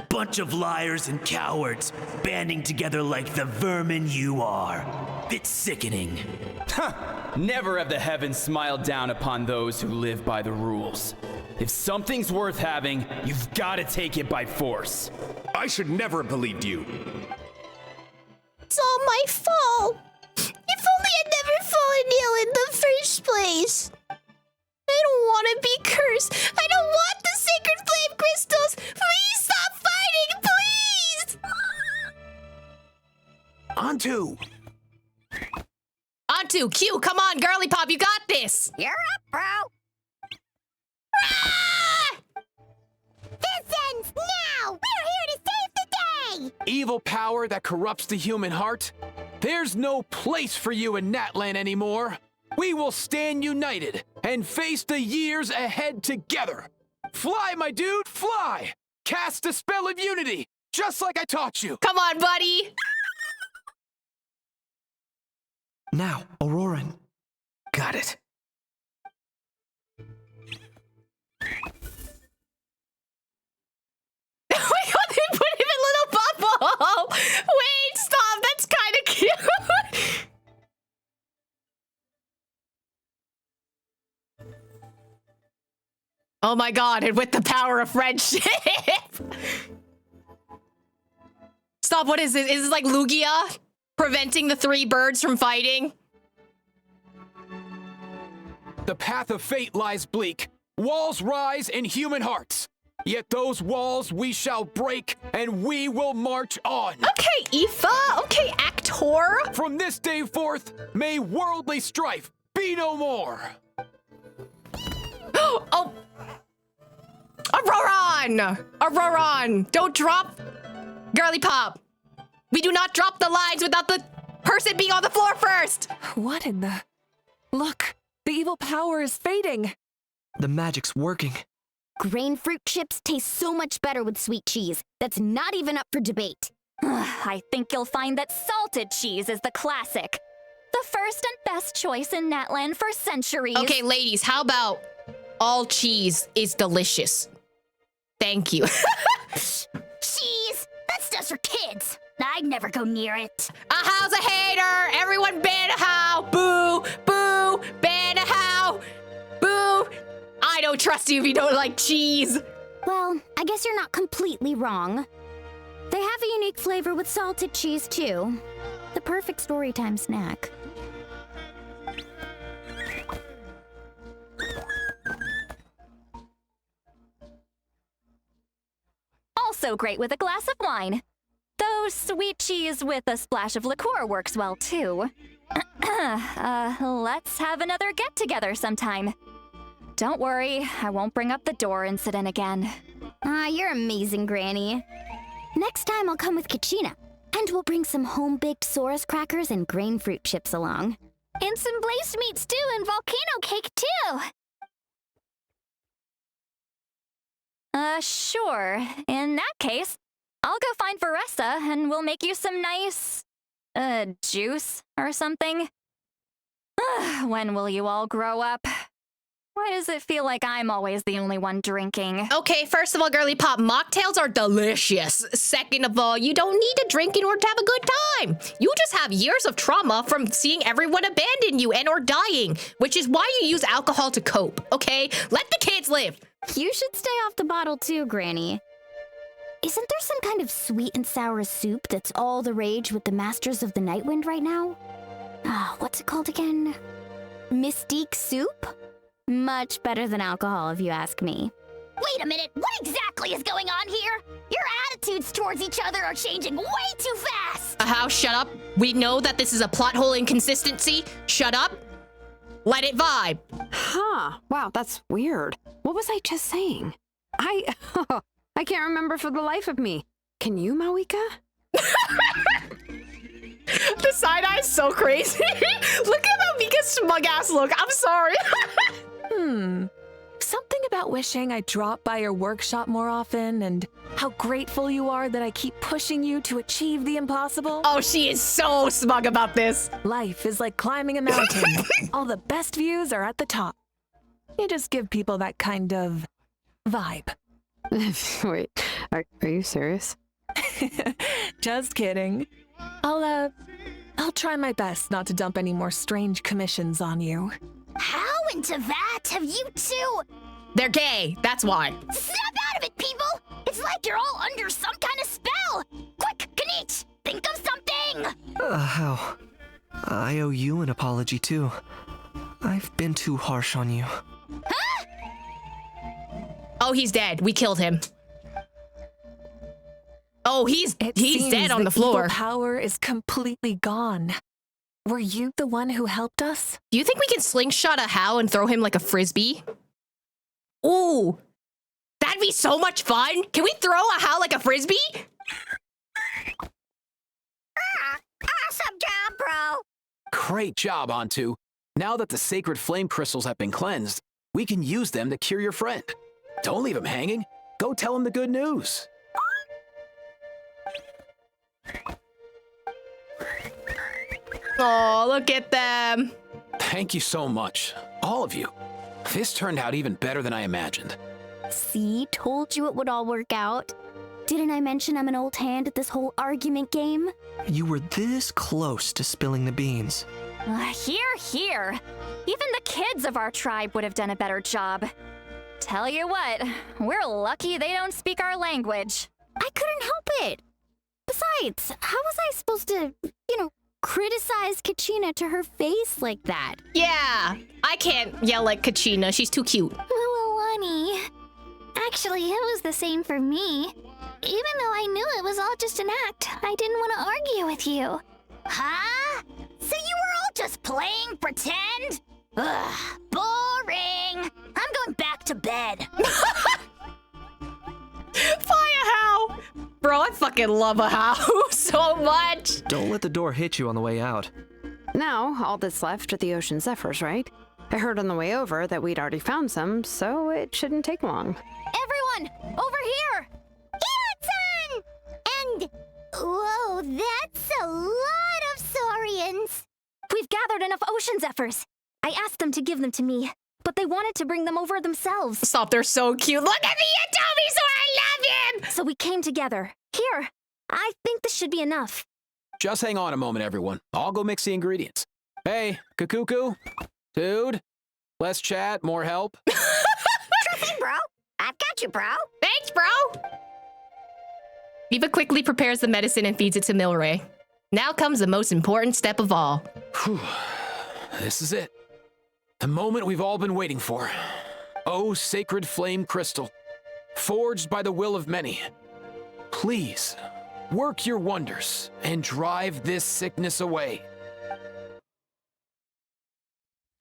Bunch of liars and cowards banding together like the vermin you are. It's sickening. Never have the heavens smiled down upon those who live by the rules. If something's worth having, you've got to take it by force. I should never have believed you. It's all my fault. If only I'd never fallen ill in the first place. I don't want to be cursed. I don't want the sacred flame crystals. Please stop fighting, please. Antu! Antu, Q, come on, girly pop, you got this. You're up, bro. This ends now! We're here to save the day! Evil power that corrupts the human heart? There's no place for you in Natlan anymore. We will stand united and face the years ahead together. Fly, my dude, fly! Cast the spell of unity, just like I taught you. Come on, buddy. Now, Auroran. Got it. Oh my god, they put him in little bubble. Wait, stop, that's kind of cute. Oh my god, and with the power of friendship. Stop, what is this? Is this like Lugia? Preventing the three birds from fighting? The path of fate lies bleak. Walls rise in human hearts. Yet those walls we shall break, and we will march on. Okay, Aoife. Okay, actor. From this day forth, may worldly strife be no more. Oh. Auroran! Auroran! Don't drop girly pop. We do not drop the lines without the person being on the floor first. What in the... Look, the evil power is fading. The magic's working. Grain fruit chips taste so much better with sweet cheese. That's not even up for debate. I think you'll find that salted cheese is the classic. The first and best choice in Natlan for centuries. Okay, ladies, how about all cheese is delicious? Thank you. Cheese! That stuff's for kids. I'd never go near it. A how's a hater? Everyone ban a how. Boo, boo, ban a how. Boo. I don't trust you if you don't like cheese. Well, I guess you're not completely wrong. They have a unique flavor with salted cheese, too. The perfect storytime snack. Also great with a glass of wine. Though sweet cheese with a splash of liqueur works well, too. Let's have another get-together sometime. Don't worry, I won't bring up the door incident again. You're amazing, Granny. Next time I'll come with Kachina, and we'll bring some home-baked Saurus crackers and grain fruit chips along. And some blazed meat stew and volcano cake, too. Sure. In that case, I'll go find Varessa and we'll make you some nice, juice or something. When will you all grow up? Why does it feel like I'm always the only one drinking? Okay, first of all, girly pop, mocktails are delicious. Second of all, you don't need to drink in order to have a good time. You just have years of trauma from seeing everyone abandon you and or dying, which is why you use alcohol to cope, okay? Let the kids live. You should stay off the bottle too, Granny. Isn't there some kind of sweet and sour soup that's all the rage with the Masters of the Nightwind right now? What's it called again? Mystique soup? Much better than alcohol, if you ask me. Wait a minute, what exactly is going on here? Your attitudes towards each other are changing way too fast! How? Shut up. We know that this is a plot hole inconsistency. Shut up. Let it vibe. Huh. Wow, that's weird. What was I just saying? I can't remember for the life of me. Can you, Mawika? The side eye is so crazy. Look at Mika's smug ass look. I'm sorry. Something about wishing I dropped by your workshop more often and how grateful you are that I keep pushing you to achieve the impossible. Oh, she is so smug about this. Life is like climbing a mountain. All the best views are at the top. You just give people that kind of vibe. Wait, are you serious? Just kidding. I'll try my best not to dump any more strange commissions on you. How into that have you two? They're gay, that's why. Snap out of it, people! It's like you're all under some kind of spell! Quick, Kanich, think of something! How? I owe you an apology, too. I've been too harsh on you. Huh? Oh, he's dead. We killed him. Oh, he's dead on the floor. Evil power is completely gone. Were you the one who helped us? Do you think we can slingshot a Hao and throw him like a frisbee? Ooh, that'd be so much fun. Can we throw a Hao like a frisbee? Awesome job, bro! Great job, Antu. Now that the sacred flame crystals have been cleansed, we can use them to cure your friend. Don't leave him hanging. Go tell him the good news. Oh, look at them. Thank you so much, all of you. This turned out even better than I imagined. See, told you it would all work out. Didn't I mention I'm an old hand at this whole argument game? You were this close to spilling the beans. Here. Even the kids of our tribe would have done a better job. Tell you what, we're lucky they don't speak our language. I couldn't help it. Besides, how was I supposed to, criticize Kachina to her face like that? Yeah, I can't yell like Kachina. She's too cute. Lualani. Actually, it was the same for me. Even though I knew it was all just an act, I didn't want to argue with you. Huh? So you were all just playing pretend? Ugh, boring. I'm going back to bed. Fire Hao! Bro, I fucking love a Hao so much. Don't let the door hit you on the way out. Now, all that's left are the ocean zephyrs, right? I heard on the way over that we'd already found some, so it shouldn't take long. Everyone, over here! Ian-san! And, whoa, that's a lot of Saurians. We've gathered enough ocean zephyrs. I asked them to give them to me, but they wanted to bring them over themselves. Stop, they're so cute. Look at the Atomi, so I love him! So we came together. Here, I think this should be enough. Just hang on a moment, everyone. I'll go mix the ingredients. Hey, Kakuku, dude, less chat, more help. Sure thing, bro. I've got you, bro. Thanks, bro. Eva quickly prepares the medicine and feeds it to Milray. Now comes the most important step of all. Whew. This is it. The moment we've all been waiting for. Oh, sacred flame crystal, forged by the will of many. Please, work your wonders and drive this sickness away.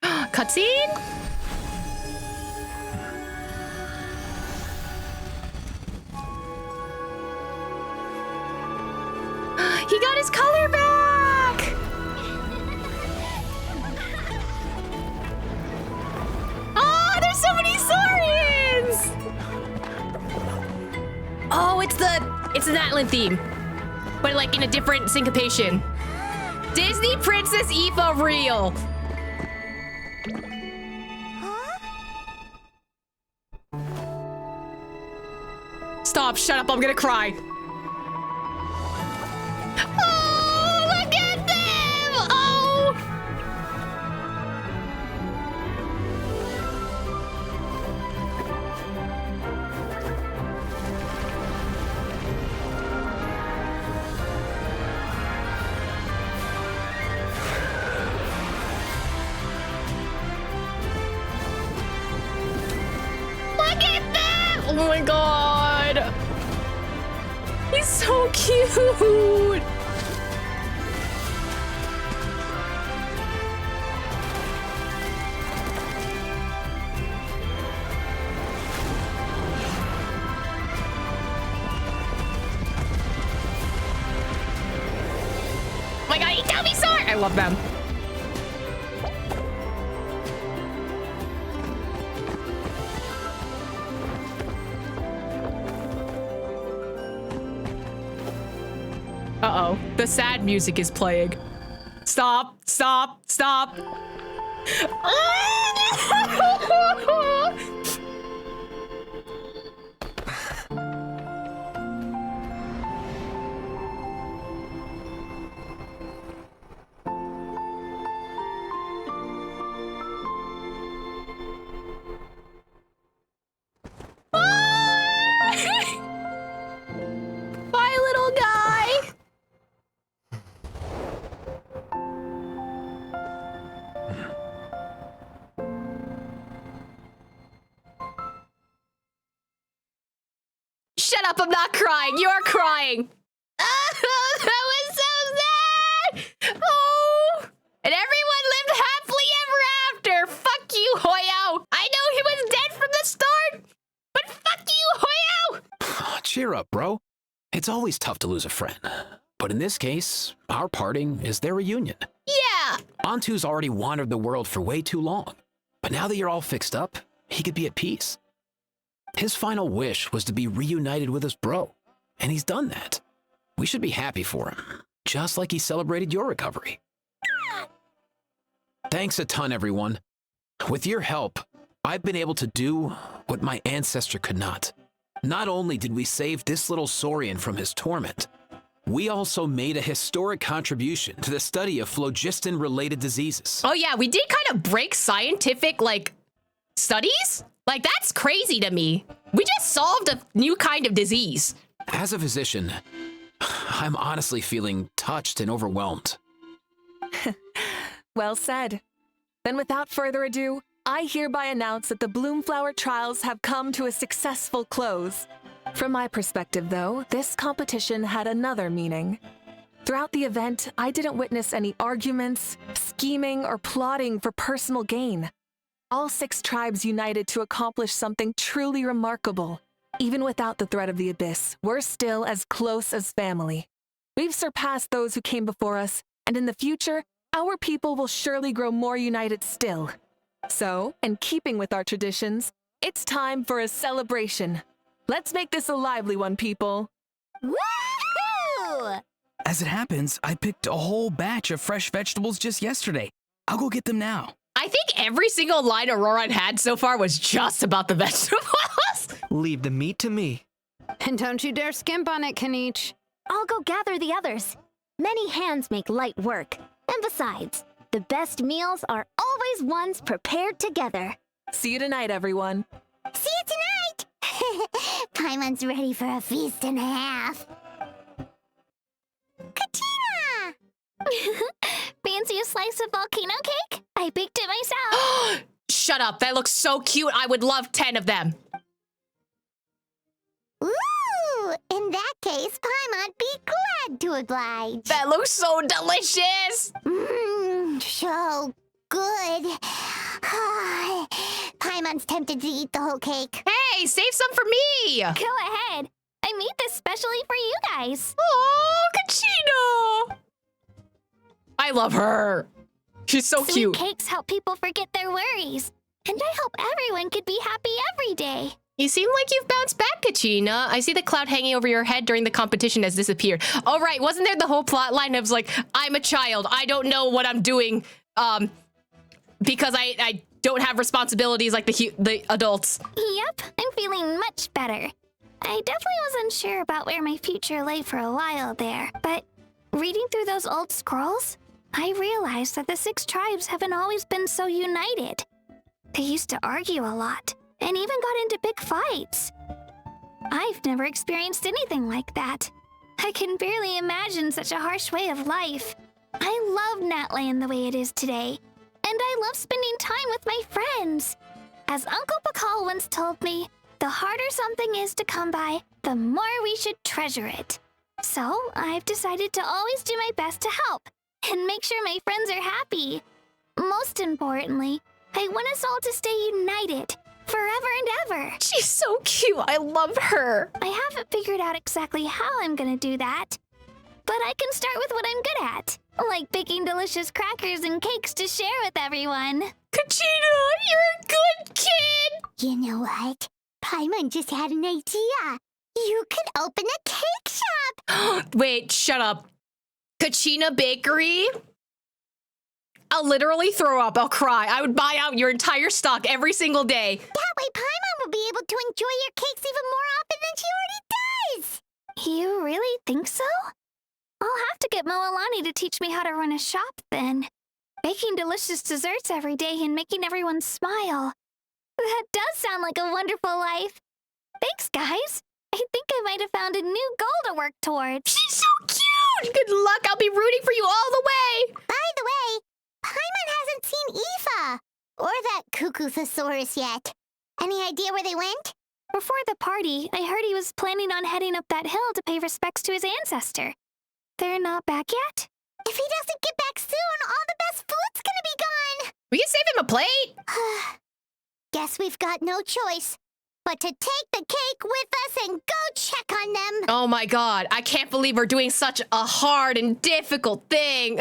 Cutscene? He got his color back! Oh, there's so many Saurians! Oh, it's the Natlan theme, but like in a different syncopation. Disney Princess Aoife real. Stop, shut up, I'm gonna cry. Oh, look at them! Oh! Oh my god. He's so cute. Oh my god, he got me sorry. I love them. Uh-oh. The sad music is playing. Stop, stop, stop. Bye, little guy. Shut up, I'm not crying. You're crying. Oh, that was so sad. Oh. And everyone lived happily ever after. Fuck you, Hoyo. I know he was dead from the start, but fuck you, Hoyo. Cheer up, bro. It's always tough to lose a friend. But in this case, our parting is their reunion. Yeah. Antu's already wandered the world for way too long. But now that you're all fixed up, he could be at peace. His final wish was to be reunited with his bro, and he's done that. We should be happy for him, just like he celebrated your recovery. Thanks a ton, everyone. With your help, I've been able to do what my ancestor could not. Not only did we save this little Saurian from his torment, we also made a historic contribution to the study of phlogiston-related diseases. Oh yeah, we did kind of break scientific, studies? That's crazy to me. We just solved a new kind of disease. As a physician, I'm honestly feeling touched and overwhelmed. Well said. Then without further ado, I hereby announce that the Bloomflower trials have come to a successful close. From my perspective, though, this competition had another meaning. Throughout the event, I didn't witness any arguments, scheming, or plotting for personal gain. All 6 tribes united to accomplish something truly remarkable. Even without the threat of the abyss, we're still as close as family. We've surpassed those who came before us, and in the future, our people will surely grow more united still. So, in keeping with our traditions, it's time for a celebration. Let's make this a lively one, people. Woohoo! As it happens, I picked a whole batch of fresh vegetables just yesterday. I'll go get them now. I think every single line Aurora had so far was just about the vegetables. Leave the meat to me. And don't you dare skimp on it, Kanich. I'll go gather the others. Many hands make light work. And besides, the best meals are always ones prepared together. See you tonight, everyone. See you tonight! Paimon's ready for a feast and a half. Katina! Fancy a slice of volcano cake? I baked it myself. Shut up, that looks so cute. I would love 10 of them. Ooh! In that case, Paimon'd be glad to oblige. That looks so delicious! Mmm, so good. Paimon's tempted to eat the whole cake. Hey, save some for me! Go ahead. I made this specially for you guys. Oh, Kachina! I love her. She's so Sweet cute. Cakes help people forget their worries. And I hope everyone could be happy every day. You seem like you've bounced back, Kachina. I see the cloud hanging over your head during the competition has disappeared. Oh, right. Wasn't there the whole plot line of I'm a child. I don't know what I'm doing because I don't have responsibilities like the adults. Yep, I'm feeling much better. I definitely wasn't sure about where my future lay for a while there, but reading through those old scrolls, I realized that the 6 tribes haven't always been so united. They used to argue a lot, and even got into big fights. I've never experienced anything like that. I can barely imagine such a harsh way of life. I love Natland the way it is today, and I love spending time with my friends. As Uncle Pakal once told me, The harder something is to come by, the more we should treasure it. So, I've decided to always do my best to help and make sure my friends are happy. Most importantly, I want us all to stay united forever and ever. She's so cute. I love her. I haven't figured out exactly how I'm gonna do that, but I can start with what I'm good at, like baking delicious crackers and cakes to share with everyone. Kachina, you're a good kid. You know what? Paimon just had an idea. You could open a cake shop. Wait, shut up. Kachina Bakery? I'll literally throw up. I'll cry. I would buy out your entire stock every single day. That way Paimon will be able to enjoy your cakes even more often than she already does. You really think so? I'll have to get Moalani to teach me how to run a shop then. Baking delicious desserts every day and making everyone smile. That does sound like a wonderful life. Thanks, guys. I think I might have found a new goal to work towards. She's so cute! Good luck. I'll be rooting for you all the way. By the way, Paimon hasn't seen Aoife or that Cuckoo-thesaurus yet. Any idea where they went? Before the party, I heard he was planning on heading up that hill to pay respects to his ancestor. They're not back yet? If he doesn't get back soon, all the best food's gonna be gone. We can save him a plate. Guess we've got no choice but to take the cake with us and go check on them. Oh my god, I can't believe we're doing such a hard and difficult thing.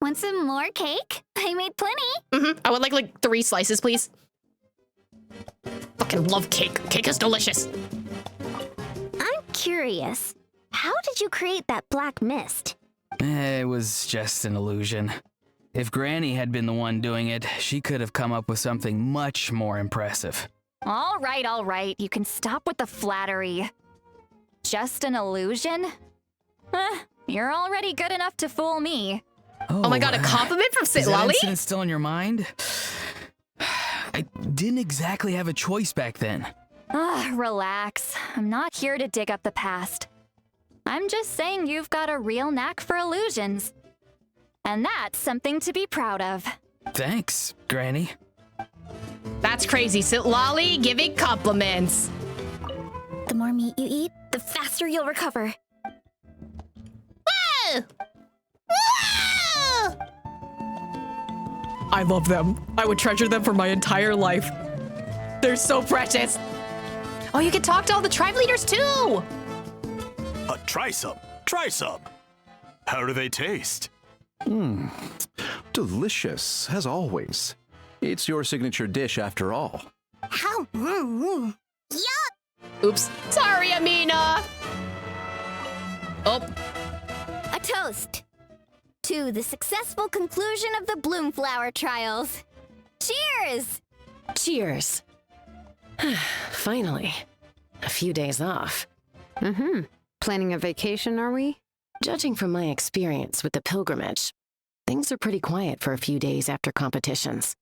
Want some more cake? I made plenty. I would like 3 slices, please. Fucking love cake. Cake is delicious. I'm curious. How did you create that black mist? It was just an illusion. If Granny had been the one doing it, she could have come up with something much more impressive. All right. You can stop with the flattery. Just an illusion? You're already good enough to fool me. Oh my god, a compliment from Is that Sitlali? incident still in your mind? I didn't exactly have a choice back then. Relax. I'm not here to dig up the past. I'm just saying you've got a real knack for illusions. And that's something to be proud of. Thanks, Granny. That's crazy. Sitlali giving compliments. The more meat you eat, the faster you'll recover. Whoa! Whoa! I love them. I would treasure them for my entire life. They're so precious. Oh, you can talk to all the tribe leaders too. Try some. Try some. How do they taste? Delicious, as always. It's your signature dish after all. How? Yup! Oops. Sorry, Amina. Oh. A toast to the successful conclusion of the Bloomflower trials. Cheers! Cheers. Finally. A few days off. Planning a vacation, are we? Judging from my experience with the pilgrimage, things are pretty quiet for a few days after competitions.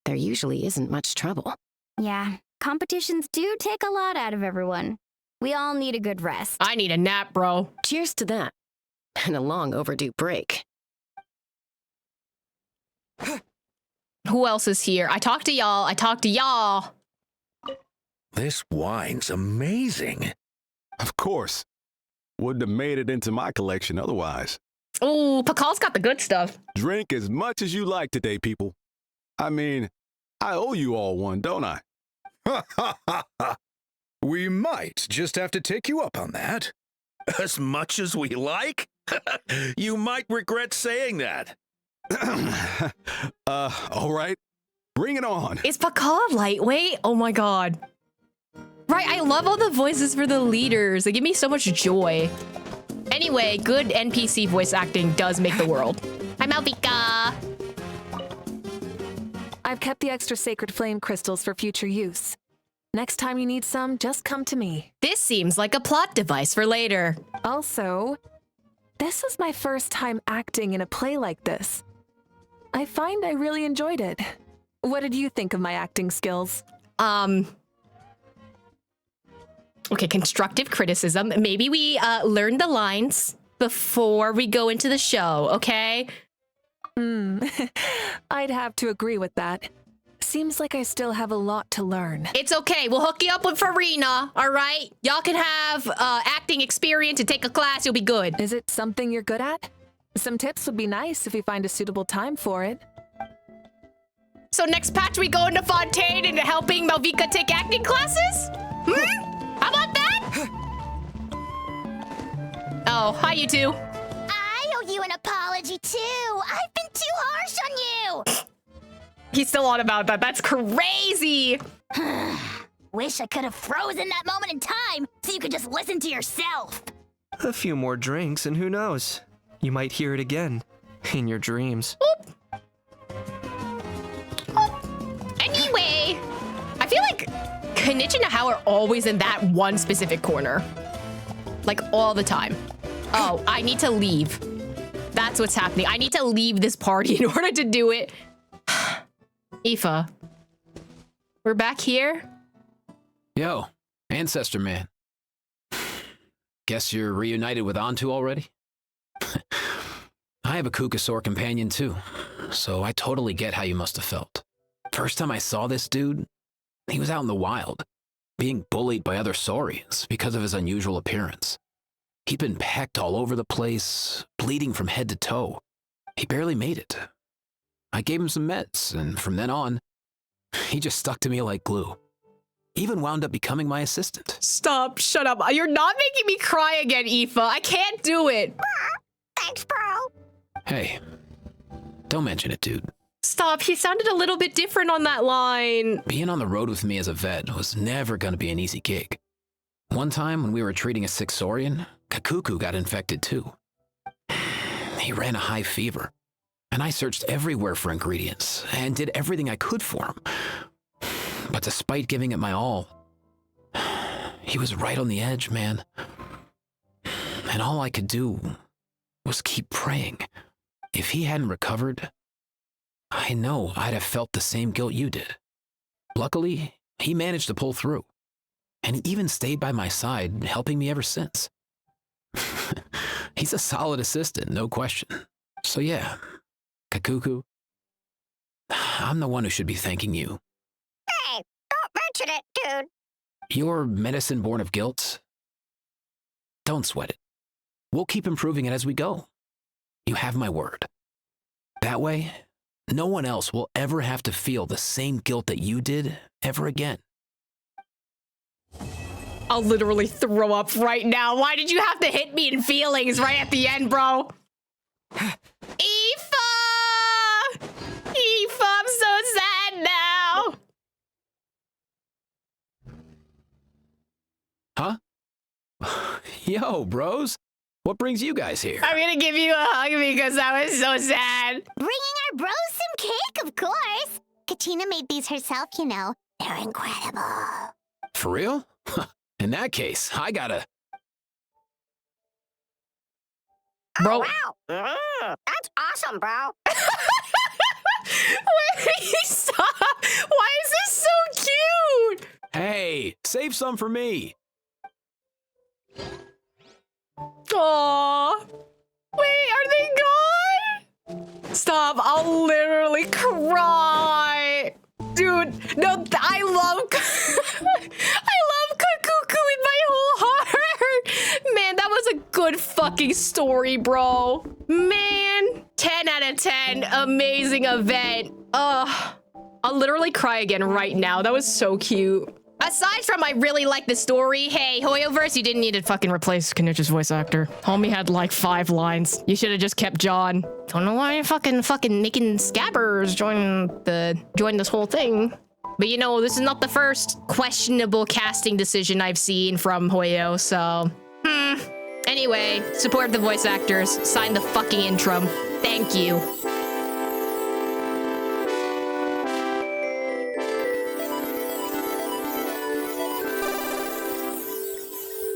There usually isn't much trouble. Yeah, competitions do take a lot out of everyone. We all need a good rest. I need a nap, bro. Cheers to that. And a long overdue break. Who else is here? I talked to y'all. This wine's amazing. Of course. Wouldn't have made it into my collection otherwise. Ooh, Pakal's got the good stuff. Drink as much as you like today, people. I mean, I owe you all one, don't I? Ha ha ha ha! We might just have to take you up on that. As much as we like? You might regret saying that. All right. Bring it on. Is Pakal lightweight? Oh my god. Right, I love all the voices for the leaders. They give me so much joy. Anyway, good NPC voice acting does make the world. I'm Alvika. I've kept the extra sacred flame crystals for future use. Next time you need some, just come to me. This seems like a plot device for later. Also, this is my first time acting in a play like this. I find I really enjoyed it. What did you think of my acting skills? Okay, constructive criticism. Maybe we learn the lines before we go into the show, okay? I'd have to agree with that. Seems like I still have a lot to learn. It's okay. We'll hook you up with Farina, all right? Y'all can have acting experience and take a class. You'll be good. Is it something you're good at? Some tips would be nice if you find a suitable time for it. So next patch we go into Fontaine and helping Malvika take acting classes? How about that? Oh, hi you two. I owe you an apology too. I've been too harsh on you. He's still on about that. That's crazy. Wish I could have frozen that moment in time so you could just listen to yourself. A few more drinks, and who knows? You might hear it again in your dreams. Anyway, I feel like Kenichi and Hao are always in that one specific corner. Like all the time. Oh, I need to leave. That's what's happening. I need to leave this party in order to do it. Aoife, we're back here? Yo, Ancestor Man. Guess you're reunited with Antu already? I have a Our Companion too, so I totally get how you must have felt. First time I saw this dude, he was out in the wild, being bullied by other Saurians because of his unusual appearance. He'd been pecked all over the place, bleeding from head to toe. He barely made it. I gave him some meds, and from then on, he just stuck to me like glue. Even wound up becoming my assistant. Stop, shut up. You're not making me cry again, Aoife. I can't do it. Thanks, bro. Hey, don't mention it, dude. Stop, he sounded a little bit different on that line. Being on the road with me as a vet was never gonna be an easy gig. One time when we were treating a sick Saurian, Kakuku got infected too. He ran a high fever, and I searched everywhere for ingredients and did everything I could for him. But despite giving it my all, he was right on the edge, man. And all I could do was keep praying. If he hadn't recovered, I know I'd have felt the same guilt you did. Luckily, he managed to pull through, and he even stayed by my side, helping me ever since. He's a solid assistant, no question. So yeah, Kakuku, I'm the one who should be thanking you. Hey, don't mention it, dude. Your medicine born of guilt? Don't sweat it. We'll keep improving it as we go. You have my word. That way, no one else will ever have to feel the same guilt that you did ever again. I'll literally throw up right now. Why did you have to hit me in feelings right at the end, bro? Aoife! Aoife, I'm so sad now. Huh? Yo, bros. What brings you guys here? I'm gonna give you a hug because I was so sad. Bringing our bros some cake, of course. Katina made these herself, you know. They're incredible. For real? In that case, I gotta... Bro. Oh, wow. That's awesome, bro. Wait, stop. Why is this so cute? Hey, save some for me. Aww. Wait, are they gone? Stop, I'll literally cry. Dude, no, I love Kakuku with my whole heart. Man, that was a good fucking story, bro. Man, 10 out of 10, amazing event. I'll literally cry again right now. That was so cute. Aside from I really like the story, hey, Hoyoverse, you didn't need to fucking replace Kenichi's voice actor. Homie had like 5 lines. You should have just kept John. Don't know why you're fucking making scabbers join this whole thing. But you know, this is not the first questionable casting decision I've seen from Hoyo, so... Anyway, support the voice actors. Sign the fucking intro. Thank you.